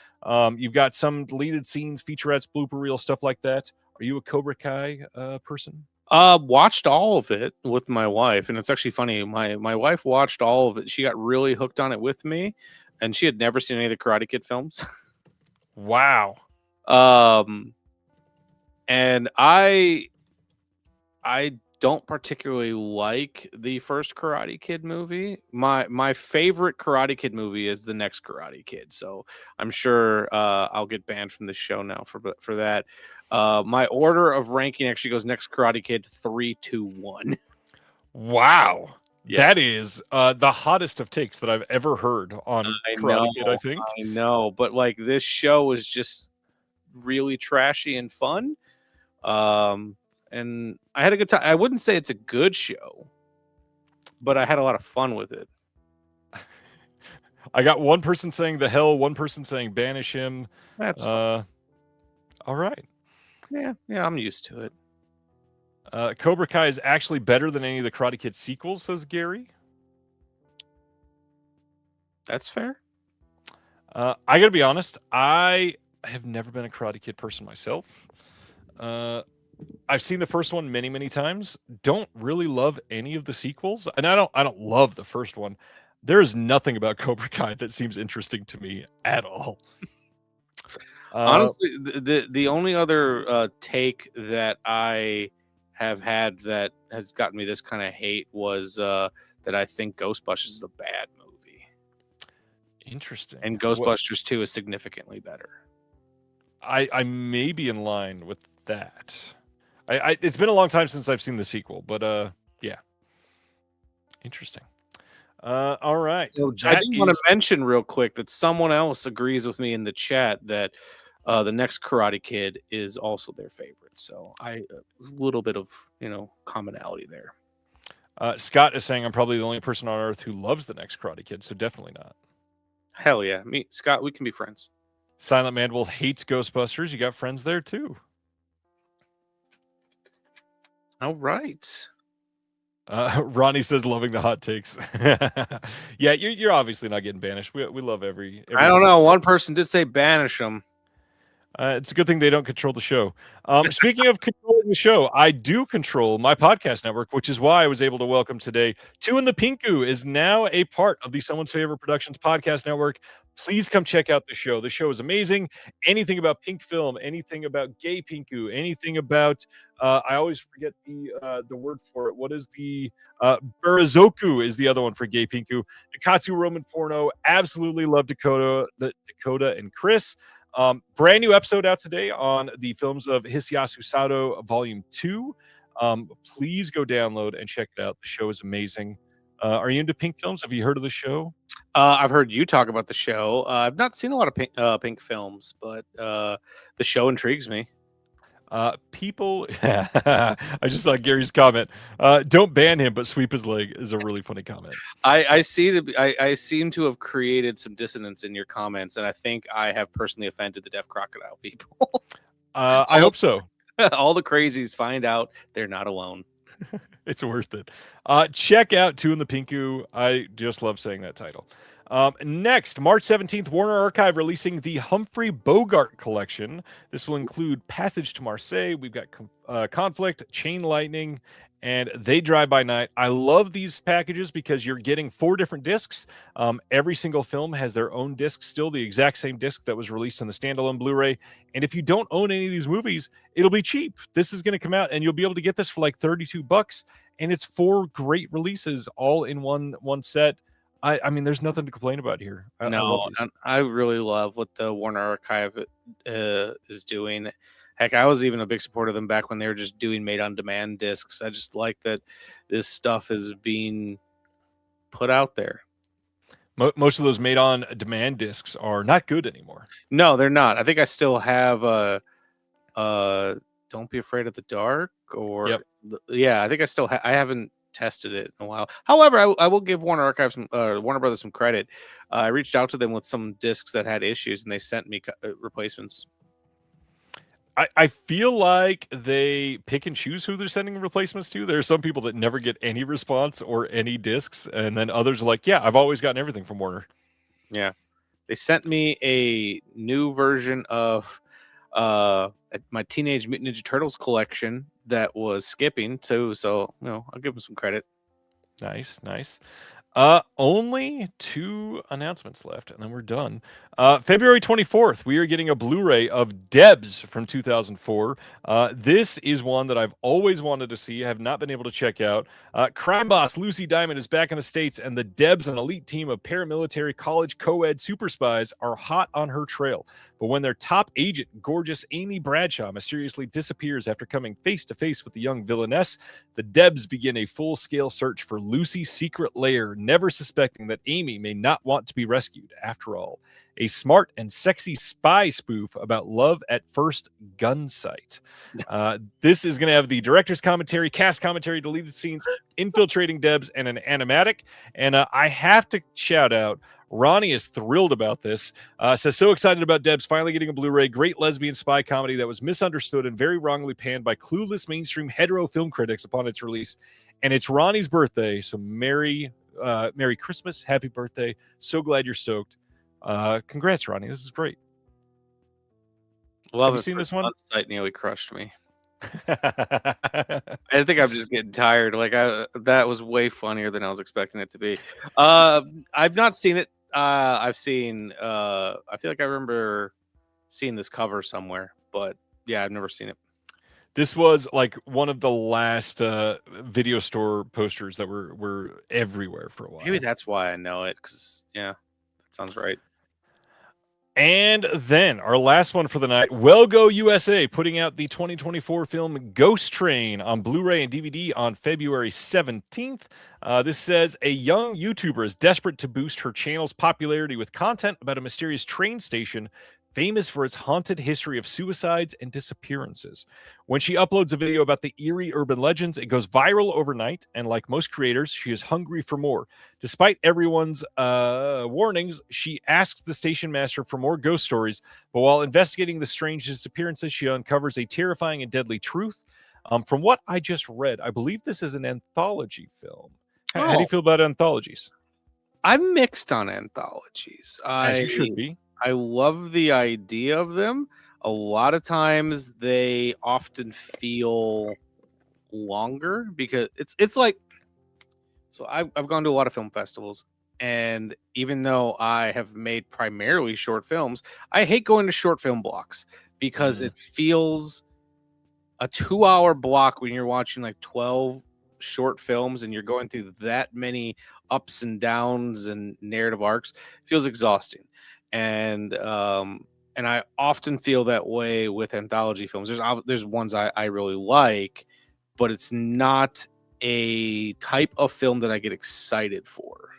You've got some deleted scenes, featurettes, blooper reel, stuff like that. Are you a Cobra Kai person? Watched all of it with my wife, and it's actually funny. My wife watched all of it. She got really hooked on it with me, and she had never seen any of the Karate Kid films. Wow. And I don't particularly like the first Karate Kid movie. My favorite Karate Kid movie is the next Karate Kid. So I'm sure I'll get banned from the show now for that. My order of ranking actually goes next Karate Kid 3, 2, 1. Wow. That Yes. is the hottest of takes that I've ever heard on I know, Karate Kid, I think. I know, but like this show was just really trashy and fun. And I had a good time. I wouldn't say it's a good show, but I had a lot of fun with it. I got one person saying the hell, one person saying banish him. That's fun. All right. Yeah, I'm used to it. Cobra Kai is actually better than any of the Karate Kid sequels, says Gary. That's fair. I gotta be honest, I have never been a Karate Kid person myself. I've seen the first one many, many times. Don't really love any of the sequels, and I don't love the first one. There is nothing about Cobra Kai that seems interesting to me at all. Honestly, the only other take that I have had that has gotten me this kind of hate was that I think Ghostbusters is a bad movie, Interesting. and Ghostbusters 2 is significantly better. I may be in line with that. It's been a long time since I've seen the sequel, but yeah, interesting. All right. So I That do want to is- mention real quick that someone else agrees with me in the chat that the next Karate Kid is also their favorite. So a little bit of commonality there. Scott is saying I'm probably the only person on earth who loves the next Karate Kid, so definitely not. Hell yeah, me, Scott, we can be friends. Silent Mandible hates Ghostbusters. You got friends there too. All right. Ronnie says loving the hot takes. Yeah, you're obviously not getting banished. We love every I don't know. One person did say banish them. It's a good thing they don't control the show. Speaking of controlling the show, I do control my podcast network, which is why I was able to welcome today. Two in the Pinku is now a part of the Someone's Favorite Productions podcast network. Please come check out the show. The show is amazing. Anything about pink film, anything about gay Pinku, anything about I always forget the word for it. What is the Barazoku is the other one for gay Pinku. Nikatsu Roman porno. Absolutely love Dakota and Chris. Brand new episode out today on the films of Hisayasu Sato Volume 2. Please go download and check it out. The show is amazing. Are you into pink films? Have you heard of the show? I've heard you talk about the show. I've not seen a lot of pink films, but the show intrigues me. People, I just saw Gary's comment. Don't ban him, but sweep his leg is a really funny comment. I seem to have created some dissonance in your comments, and I think I have personally offended the deaf crocodile people. I hope so. All the crazies find out they're not alone. It's worth it. Check out Two in the Pinku. I just love saying that title. Next, March 17th, Warner Archive releasing the Humphrey Bogart collection. This will include Passage to Marseille. We've got Conflict, Chain Lightning, and They Drive by Night. I love these packages because you're getting 4 different discs. Every single film has their own disc, still the exact same disc that was released in the standalone Blu-ray. And if you don't own any of these movies, it'll be cheap. This is going to come out, and you'll be able to get this for like $32, and it's 4 great releases all in one set. I mean, there's nothing to complain about here. I really love what the Warner Archive is doing. Heck, I was even a big supporter of them back when they were just doing made-on-demand discs. I just like that this stuff is being put out there. Most of those made-on-demand discs are not good anymore. No, they're not. I think I still have Don't Be Afraid of the Dark, or Yep. I think I still I haven't tested it in a while. However, I will give Warner Archive Warner Brothers some credit. I reached out to them with some discs that had issues, and they sent me replacements. I feel like they pick and choose who they're sending replacements to. There are some people that never get any response or any discs, and then others are like, yeah, I've always gotten everything from Warner. Yeah. They sent me a new version of my Teenage Mutant Ninja Turtles collection that was skipping too, so I'll give them some credit. Nice. Only 2 announcements left, and then we're done. February 24th, we are getting a Blu-ray of Debs from 2004. This is one that I've always wanted to see, have not been able to check out. Crime boss Lucy Diamond is back in the States, and the Debs, an elite team of paramilitary college co-ed super spies, are hot on her trail. But when their top agent, gorgeous Amy Bradshaw, mysteriously disappears after coming face-to-face with the young villainess, the Debs begin a full-scale search for Lucy's secret lair, never suspecting that Amy may not want to be rescued after all. A smart and sexy spy spoof about love at first gun sight. This is going to have the director's commentary, cast commentary, deleted scenes, infiltrating Debs, and an animatic. And I have to shout out, Ronnie is thrilled about this. Says, so excited about Debs finally getting a Blu-ray. Great lesbian spy comedy that was misunderstood and very wrongly panned by clueless mainstream hetero film critics upon its release. And it's Ronnie's birthday, so Merry Christmas, happy birthday. So glad you're stoked. Congrats, Ronnie. This is great. Love Have you seen this one? Site nearly crushed me. I think I'm just getting tired. Like that was way funnier than I was expecting it to be. I've not seen it. I've seen. I feel like I remember seeing this cover somewhere, but yeah, I've never seen it. This was like one of the last video store posters that were everywhere for a while. Maybe that's why I know it, because yeah, that sounds right. And then our last one for the night, Well Go USA, putting out the 2024 film Ghost Train on Blu-ray and DVD on February 17th. This says a young YouTuber is desperate to boost her channel's popularity with content about a mysterious train station famous for its haunted history of suicides and disappearances. When she uploads a video about the eerie urban legends, it goes viral overnight, and like most creators, she is hungry for more. Despite everyone's warnings, she asks the station master for more ghost stories, but while investigating the strange disappearances, she uncovers a terrifying and deadly truth. From what I just read, I believe this is an anthology film. How do you feel about anthologies? I'm mixed on anthologies. As you should be. I love the idea of them. A lot of times they often feel longer because it's like, so I've gone to a lot of film festivals, and even though I have made primarily short films, I hate going to short film blocks because it feels a 2-hour block when you're watching like 12 short films and you're going through that many ups and downs and narrative arcs. It feels exhausting. And I often feel that way with anthology films. There's ones I really like, but it's not a type of film that I get excited for.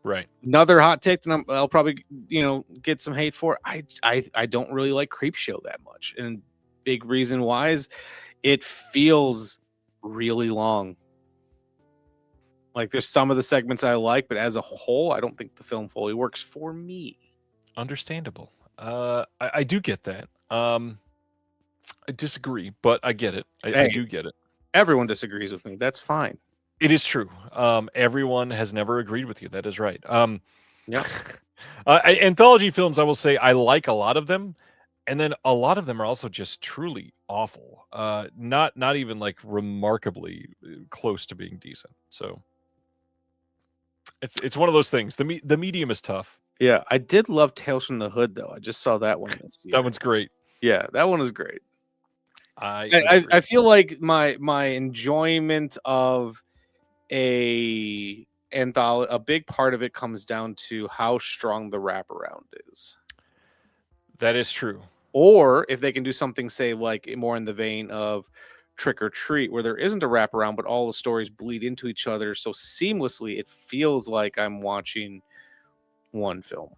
Right. Another hot take that I'll probably get some hate for. I don't really like Creepshow that much, and big reason why is it feels really long. Like there's some of the segments I like, but as a whole, I don't think the film fully works for me. Understandable. I do get that. I disagree, but I get it. I do get it. Everyone disagrees with me. That's fine. It is true. Everyone has never agreed with you. That is right. Yeah. Anthology films, I will say, I like a lot of them, and then a lot of them are also just truly awful. Not even like remarkably close to being decent. So it's one of those things. The medium is tough. Yeah, I did love Tales from the Hood, though. I just saw that one this year. That one's great. Yeah, that one is great. I feel like my enjoyment of a big part of it comes down to how strong the wraparound is. That is true. Or if they can do something, say, like more in the vein of Trick or Treat, where there isn't a wraparound, but all the stories bleed into each other so seamlessly, it feels like I'm watching one film.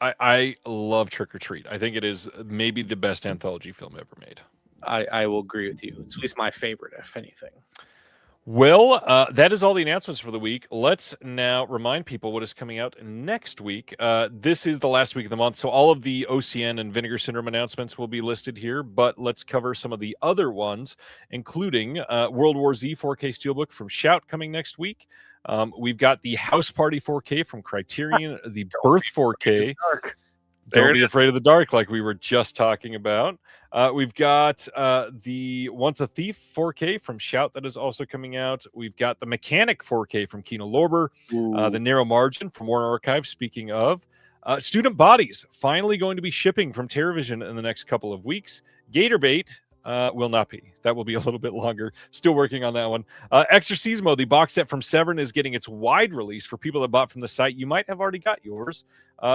I love Trick or Treat. I think it is maybe the best anthology film ever made. I will agree with you. It's at least my favorite, if anything. Well, that is all the announcements for the week. Let's now remind people what is coming out next week. This is the last week of the month, so all of the OCN and Vinegar Syndrome announcements will be listed here, but let's cover some of the other ones, including World War Z 4K Steelbook from Shout coming next week. We've got the House Party 4K from Criterion, the Birth 4K. Don't Be Afraid of the Dark, like we were just talking about. We've got the Once a Thief 4K from Shout that is also coming out. We've got the Mechanic 4K from Kino Lorber. The Narrow Margin from Warner Archive, speaking of. Student Bodies, finally going to be shipping from TerraVision in the next couple of weeks. Gatorbait will not be. That will be a little bit longer. Still working on that one. Exorcismo, the box set from Severn, is getting its wide release for people that bought from the site. You might have already got yours.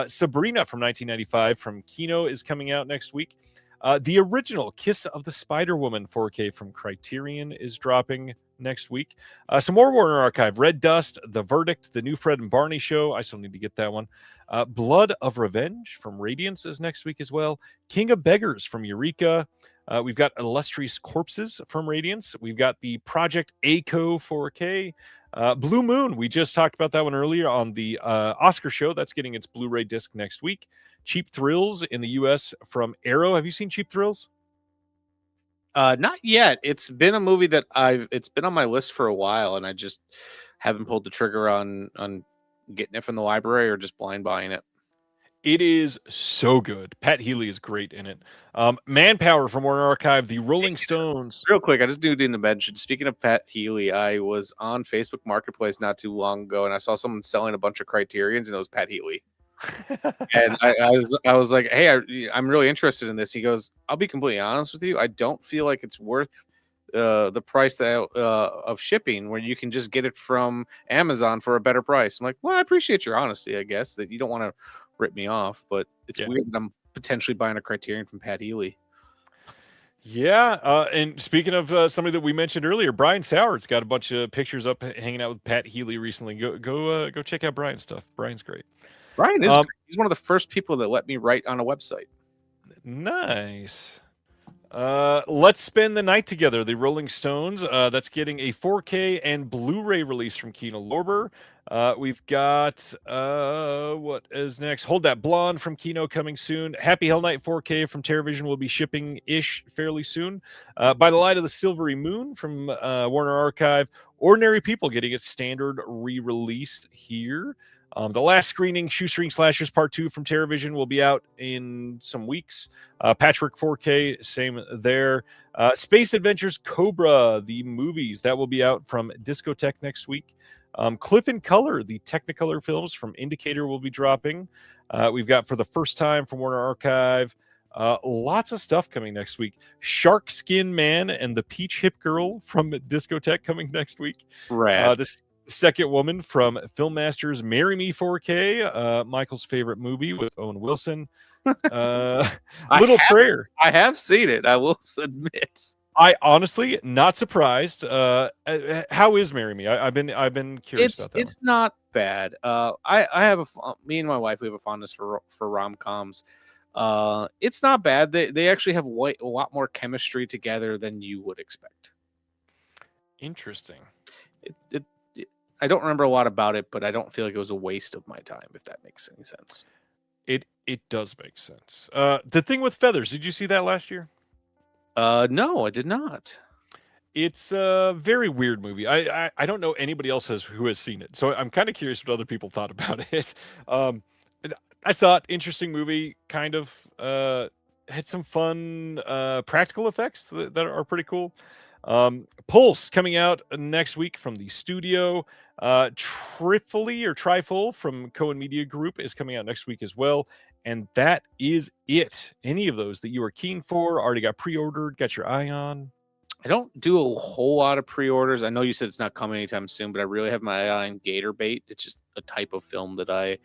Sabrina from 1995 from Kino is coming out next week. The original Kiss of the Spider-Woman 4K from Criterion is dropping next week. Some more Warner Archive. Red Dust, The Verdict, The New Fred and Barney Show. I still need to get that one. Blood of Revenge from Radiance is next week as well. King of Beggars from Eureka. We've got Illustrious Corpses from Radiance. We've got the Project ACO 4K. Blue Moon, we just talked about that one earlier on the Oscar show. That's getting its Blu-ray disc next week. Cheap Thrills in the U.S. from Arrow. Have you seen Cheap Thrills? Not yet. It's been a movie that it's been on my list for a while, and I just haven't pulled the trigger on getting it from the library or just blind buying it. It is so good. Pat Healy is great in it. Manpower from Warner Archive, the Rolling Stones. Real quick, I just need to mention, speaking of Pat Healy, I was on Facebook Marketplace not too long ago, and I saw someone selling a bunch of Criterions, and it was Pat Healy. And I was like, hey, I'm really interested in this. He goes, I'll be completely honest with you. I don't feel like it's worth the price of shipping, where you can just get it from Amazon for a better price. I'm like, well, I appreciate your honesty, I guess, that you don't want to rip me off, but it's weird that I'm potentially buying a Criterion from Pat Healy. Yeah, and speaking of somebody that we mentioned earlier, Brian Sauer's got a bunch of pictures up hanging out with Pat Healy recently. Go check out Brian's stuff. Brian's great. Brian is great. He's one of the first people that let me write on a website. Nice. Let's Spend the Night Together, the Rolling Stones. That's getting a 4K and Blu-ray release from Kino Lorber. We've got what is next? Hold That Blonde from Kino coming soon. Happy Hell Night 4K from TerraVision will be shipping-ish fairly soon. By the Light of the Silvery Moon from Warner Archive. Ordinary People getting its standard re-released here. The last screening, Shoestring Slashers Part 2 from TerraVision, will be out in some weeks. Patchwork 4K, same there. Space Adventures Cobra, the movies, that will be out from Discotheque next week. Cliff in Color, the Technicolor films from Indicator will be dropping. We've got For the First Time from Warner Archive. Lots of stuff coming next week. Shark Skin Man and the Peach Hip Girl from Discotheque coming next week. Rad. This Second Woman from Filmmasters, Marry Me 4K, Michael's favorite movie with Owen Wilson. Little Prayer. I have seen it, I will admit. I honestly not surprised. How is Marry Me? I've been curious about that. It's not bad. I have me and my wife, we have a fondness for rom-coms. It's not bad. They actually have a lot more chemistry together than you would expect. Interesting. I don't remember a lot about it, but I don't feel like it was a waste of my time, if that makes any sense. It does make sense. The Thing with Feathers, did you see that last year? No, I did not. It's a very weird movie. I don't know anybody else who has seen it, so I'm kind of curious what other people thought about it. I saw it. Interesting movie, kind of. Had some fun practical effects that are pretty cool. Pulse coming out next week from the studio. Trifle from Cohen Media Group is coming out next week as well. And that is it. Any of those that you are keen for, already got pre-ordered, got your eye on? I don't do a whole lot of pre-orders. I know you said it's not coming anytime soon, but I really have my eye on Gatorbait. It's just a type of film that I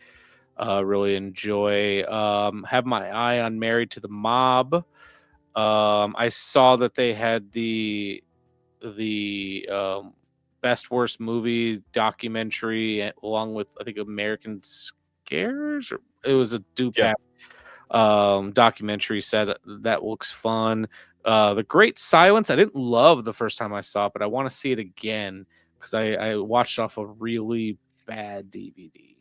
really enjoy. Have my eye on Married to the Mob. I saw that they had the best worst movie documentary along with, I think, American Scares, or it was a Dupac documentary set that looks fun. The Great Silence, I didn't love the first time I saw it, but I want to see it again because I watched off a really bad DVD.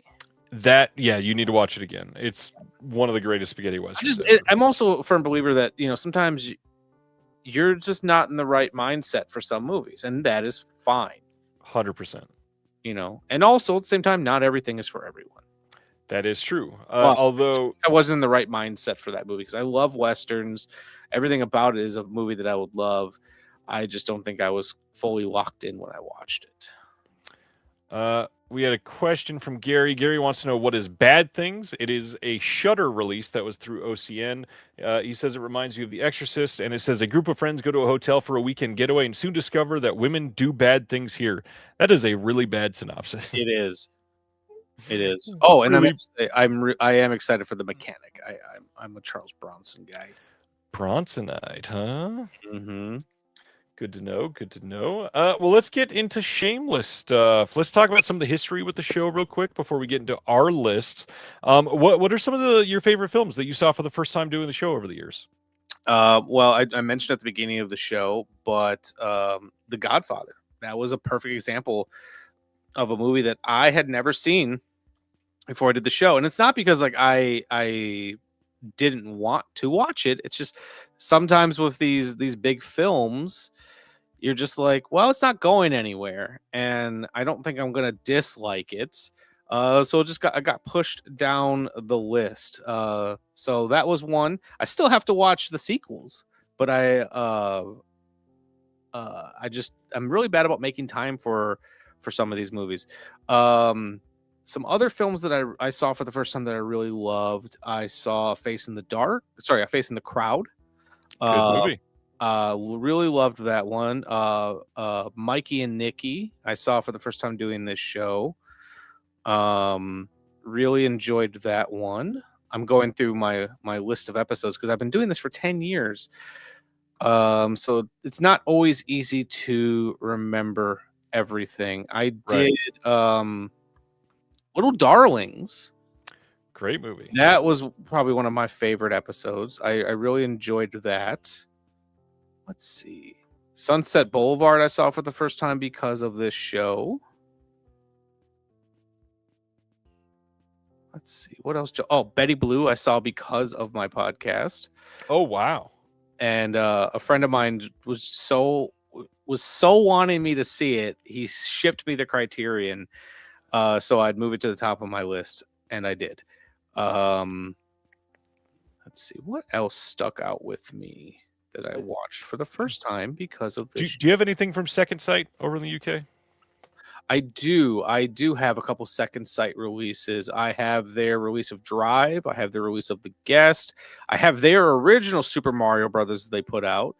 You need to watch it again. It's one of the greatest spaghetti westerns. I'm also a firm believer that, sometimes you're just not in the right mindset for some movies, and that is fine. 100%. And also at the same time, not everything is for everyone. That is true. Well, Although, I wasn't in the right mindset for that movie because I love westerns. Everything about it is a movie that I would love. I just don't think I was fully locked in when I watched it. we had a question from Gary. Gary wants to know what is Bad Things. It is a Shudder release that was through OCN. He says it reminds you of The Exorcist, and it says a group of friends go to a hotel for a weekend getaway and soon discover that women do bad things here. That is a really bad synopsis. It is. It is. Oh, and Really? I am excited for The Mechanic. I'm a Charles Bronson guy. Bronsonite, huh? Mm-hmm. Good to know. Good to know. Well, let's get into Shameless stuff. Let's talk about some of the history with the show real quick before we get into our lists. What are some of your favorite films that you saw for the first time doing the show over the years? Well, I mentioned at the beginning of the show, but The Godfather. That was a perfect example of a movie that I had never seen before I did the show, and it's not because like I didn't want to watch it. It's just sometimes with these big films, you're just like, well, it's not going anywhere, and I don't think I'm gonna dislike it. So I got pushed down the list. So that was one. I still have to watch the sequels, but I'm really bad about making time for some of these movies. Some other films that I saw for the first time that I really loved. I saw Face in the Dark. Sorry, Face in the Crowd. Good movie. Really loved that one. Mikey and Nikki. I saw for the first time doing this show. Really enjoyed that one. I'm going through my list of episodes because I've been doing this for 10 years. So it's not always easy to remember everything. I did Little Darlings. Great movie. That was probably one of my favorite episodes. I really enjoyed that. Let's see. Sunset Boulevard I saw for the first time because of this show. Let's see. What else? Oh, Betty Blue I saw because of my podcast. Oh, wow. And a friend of mine was so wanting me to see it. He shipped me the Criterion. So I'd move it to the top of my list, and I did. Let's see. What else stuck out with me that I watched for the first time because of this? Do you have anything from Second Sight over in the UK? I do have a couple Second Sight releases. I have their release of Drive. I have their release of The Guest. I have their original Super Mario Brothers they put out.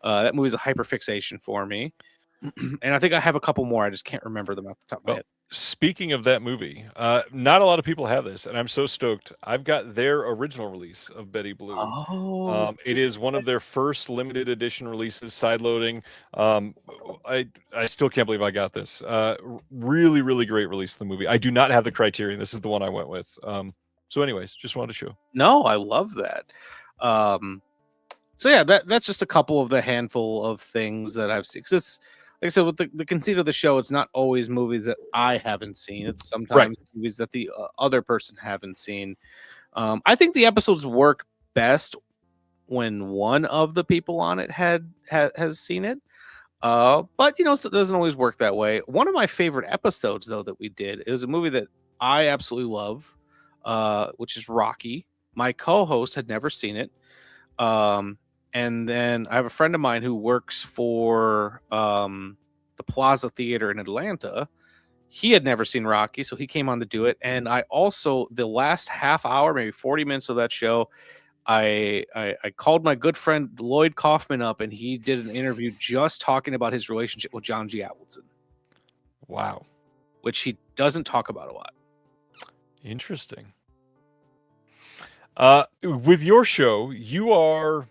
That movie's a hyperfixation for me. And I think I have a couple more. I just can't remember them off the top of my head. Speaking of that movie, not a lot of people have this, and I'm so stoked. I've got their original release of Betty Blue. Oh, it is one of their first limited edition releases, sideloading. I still can't believe I got this. Really, really great release of the movie. I do not have the Criterion. This is the one I went with. So anyways, just wanted to show. No, I love that. So yeah, that's just a couple of the handful of things that I've seen. 'Cause it's like I said, with the conceit of the show, it's not always movies that I haven't seen. It's sometimes movies that the other person haven't seen. I think the episodes work best when one of the people on it has seen it. But so it doesn't always work that way. One of my favorite episodes, though, that we did is a movie that I absolutely love, which is Rocky. My co-host had never seen it. And then I have a friend of mine who works for the Plaza Theater in Atlanta. He had never seen Rocky, so he came on to do it. And I also, the last half hour, maybe 40 minutes of that show, I called my good friend Lloyd Kaufman up, and he did an interview just talking about his relationship with John G. Avildsen. Wow. Which he doesn't talk about a lot. Interesting. With your show, you're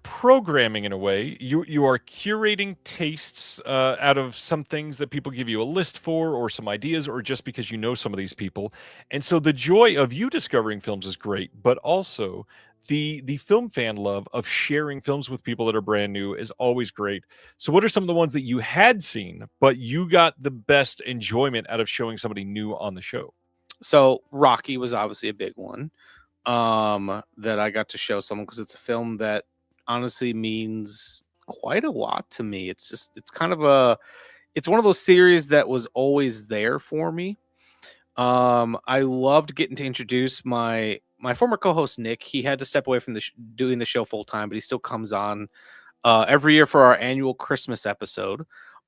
programming in a way. You are curating tastes out of some things that people give you a list for, or some ideas, or just because you know some of these people. And so the joy of you discovering films is great, but also the film fan love of sharing films with people that are brand new is always great. So what are some of the ones that you had seen, but you got the best enjoyment out of showing somebody new on the show? So Rocky was obviously a big one that I got to show someone because it's a film that honestly means quite a lot to me. It's kind of it's one of those series that was always there for me. I loved getting to introduce my former co-host Nick. He had to step away from doing the show full time, but he still comes on every year for our annual Christmas episode.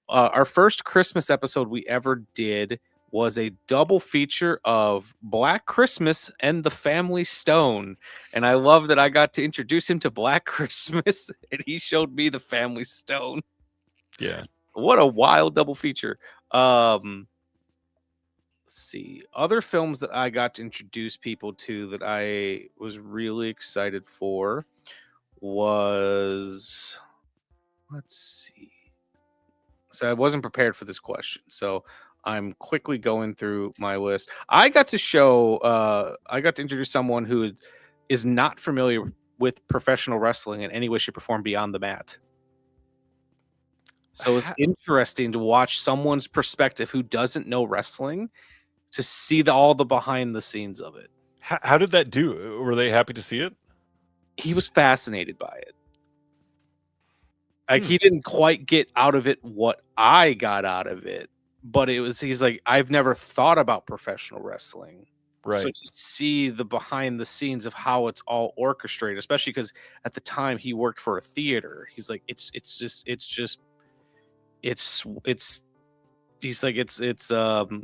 Our first Christmas episode we ever did was a double feature of Black Christmas and The Family Stone. And I love that I got to introduce him to Black Christmas and he showed me The Family Stone. Yeah. What a wild double feature. Let's see. Other films that I got to introduce people to that I was really excited for was, let's see. So I wasn't prepared for this question. So I'm quickly going through my list. I got to introduce someone who is not familiar with professional wrestling in any way, shape, or form beyond the mat. So it's interesting to watch someone's perspective who doesn't know wrestling to see all the behind the scenes of it. How did that do? Were they happy to see it? He was fascinated by it. Like he didn't quite get out of it what I got out of it, but he's like, I've never thought about professional wrestling. Right. So to see the behind the scenes of how it's all orchestrated, especially because at the time he worked for a theater. He's like, it's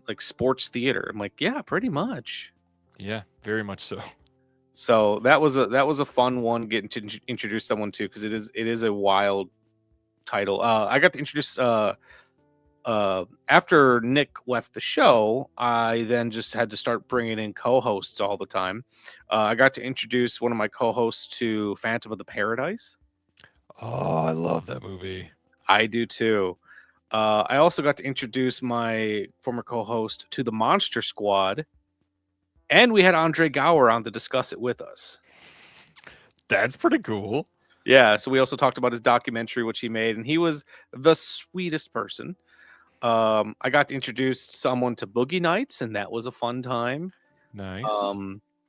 like sports theater. I'm like, yeah, pretty much. Yeah, very much so. So that was a fun one getting to introduce someone to, because it is a wild title. I got to introduce after Nick left the show, I then just had to start bringing in co-hosts all the time. I got to introduce one of my co-hosts to Phantom of the Paradise. Oh, I love that movie. I do too. I also got to introduce my former co-host to the Monster Squad, and we had Andre Gower on to discuss it with us. That's pretty cool. Yeah, so we also talked about his documentary, which he made, and he was the sweetest person. I got to introduce someone to Boogie Nights, and that was a fun time. Nice.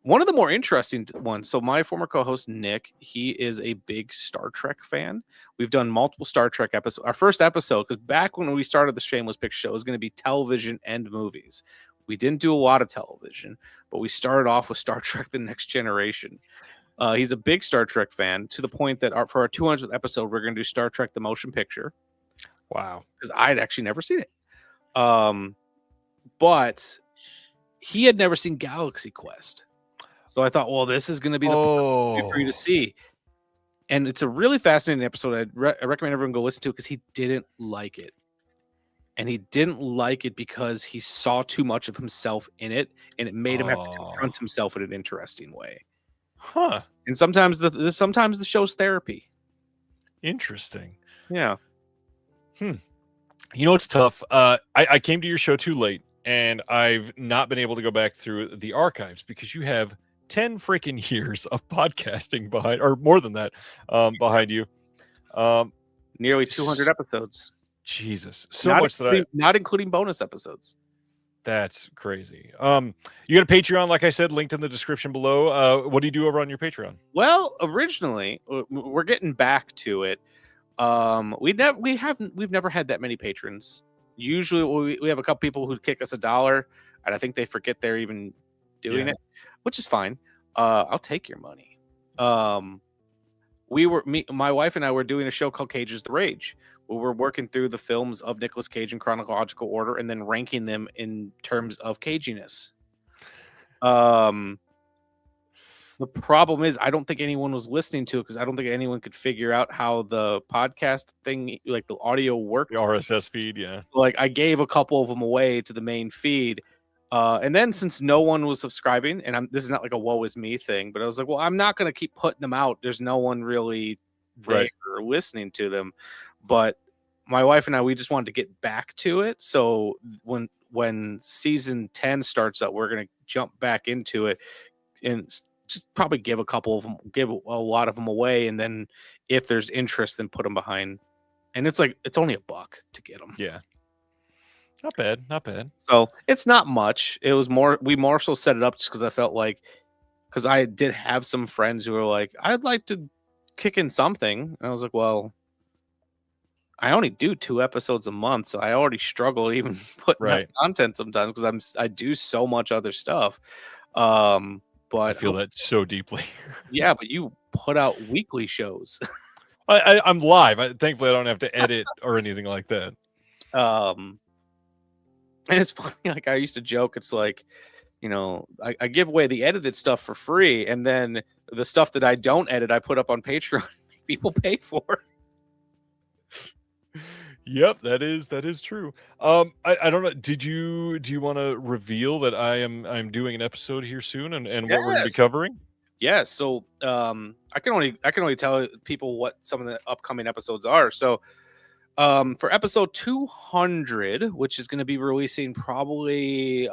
One of the more interesting ones. So my former co-host Nick, he is a big Star Trek fan. We've done multiple Star Trek episodes. Our first episode, because back when we started the Shameless Picture Show, was going to be television and movies. We didn't do a lot of television, but we started off with Star Trek: The Next Generation. He's a big Star Trek fan, to the point that for our 200th episode, we're going to do Star Trek: The Motion Picture. Wow. Because I'd actually never seen it. But he had never seen Galaxy Quest. So I thought, well, this is going to be the perfect for you to see. And it's a really fascinating episode. I recommend everyone go listen to it, because he didn't like it. And he didn't like it because he saw too much of himself in it, and it made him have to confront himself in an interesting way. Huh. And sometimes the show's therapy. Interesting. Yeah. You know, it's tough. I came to your show too late, and I've not been able to go back through the archives, because you have 10 freaking years of podcasting behind, or more than that, behind you. Nearly 200 episodes. Jesus. So much not including bonus episodes. That's crazy. You got a Patreon, like I said, linked in the description below. What do you do over on your Patreon? Well, originally, we're getting back to it. We've never had that many patrons. Usually we have a couple people who kick us $1, and I think they forget they're even doing it, which is fine. I'll take your money. My wife and I were doing a show called Cage's the Rage, where we're working through the films of Nicolas Cage in chronological order and then ranking them in terms of caginess. The problem is, I don't think anyone was listening to it, because I don't think anyone could figure out how the podcast thing, like the audio worked. The RSS feed, yeah. So, like, I gave a couple of them away to the main feed. And then, since no one was subscribing, and this is not like a woe is me thing, but I was like, well, I'm not going to keep putting them out. There's no one really there listening to them. But my wife and I, we just wanted to get back to it. So when season 10 starts up, we're going to jump back into it and just probably give a lot of them away. And then if there's interest, then put them behind. And it's only $1 to get them. Yeah. Not bad. So it's not much. It was we more so set it up just because I felt like, because I did have some friends who were like, I'd like to kick in something. And I was like, well, I only do 2 episodes a month, so I already struggle even putting out Right. content sometimes because I do so much other stuff. Um, I but feel that so deeply. yeah, but you put out weekly shows. I'm live. Thankfully, I don't have to edit or anything like that. Um, and it's funny, like I used to joke, it's like, I give away the edited stuff for free, and then the stuff that I don't edit, I put up on Patreon. People pay for. Yep, that is true. I don't know. Do you want to reveal that I'm doing an episode here soon and what we're going to be Yes. covering? Yeah, so I can only tell people what some of the upcoming episodes are. So for episode 200, which is going to be releasing probably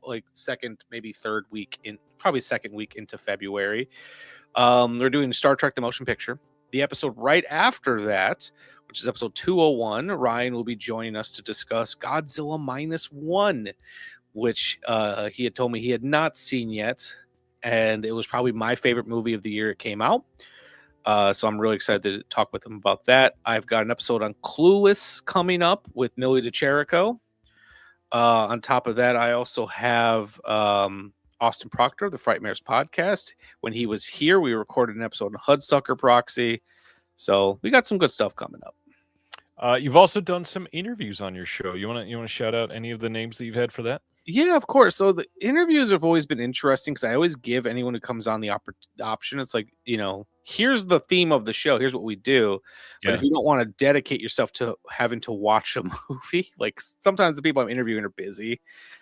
like second, maybe third week probably second week into February. They're doing Star Trek: The Motion Picture. The episode right after that, which is episode 201, Ryan will be joining us to discuss Godzilla -1, which he had told me he had not seen yet, and it was probably my favorite movie of the year it came out. So I'm really excited to talk with him about that. I've got an episode on Clueless coming up with Millie DeCherico. On top of that, I also have Austin Proctor of the Frightmares podcast. When he was here, we recorded an episode on Hudsucker Proxy. So we got some good stuff coming up. You've also done some interviews on your show. You want to shout out any of the names that you've had for that? Yeah, of course. So the interviews have always been interesting because I always give anyone who comes on the option. It's like, here's the theme of the show. Here's what we do. But if you don't want to dedicate yourself to having to watch a movie, like sometimes the people I'm interviewing are busy.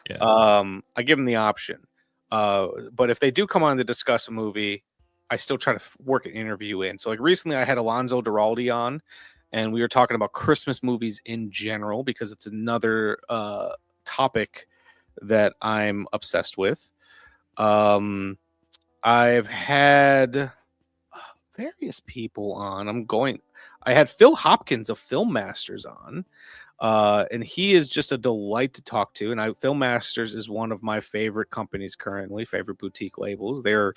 Yeah. I give them the option. But if they do come on to discuss a movie, I still try to work an interview in. So like recently I had Alonzo Duralde on, and we were talking about Christmas movies in general because it's another topic that I'm obsessed with. I've had various people on. I had Phil Hopkins of Film Masters on, and he is just a delight to talk to. And Film Masters is one of my favorite companies currently, favorite boutique labels. There's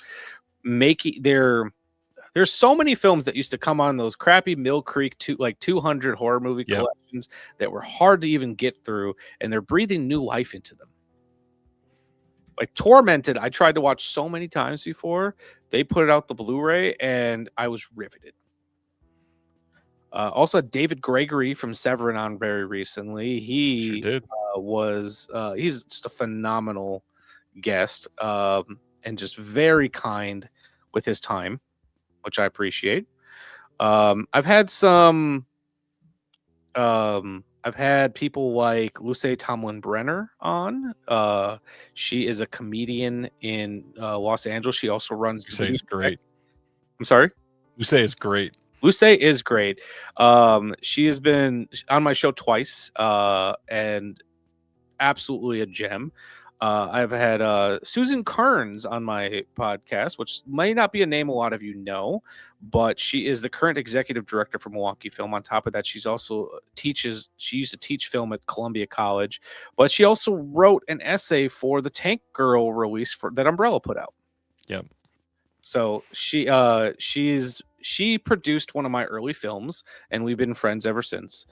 so many films that used to come on ththose crappy Mill Creek 200 horror movie collections that were hard to even get through, and they're breathing new life into them. Like Tormented, I tried to watch so many times before. They put it out the Blu-ray, and I was riveted. Also, David Gregory from Severin on very recently. He Sure did. he's just a phenomenal guest, and just very kind with his time, which I appreciate. I've had people like Luce Tomlin Brenner on. She is a comedian in Los Angeles. She also runs. Luce is great. I'm sorry? Luce is great. Luce is great. She has been on my show twice, and absolutely a gem. I've had Susan Kearns on my podcast, which may not be a name a lot of you know, but she is the current executive director for Milwaukee Film. On top of that, she used to teach film at Columbia College, but she also wrote an essay for the Tank Girl release that Umbrella put out. Yep. So she produced one of my early films, and we've been friends ever since.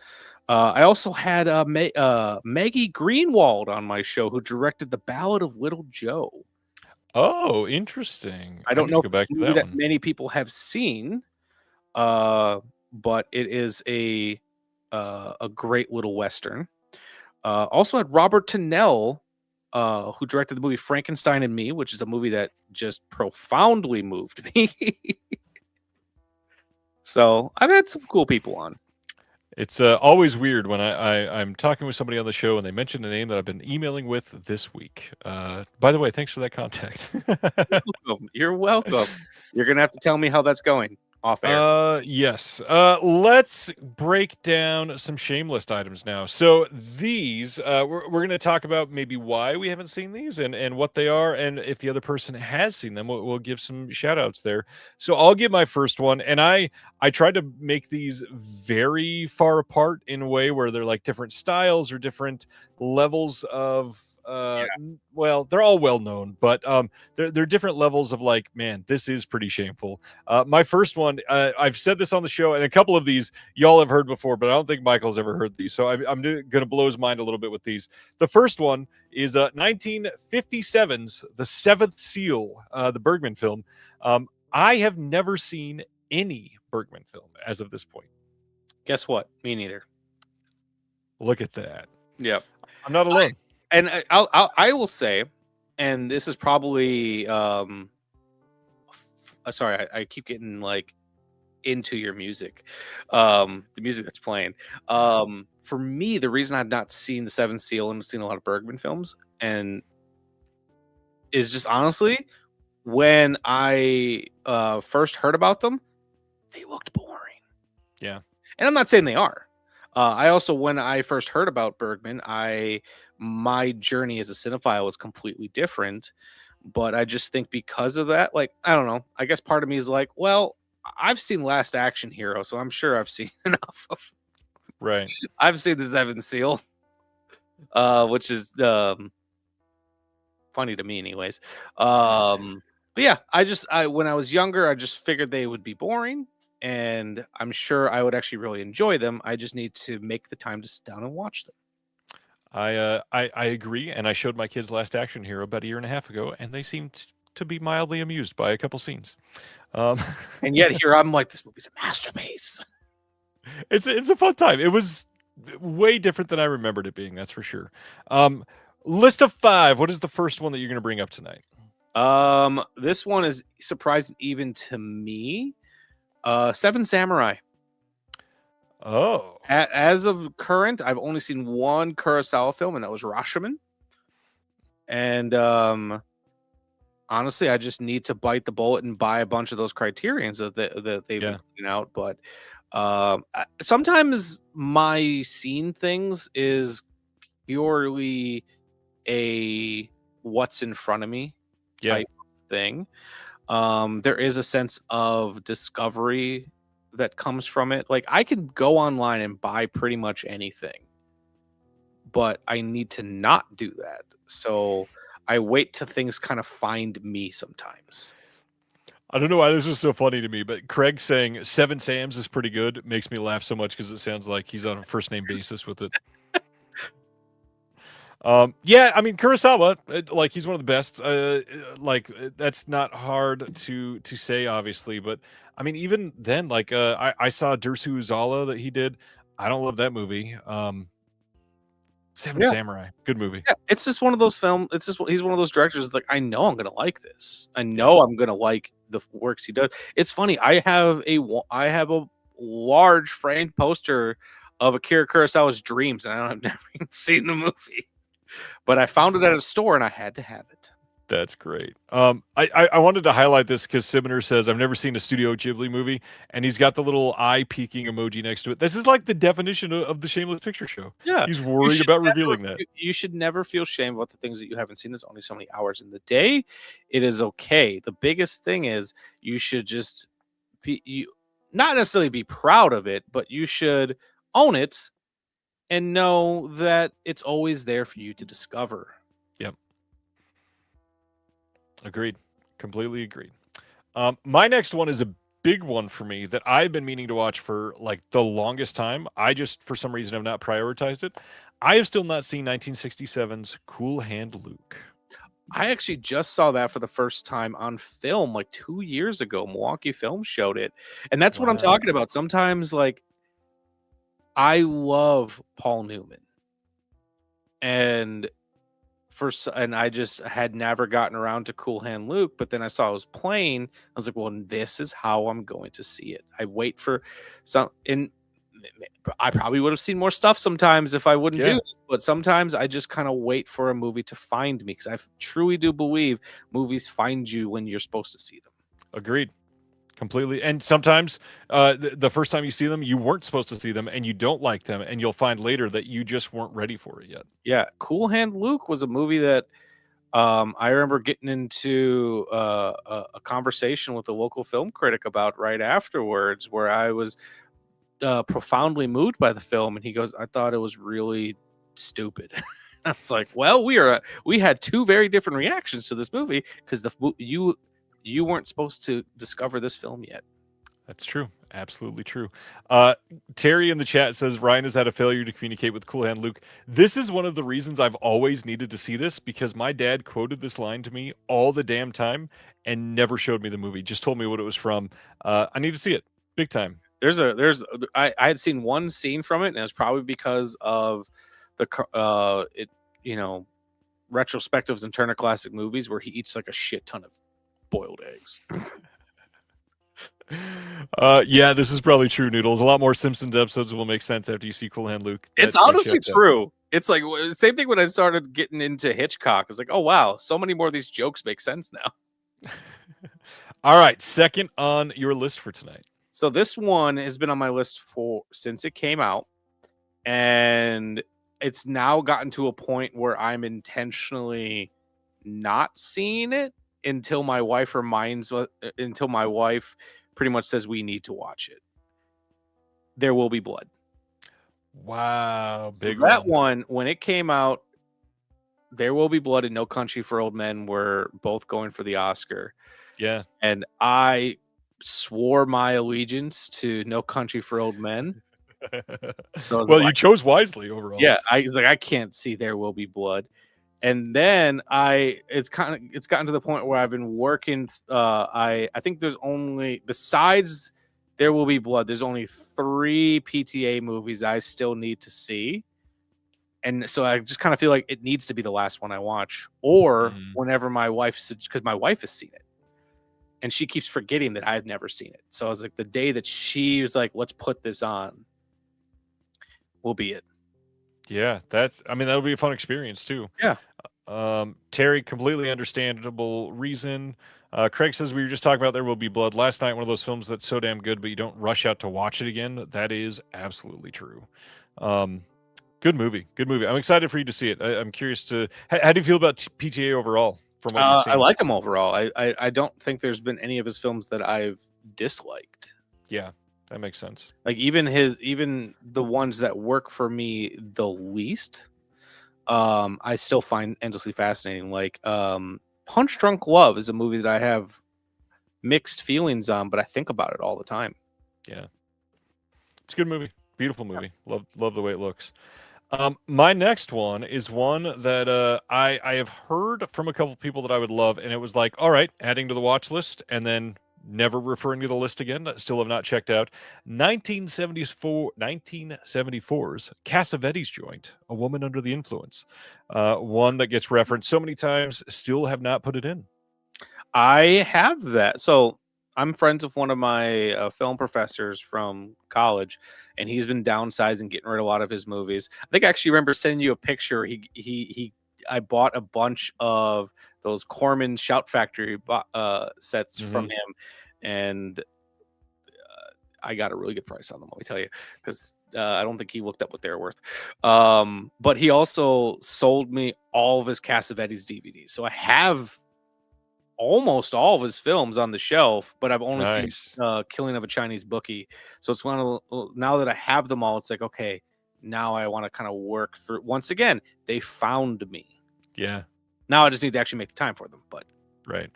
I also had Maggie Greenwald on my show, who directed The Ballad of Little Joe. Oh, interesting. I don't know go if back it's a to movie that that one. many people have seen, but it is a great little Western. Also had Robert Tennell, who directed the movie Frankenstein and Me, which is a movie that just profoundly moved me. So I've had some cool people on. It's always weird when I'm talking with somebody on the show and they mention a name that I've been emailing with this week. By the way, thanks for that contact. You're welcome. You're going to have to tell me how that's going off air. Yes. Let's break down some shameless items now. So these, we're going to talk about maybe why we haven't seen these and what they are. And if the other person has seen them, we'll give some shout outs there. So I'll give my first one. And I tried to make these very far apart in a way where they're like different styles or different levels of Well, they're all well known, but they're different levels of like, man, this is pretty shameful. My first one, I've said this on the show, and a couple of these y'all have heard before, but I don't think Michael's ever heard these. So I'm going to blow his mind a little bit with these. The first one is 1957's The Seventh Seal, the Bergman film. I have never seen any Bergman film as of this point. Guess what? Me neither. Look at that. Yep. I'm not alone. I will say, and this is probably sorry, I keep getting like into your music, the music that's playing. For me, the reason I've not seen The Seventh Seal and seen a lot of Bergman films, and is just honestly, when I first heard about them, they looked boring. Yeah. And I'm not saying they are. I also, when I first heard about Bergman, my journey as a cinephile was completely different. But I just think because of that, like, I don't know. I guess part of me is like, well, I've seen Last Action Hero, so I'm sure I've seen enough of. Right. I've seen The Seventh Seal, which is funny to me, anyways. But yeah, when I was younger, I just figured they would be boring. And I'm sure I would actually really enjoy them. I just need to make the time to sit down and watch them. I agree, and I showed my kids Last Action Hero about a year and a half ago, and they seemed to be mildly amused by a couple scenes. And yet here I'm like, this movie's a masterpiece. It's a fun time. It was way different than I remembered it being. That's for sure. List of 5. What is the first one that you're going to bring up tonight? This one is surprising even to me. Seven Samurai. Oh. As of current, I've only seen one Kurosawa film, and that was Rashomon. And honestly, I just need to bite the bullet and buy a bunch of those Criterions that they've been putting out. But sometimes my scene things is purely a what's in front of me type thing. There is a sense of discovery that comes from it. Like, I can go online and buy pretty much anything, but I need to not do that. So I wait till things kind of find me sometimes. I don't know why this is so funny to me, but Craig saying Seven Sams is pretty good makes me laugh so much because it sounds like he's on a first name basis with it. Yeah, I mean, Kurosawa, like, he's one of the best. Like, that's not hard to say, obviously, but I mean, even then, like, I saw Dersu Uzala that he did. I don't love that movie. Seven Samurai, good movie. Yeah, it's just one of those films. It's just, he's one of those directors. Like, I know I'm gonna like this. I know I'm gonna like the works he does. It's funny. I have a large framed poster of Akira Kurosawa's Dreams, and I've never even seen the movie. But I found it at a store and I had to have it. That's great. I wanted to highlight this because Sibner says, I've never seen a Studio Ghibli movie, and he's got the little eye peeking emoji next to it. This is like the definition of the Shameless Picture Show. Yeah. He's worried about revealing that. You should never feel shame about the things that you haven't seen. There's only so many hours in the day. It is okay. The biggest thing is you should just not necessarily be proud of it, but you should own it and know that it's always there for you to discover. Yep. Agreed. Completely agreed. My next one is a big one for me that I've been meaning to watch for like the longest time. I just, for some reason, have not prioritized it. I have still not seen 1967's Cool Hand Luke. I actually just saw that for the first time on film like 2 years ago. Milwaukee Film showed it. And that's what I'm talking about. Sometimes, like, I love Paul Newman, and I just had never gotten around to Cool Hand Luke, but then I saw it was playing. I was like, well, this is how I'm going to see it. I wait for and I probably would have seen more stuff sometimes if I wouldn't do this, but sometimes I just kind of wait for a movie to find me, because I truly do believe movies find you when you're supposed to see them. Agreed. Completely. And sometimes the first time you see them, you weren't supposed to see them and you don't like them, and you'll find later that you just weren't ready for it yet. Yeah. Cool Hand Luke was a movie that I remember getting into a conversation with a local film critic about right afterwards, where I was profoundly moved by the film. And he goes, I thought it was really stupid. I was like, well, we had two very different reactions to this movie because you weren't supposed to discover this film yet. That's true. Absolutely true. Terry in the chat says Ryan has had a failure to communicate with Cool Hand Luke. This is one of the reasons I've always needed to see this, because my dad quoted this line to me all the damn time and never showed me the movie. Just told me what it was from. I need to see it big time. I had seen one scene from it, and it was probably because of the retrospectives and Turner Classic Movies where he eats like a shit ton of boiled eggs. Yeah, this is probably true, Noodles. A lot more Simpsons episodes will make sense after you see Cool Hand Luke. It's honestly true. It's like same thing when I started getting into Hitchcock. It's like, oh wow, so many more of these jokes make sense now. All right, second on your list for tonight. So this one has been on my list since it came out, and it's now gotten to a point where I'm intentionally not seeing it until my wife pretty much says we need to watch it. There Will Be Blood. Wow, big that one when it came out, There Will Be Blood and No Country for Old Men were both going for the Oscar. Yeah. And I swore my allegiance to No Country for Old Men. So you chose wisely overall. Yeah, I was like, I can't see There Will Be Blood. And then it's gotten to the point where I've been working. I think there's only, besides There Will Be Blood, there's only 3 PTA movies I still need to see. And so I just kind of feel like it needs to be the last one I watch, or whenever my wife, because my wife has seen it. And she keeps forgetting that I've never seen it. So I was like, the day that she was like, let's put this on, will be it. Yeah, that'll be a fun experience too. Yeah. Terry, completely understandable reason. Craig says we were just talking about There Will Be Blood last night. One of those films that's so damn good, but you don't rush out to watch it again. That is absolutely true. Good movie. Good movie. I'm excited for you to see it. I'm curious to. How do you feel about PTA overall? From what you've seen? I like him overall. I don't think there's been any of his films that I've disliked. Yeah, that makes sense. Like even the ones that work for me the least, I still find endlessly fascinating. Like Punch Drunk Love is a movie that I have mixed feelings on, but I think about it all the time. Yeah, it's a good movie. Beautiful movie. Love the way it looks. My next one is one that I have heard from a couple people that I would love, and it was like, all right, adding to the watch list, and then never referring to the list again. Still have not checked out 1974's Cassavetes Joint, A Woman Under the Influence. One that gets referenced so many times, still have not put it in. I have that. So I'm friends with one of my film professors from college, and he's been downsizing, getting rid of a lot of his movies. I think I actually remember sending you a picture. I bought a bunch of those Corman Shout Factory sets from him, and I got a really good price on them, let me tell you, because I don't think he looked up what they were worth. But he also sold me all of his Cassavetes DVDs, so I have almost all of his films on the shelf, but I've only seen Killing of a Chinese Bookie. So it's one of now that I have them all, it's like, okay, now I want to kind of work through. Once again, they found me. Yeah. Now I just need to actually make the time for them. But right.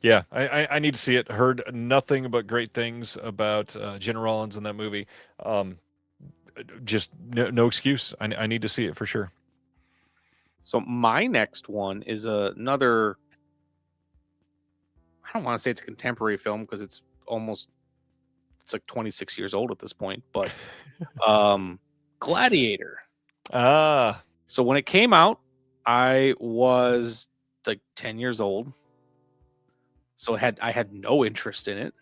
Yeah, I need to see it. Heard nothing but great things about Jen Rollins in that movie. Just no excuse. I need to see it for sure. So my next one is another. I don't want to say it's a contemporary film because it's like 26 years old at this point, but Gladiator. So when it came out, I was like 10 years old. So I had no interest in it.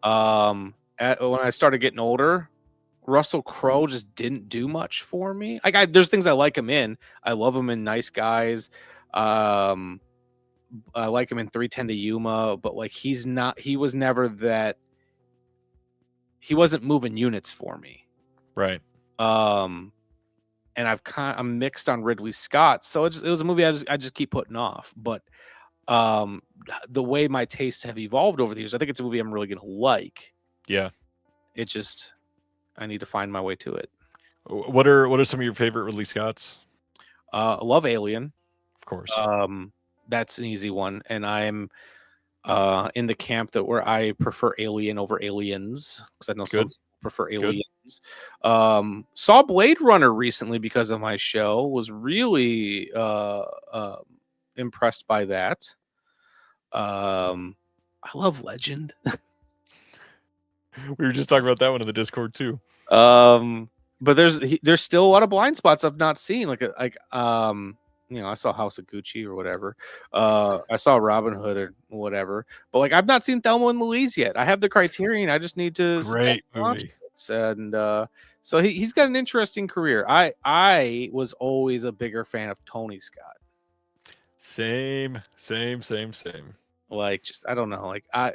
When I started getting older, Russell Crowe just didn't do much for me. There's things I like him in. I love him in Nice Guys. I like him in 3:10 to Yuma, but like he wasn't moving units for me. Right. And I'm mixed on Ridley Scott, so it was a movie I just keep putting off. But the way my tastes have evolved over the years, I think it's a movie I'm really gonna like. Yeah. I need to find my way to it. What are some of your favorite Ridley Scotts? I love Alien. Of course. That's an easy one, and I'm in the camp where I prefer Alien over Aliens because I know some Good. people prefer Good. Aliens. Saw Blade Runner recently because of my show. Was really impressed by that. I love Legend. We were just talking about that one in the Discord too. But there's still a lot of blind spots I've not seen. I saw House of Gucci or whatever. I saw Robin Hood or whatever. But like I've not seen Thelma and Louise yet. I have the Criterion. I just need to Great watch movie. it. And so he's got an interesting career. I was always a bigger fan of Tony Scott. Same. Like, just I don't know. Like I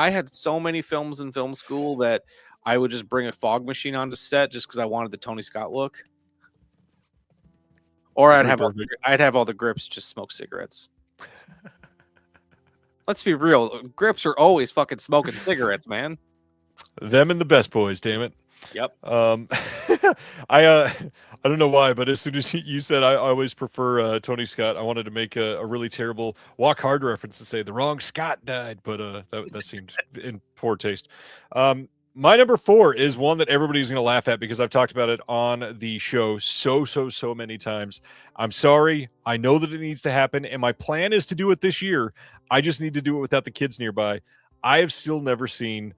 had so many films in film school that I would just bring a fog machine onto set just because I wanted the Tony Scott look. Or I'd have all the grips just smoke cigarettes. Let's be real. Grips are always fucking smoking cigarettes, man. Them and the Best Boys, damn it. Yep. I don't know why, but as soon as you said I always prefer Tony Scott, I wanted to make a really terrible Walk Hard reference to say the wrong Scott died, but that seemed in poor taste. My number 4 is one that everybody's going to laugh at because I've talked about it on the show so many times. I'm sorry. I know that it needs to happen, and my plan is to do it this year. I just need to do it without the kids nearby. I have still never seen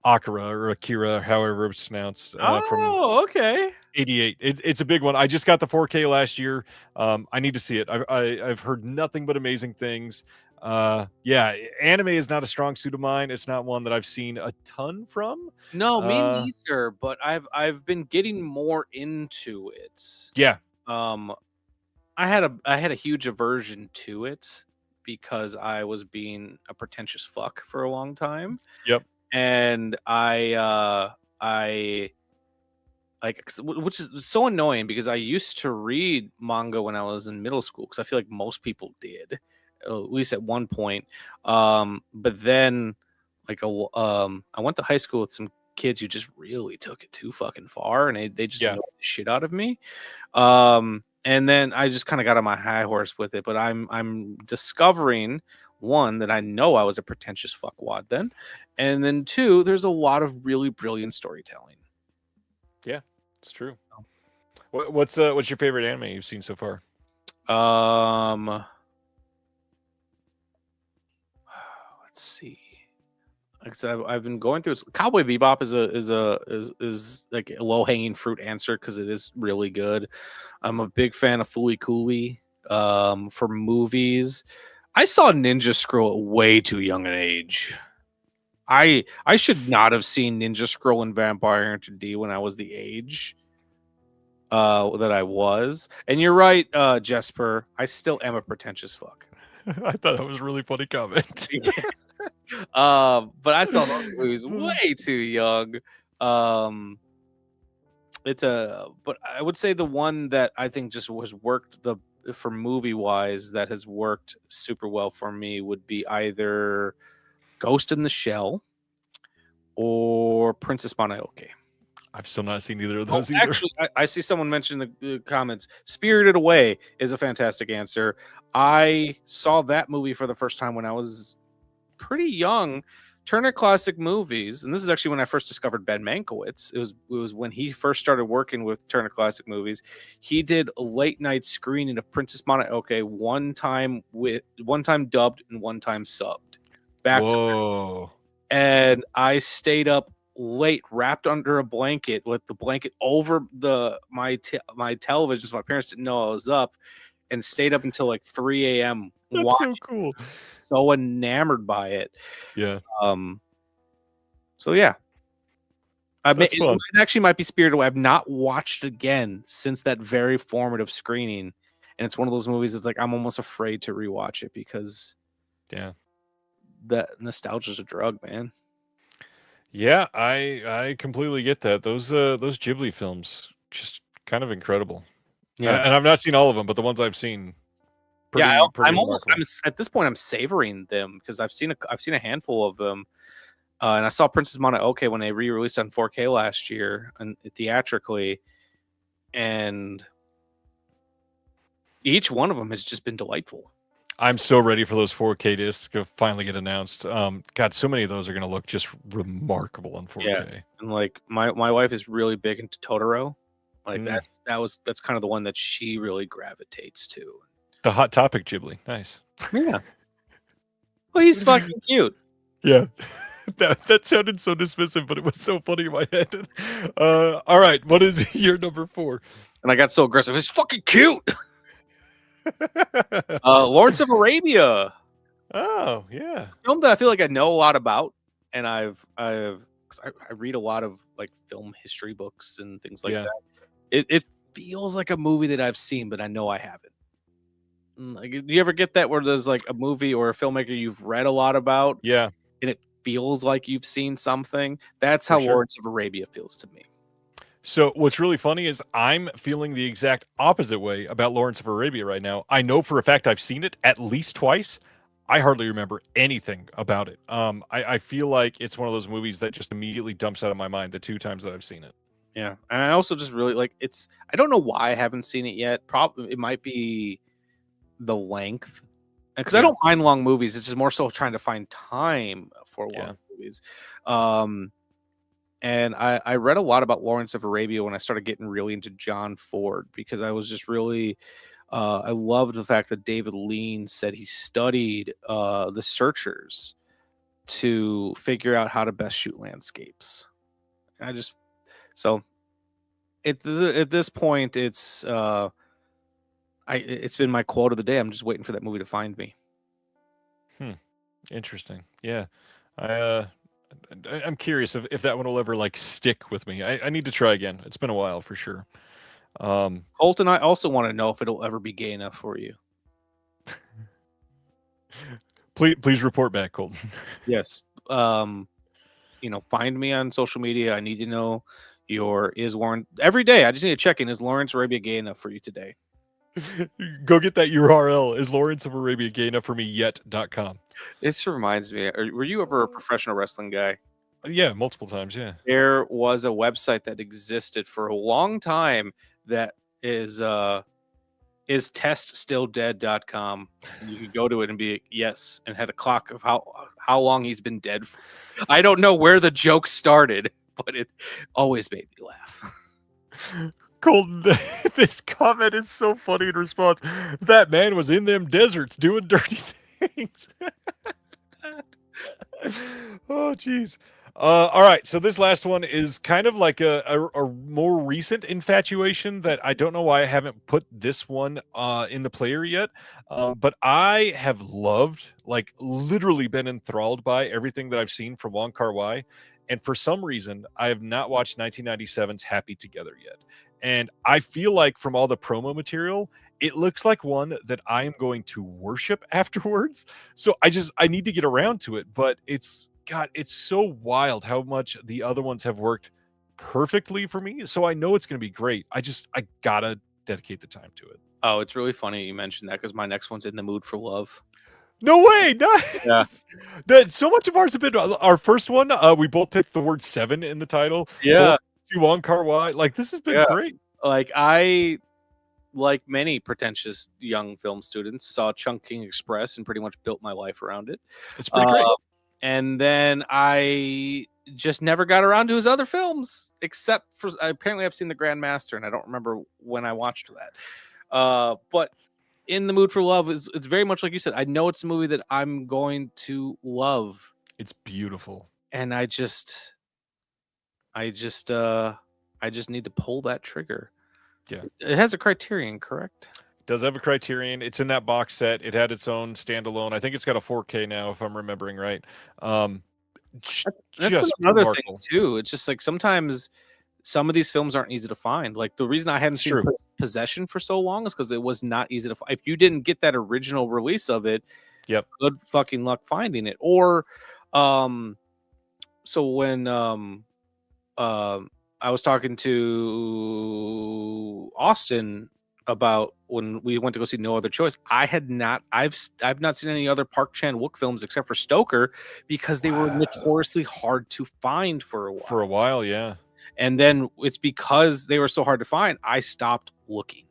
Akira, however it's pronounced. Okay. 88. It's a big one. I just got the 4K last year. I need to see it. I've heard nothing but amazing things. Anime is not a strong suit of mine. It's not one that I've seen a ton from. No, me neither. But I've been getting more into it. Yeah. I had a huge aversion to it because I was being a pretentious fuck for a long time. Yep. And I which is so annoying because I used to read manga when I was in middle school because I feel like most people did, at least at one point. But then I went to high school with some kids who just really took it too fucking far, and they just annoyed the shit out of me. And then I just kind of got on my high horse with it. But I'm discovering, one, that I know I was a pretentious fuckwad then, and then 2, there's a lot of really brilliant storytelling. Yeah, it's true. What's your favorite anime you've seen so far? Let's see. Like I said, I've been going through. Cowboy Bebop is like a low hanging fruit answer because it is really good. I'm a big fan of Fooly Cooly. For movies, I saw Ninja Scroll at way too young an age. I should not have seen Ninja Scroll and Vampire Hunter D when I was the age that I was. And you're right, Jesper. I still am a pretentious fuck. I thought that was a really funny comment. But I saw those movies way too young. But I would say the one that I think just was worked for movie wise that has worked super well for me would be either Ghost in the Shell or Princess Mononoke. I've still not seen either of those either. Actually, I see someone mention the comments. Spirited Away is a fantastic answer. I saw that movie for the first time when I was pretty young. Turner Classic Movies, and this is actually when I first discovered Ben Mankiewicz. It was when he first started working with Turner Classic Movies. He did a late night screening of Princess Mononoke, one time dubbed and one time subbed. Whoa. And I stayed up late, wrapped under a blanket with the blanket over my television, so my parents didn't know I was up, and stayed up until like 3 a.m. That's so cool. So enamored by it. Yeah. So yeah. It actually might be Spirited Away. I've not watched it again since that very formative screening, and it's one of those movies that's like I'm almost afraid to rewatch it because that nostalgia's a drug, man. Yeah, I completely get that. Those Ghibli films just kind of incredible. Yeah, and I've not seen all of them, but the ones I've seen. I'm at this point I'm savoring them because I've seen a handful of them, and I saw Princess Mononoke when they re-released on 4K last year and theatrically, and Each one of them has just been delightful. I'm so ready for those 4K discs to finally get announced. God, so many of those are going to look just remarkable on 4K. Yeah, and like my wife is really big into Totoro. Like Mm. that's kind of the one that she really gravitates to. The Hot Topic Ghibli. Nice. Yeah. Well, he's fucking cute. Yeah. That sounded so dismissive, but it was so funny in my head. All right. What is your number 4? And I got so aggressive. It's fucking cute. Lawrence of Arabia. Oh, yeah. Film that I feel like I know a lot about, and cause I read a lot of like film history books and things like that. It feels like a movie that I've seen, but I know I haven't. Like, do you ever get that where there's like a movie or a filmmaker you've read a lot about, Yeah. and it feels like you've seen something? That's how For sure. Lawrence of Arabia feels to me. So what's really funny is I'm feeling the exact opposite way about Lawrence of Arabia right now. I know for a fact I've seen it at least twice. I hardly remember anything about it. I feel like it's one of those movies that just immediately dumps out of my mind the 2 times that I've seen it. Yeah, and I also just really like it's. I don't know why I haven't seen it yet. Probably it might be the length, because I don't mind long movies. It's just more so trying to find time for long movies. And I read a lot about Lawrence of Arabia when I started getting really into John Ford, because I was just really I loved the fact that David Lean said he studied the Searchers to figure out how to best shoot landscapes. And I just at this point it's been my quote of the day. I'm just waiting for that movie to find me. Interesting. Yeah. I'm curious if that one will ever like stick with me. I need to try again. It's been a while for sure. Colton, I also want to know if it'll ever be gay enough for you. Please report back, Colton. Yes. Find me on social media. I need to know is Lawrence every day. I just need to check in. Is Lawrence Arabia gay enough for you today? Go get that URL. Is Lawrence of Arabia gay enough for me yet.com. This reminds me. Were you ever a professional wrestling guy? Yeah, multiple times. Yeah. There was a website that existed for a long time that is teststilldead.com. You could go to it and be yes, and had a clock of how long he's been dead for. I don't know where the joke started, but it always made me laugh. Colton, this comment is so funny in response. That man was in them deserts doing dirty things. Oh, geez. All right, so this last one is kind of like a more recent infatuation that I don't know why I haven't put this one in the player yet, but I have loved, like literally been enthralled by everything that I've seen from Wong Kar-wai, and for some reason, I have not watched 1997's Happy Together yet. And I feel like from all the promo material, it looks like one that I am going to worship afterwards. So I need to get around to it, but it's so wild how much the other ones have worked perfectly for me. So I know it's going to be great. I gotta dedicate the time to it. Oh, it's really funny you mentioned that, because my next one's In the Mood for Love. No way! Nice. Yeah. That so much of ours have been our first one. We both picked the word 7 in the title. Yeah. Wong Kar-wai. Like, this has been great. Like, I, like many pretentious young film students, saw Chungking Express and pretty much built my life around it. It's pretty great. And then I just never got around to his other films, except for apparently I've seen The Grandmaster, and I don't remember when I watched that. But In the Mood for Love it's very much like you said. I know it's a movie that I'm going to love. It's beautiful, and I just need to pull that trigger. Yeah. It has a Criterion, correct? It does have a Criterion. It's in that box set. It had its own standalone. I think it's got a 4K now, if I'm remembering right. That's just another remarkable. thing too. It's just like sometimes some of these films aren't easy to find. Like the reason I haven't seen Possession for so long is because it was not easy to find. If you didn't get that original release of it, yep, good fucking luck finding it. Or so when I was talking to Austin about when we went to go see No Other Choice, I've not seen any other Park Chan-wook films except for Stoker, because they were notoriously hard to find for a while. For a while, yeah. And then it's because they were so hard to find, I stopped looking.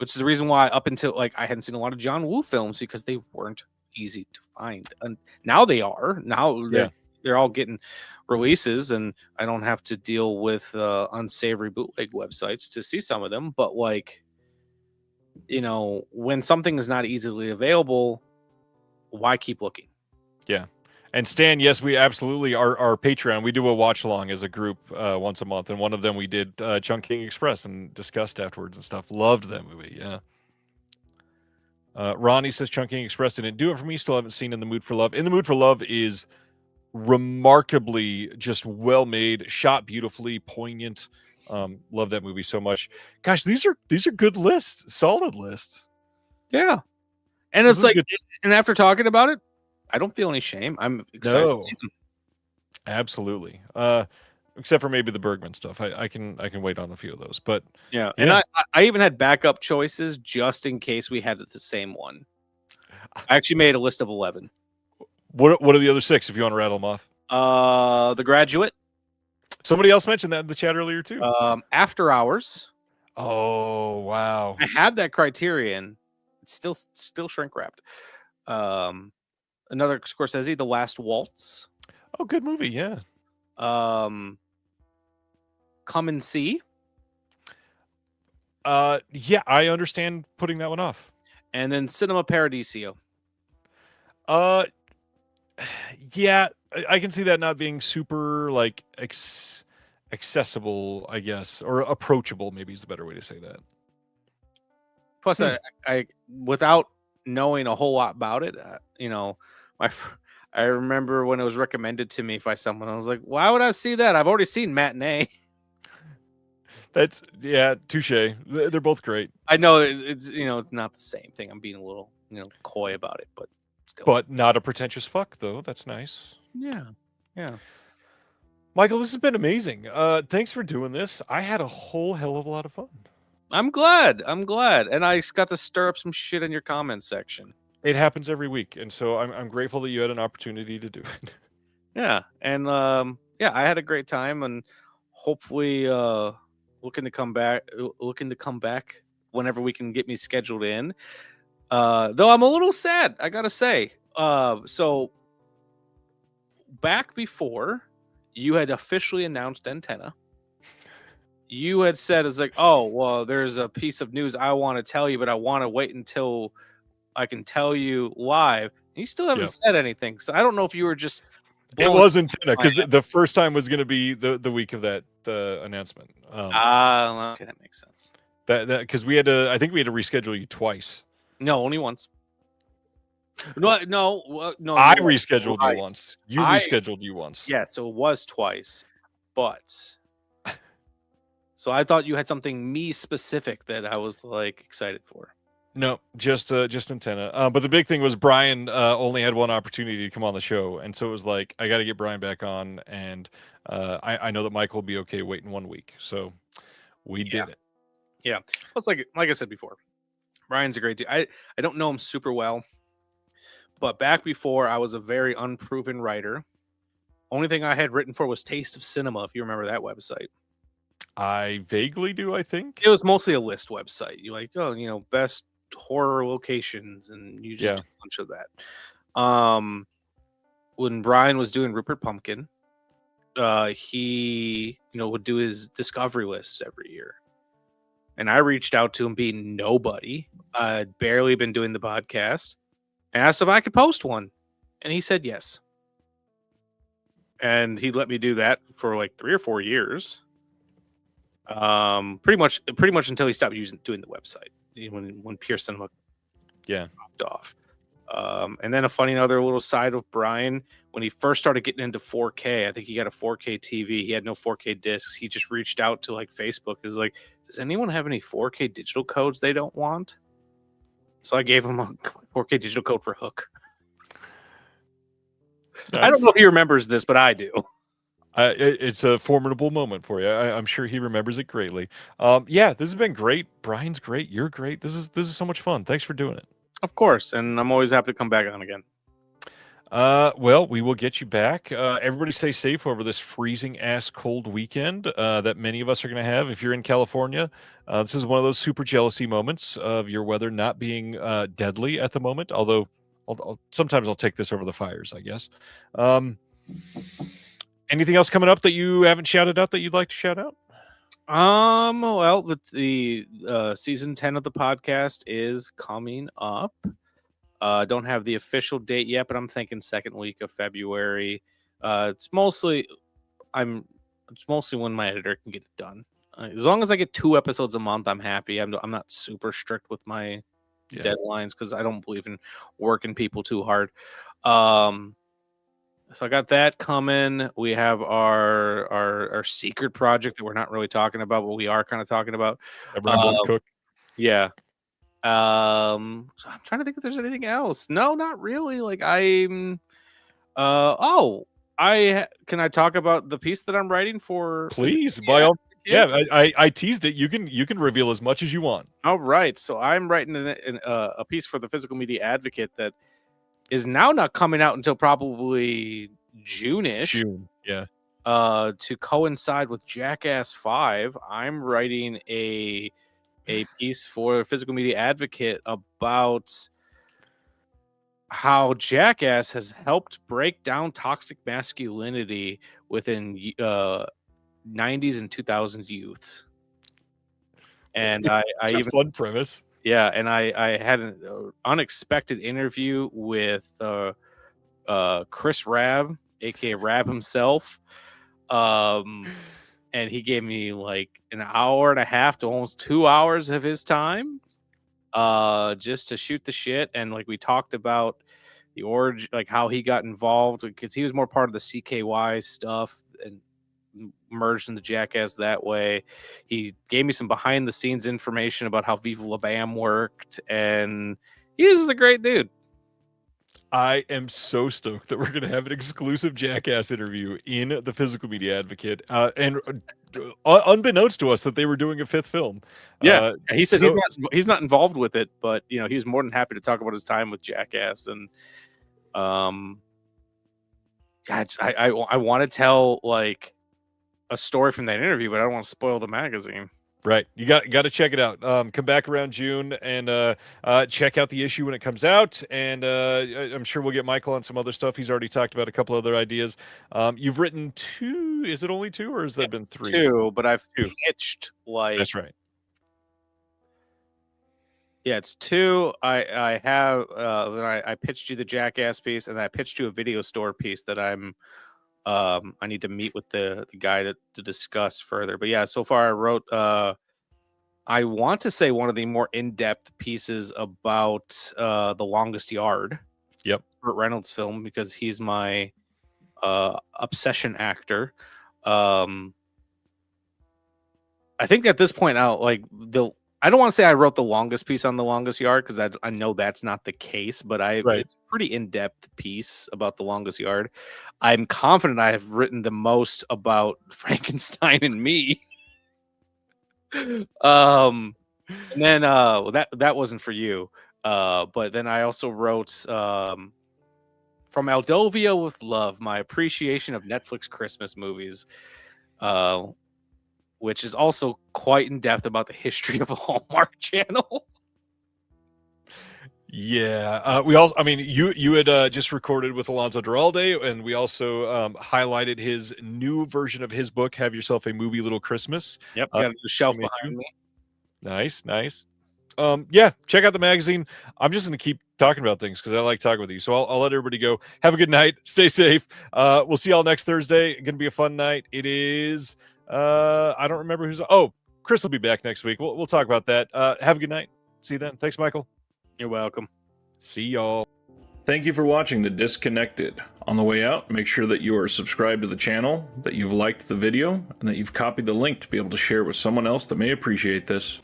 which is the reason why up until like I hadn't seen a lot of John Woo films because they weren't easy to find. And now they are. Now they're all getting releases, and I don't have to deal with unsavory bootleg websites to see some of them. But like, you know, when something is not easily available, why keep looking? Yeah. And Stan, yes, we absolutely our Patreon. We do a watch along as a group once a month, and one of them we did Chungking Express and discussed afterwards and stuff. Loved that movie. Yeah. Ronnie says Chungking Express didn't do it for me. Still haven't seen In the Mood for Love. In the Mood for Love is remarkably just well made, shot beautifully, poignant. Love that movie so much. Gosh, these are good lists, solid lists. Yeah, and it's like, and after talking about it, I don't feel any shame. I'm excited to see them. Absolutely. Except for maybe the Bergman stuff. I can wait on a few of those. But yeah. And I even had backup choices just in case we had the same one. I actually made a list of 11. What are the other 6 if you want to rattle them off? The Graduate. Somebody else mentioned that in the chat earlier too. After Hours. Oh wow. I had that Criterion. It's still shrink wrapped. Another Scorsese, The Last Waltz. Oh, good movie, yeah. Come and See. Yeah, I understand putting that one off. And then Cinema Paradiso. Yeah, I can see that not being super like accessible, I guess, or approachable. Maybe is the better way to say that. Plus, I without knowing a whole lot about it, you know, I remember when it was recommended to me by someone, I was like, why would I see that? I've already seen Matinee. That's touche. They're both great. I know it's it's not the same thing. I'm being a little coy about it, but still. But not a pretentious fuck though. That's nice. Yeah. Michael, this has been amazing. Thanks for doing this. I had a whole hell of a lot of fun. I'm glad, and I got to stir up some shit in your comments section. It happens every week, and so I'm grateful that you had an opportunity to do it. Yeah, and I had a great time, and hopefully looking to come back whenever we can get me scheduled in. Though I'm a little sad, I gotta say. So back before you had officially announced Antenna, you had said it's like, oh well, there's a piece of news I want to tell you, but I want to wait until I can tell you live. You still haven't said anything, so I don't know if you were just. It was Antenna because the first time was going to be the week of the announcement. Okay, that makes sense. That because we had to, I think we had to reschedule you twice. No, only once. No. I rescheduled you once. You rescheduled you once. Yeah, so it was twice, but. So I thought you had something me specific that I was like excited for. No, just Antenna. But the big thing was Brian only had one opportunity to come on the show, and so it was like I got to get Brian back on, and I know that Michael will be okay waiting 1 week, so we did it. Yeah, plus like I said before, Brian's a great dude. I don't know him super well, but back before I was a very unproven writer. Only thing I had written for was Taste of Cinema, if you remember that website. I vaguely do, I think. It was mostly a list website. You like, best horror locations, and you just do a bunch of that. When Brian was doing Rupert Pumpkin, he would do his discovery lists every year. And I reached out to him being nobody. I'd barely been doing the podcast. And asked if I could post one. And he said yes. And he let me do that for like 3 or 4 years. Pretty much until he stopped doing the website when Pure Cinema dropped off. And then a funny other little side of Brian, when he first started getting into 4K, I think he got a 4K TV. He had no 4K discs. He just reached out to like Facebook. Is like, does anyone have any 4K digital codes they don't want? So I gave him a 4K digital code for Hook. Nice. I don't know if he remembers this, but I do. It's a formidable moment for you. I'm sure he remembers it greatly. This has been great. Brian's great. You're great. This is so much fun. Thanks for doing it. Of course, and I'm always happy to come back on again. Well, we will get you back. Everybody stay safe over this freezing ass cold weekend that many of us are going to have. If you're in California, this is one of those super jealousy moments of your weather not being deadly at the moment. Although sometimes I'll take this over the fires, I guess. Anything else coming up that you haven't shouted out that you'd like to shout out? Well, the season 10 of the podcast is coming up. Don't have the official date yet, but I'm thinking second week of February. It's mostly when my editor can get it done. As long as I get 2 episodes a month, I'm happy. I'm not super strict with my deadlines because I don't believe in working people too hard. So I got that coming. We have our secret project that we're not really talking about, but we are kind of talking about. That rhymes with cook. Yeah. I'm trying to think if there's anything else. No, not really. Like can I talk about the piece that I'm writing for? Please, by all. Yeah, I teased it. You can reveal as much as you want. All right. So I'm writing a piece for the Physical Media Advocate that is now not coming out until probably June-ish. June, yeah. To coincide with Jackass 5, I'm writing a piece for Physical Media Advocate about how Jackass has helped break down toxic masculinity within 90s and 2000s youths. And I even fun premise. Yeah, and I had an unexpected interview with Chris Rabb, aka Rabb himself, and he gave me like an hour and a half to almost 2 hours of his time, just to shoot the shit. And like we talked about the origin, like how he got involved, because he was more part of the CKY stuff and merged into Jackass that way. He gave me some behind the scenes information about how Viva La Bam worked, and he is a great dude. I am so stoked that we're going to have an exclusive Jackass interview in the Physical Media Advocate, and unbeknownst to us that they were doing a 5th film. Yeah, he said he's not involved with it, but he was more than happy to talk about his time with Jackass. And I want to tell like a story from that interview, but I don't want to spoil the magazine. Right. You got to check it out. Come back around June and check out the issue when it comes out. And I'm sure we'll get Michael on some other stuff. He's already talked about a couple other ideas. You've written 2. Is it only 2 or has that been 3? 2, but I've pitched like. That's right. Yeah, it's 2. I have then I pitched you the Jackass piece, and I pitched you a video store piece that I need to meet with the guy to discuss further. But yeah, so far I wrote I want to say one of the more in-depth pieces about The Longest Yard. Yep. Burt Reynolds film, because he's my obsession actor. I think at this point out, like I don't want to say I wrote the longest piece on The Longest Yard, because I know that's not the case, but it's a pretty in-depth piece about The Longest Yard. I'm confident I have written the most about Frankenstein and me. And then that wasn't for you. But then I also wrote From Aldovia with Love, my appreciation of Netflix Christmas movies. Which is also quite in depth about the history of a Hallmark channel. Yeah, we also. I mean, you had just recorded with Alonso Duralde, and we also highlighted his new version of his book, "Have Yourself a Movie Little Christmas." Yep, got the shelf behind me. Nice. Yeah, check out the magazine. I'm just going to keep talking about things because I like talking with you. So I'll let everybody go. Have a good night. Stay safe. We'll see y'all next Thursday. Going to be a fun night. It is. I don't remember who's. Oh, Chris will be back next week. We'll talk about that. Have a good night. See you then. Thanks, Michael. You're welcome. See y'all. Thank you for watching The Disconnected. On the way out, make sure that you are subscribed to the channel, that you've liked the video, and that you've copied the link to be able to share with someone else that may appreciate this.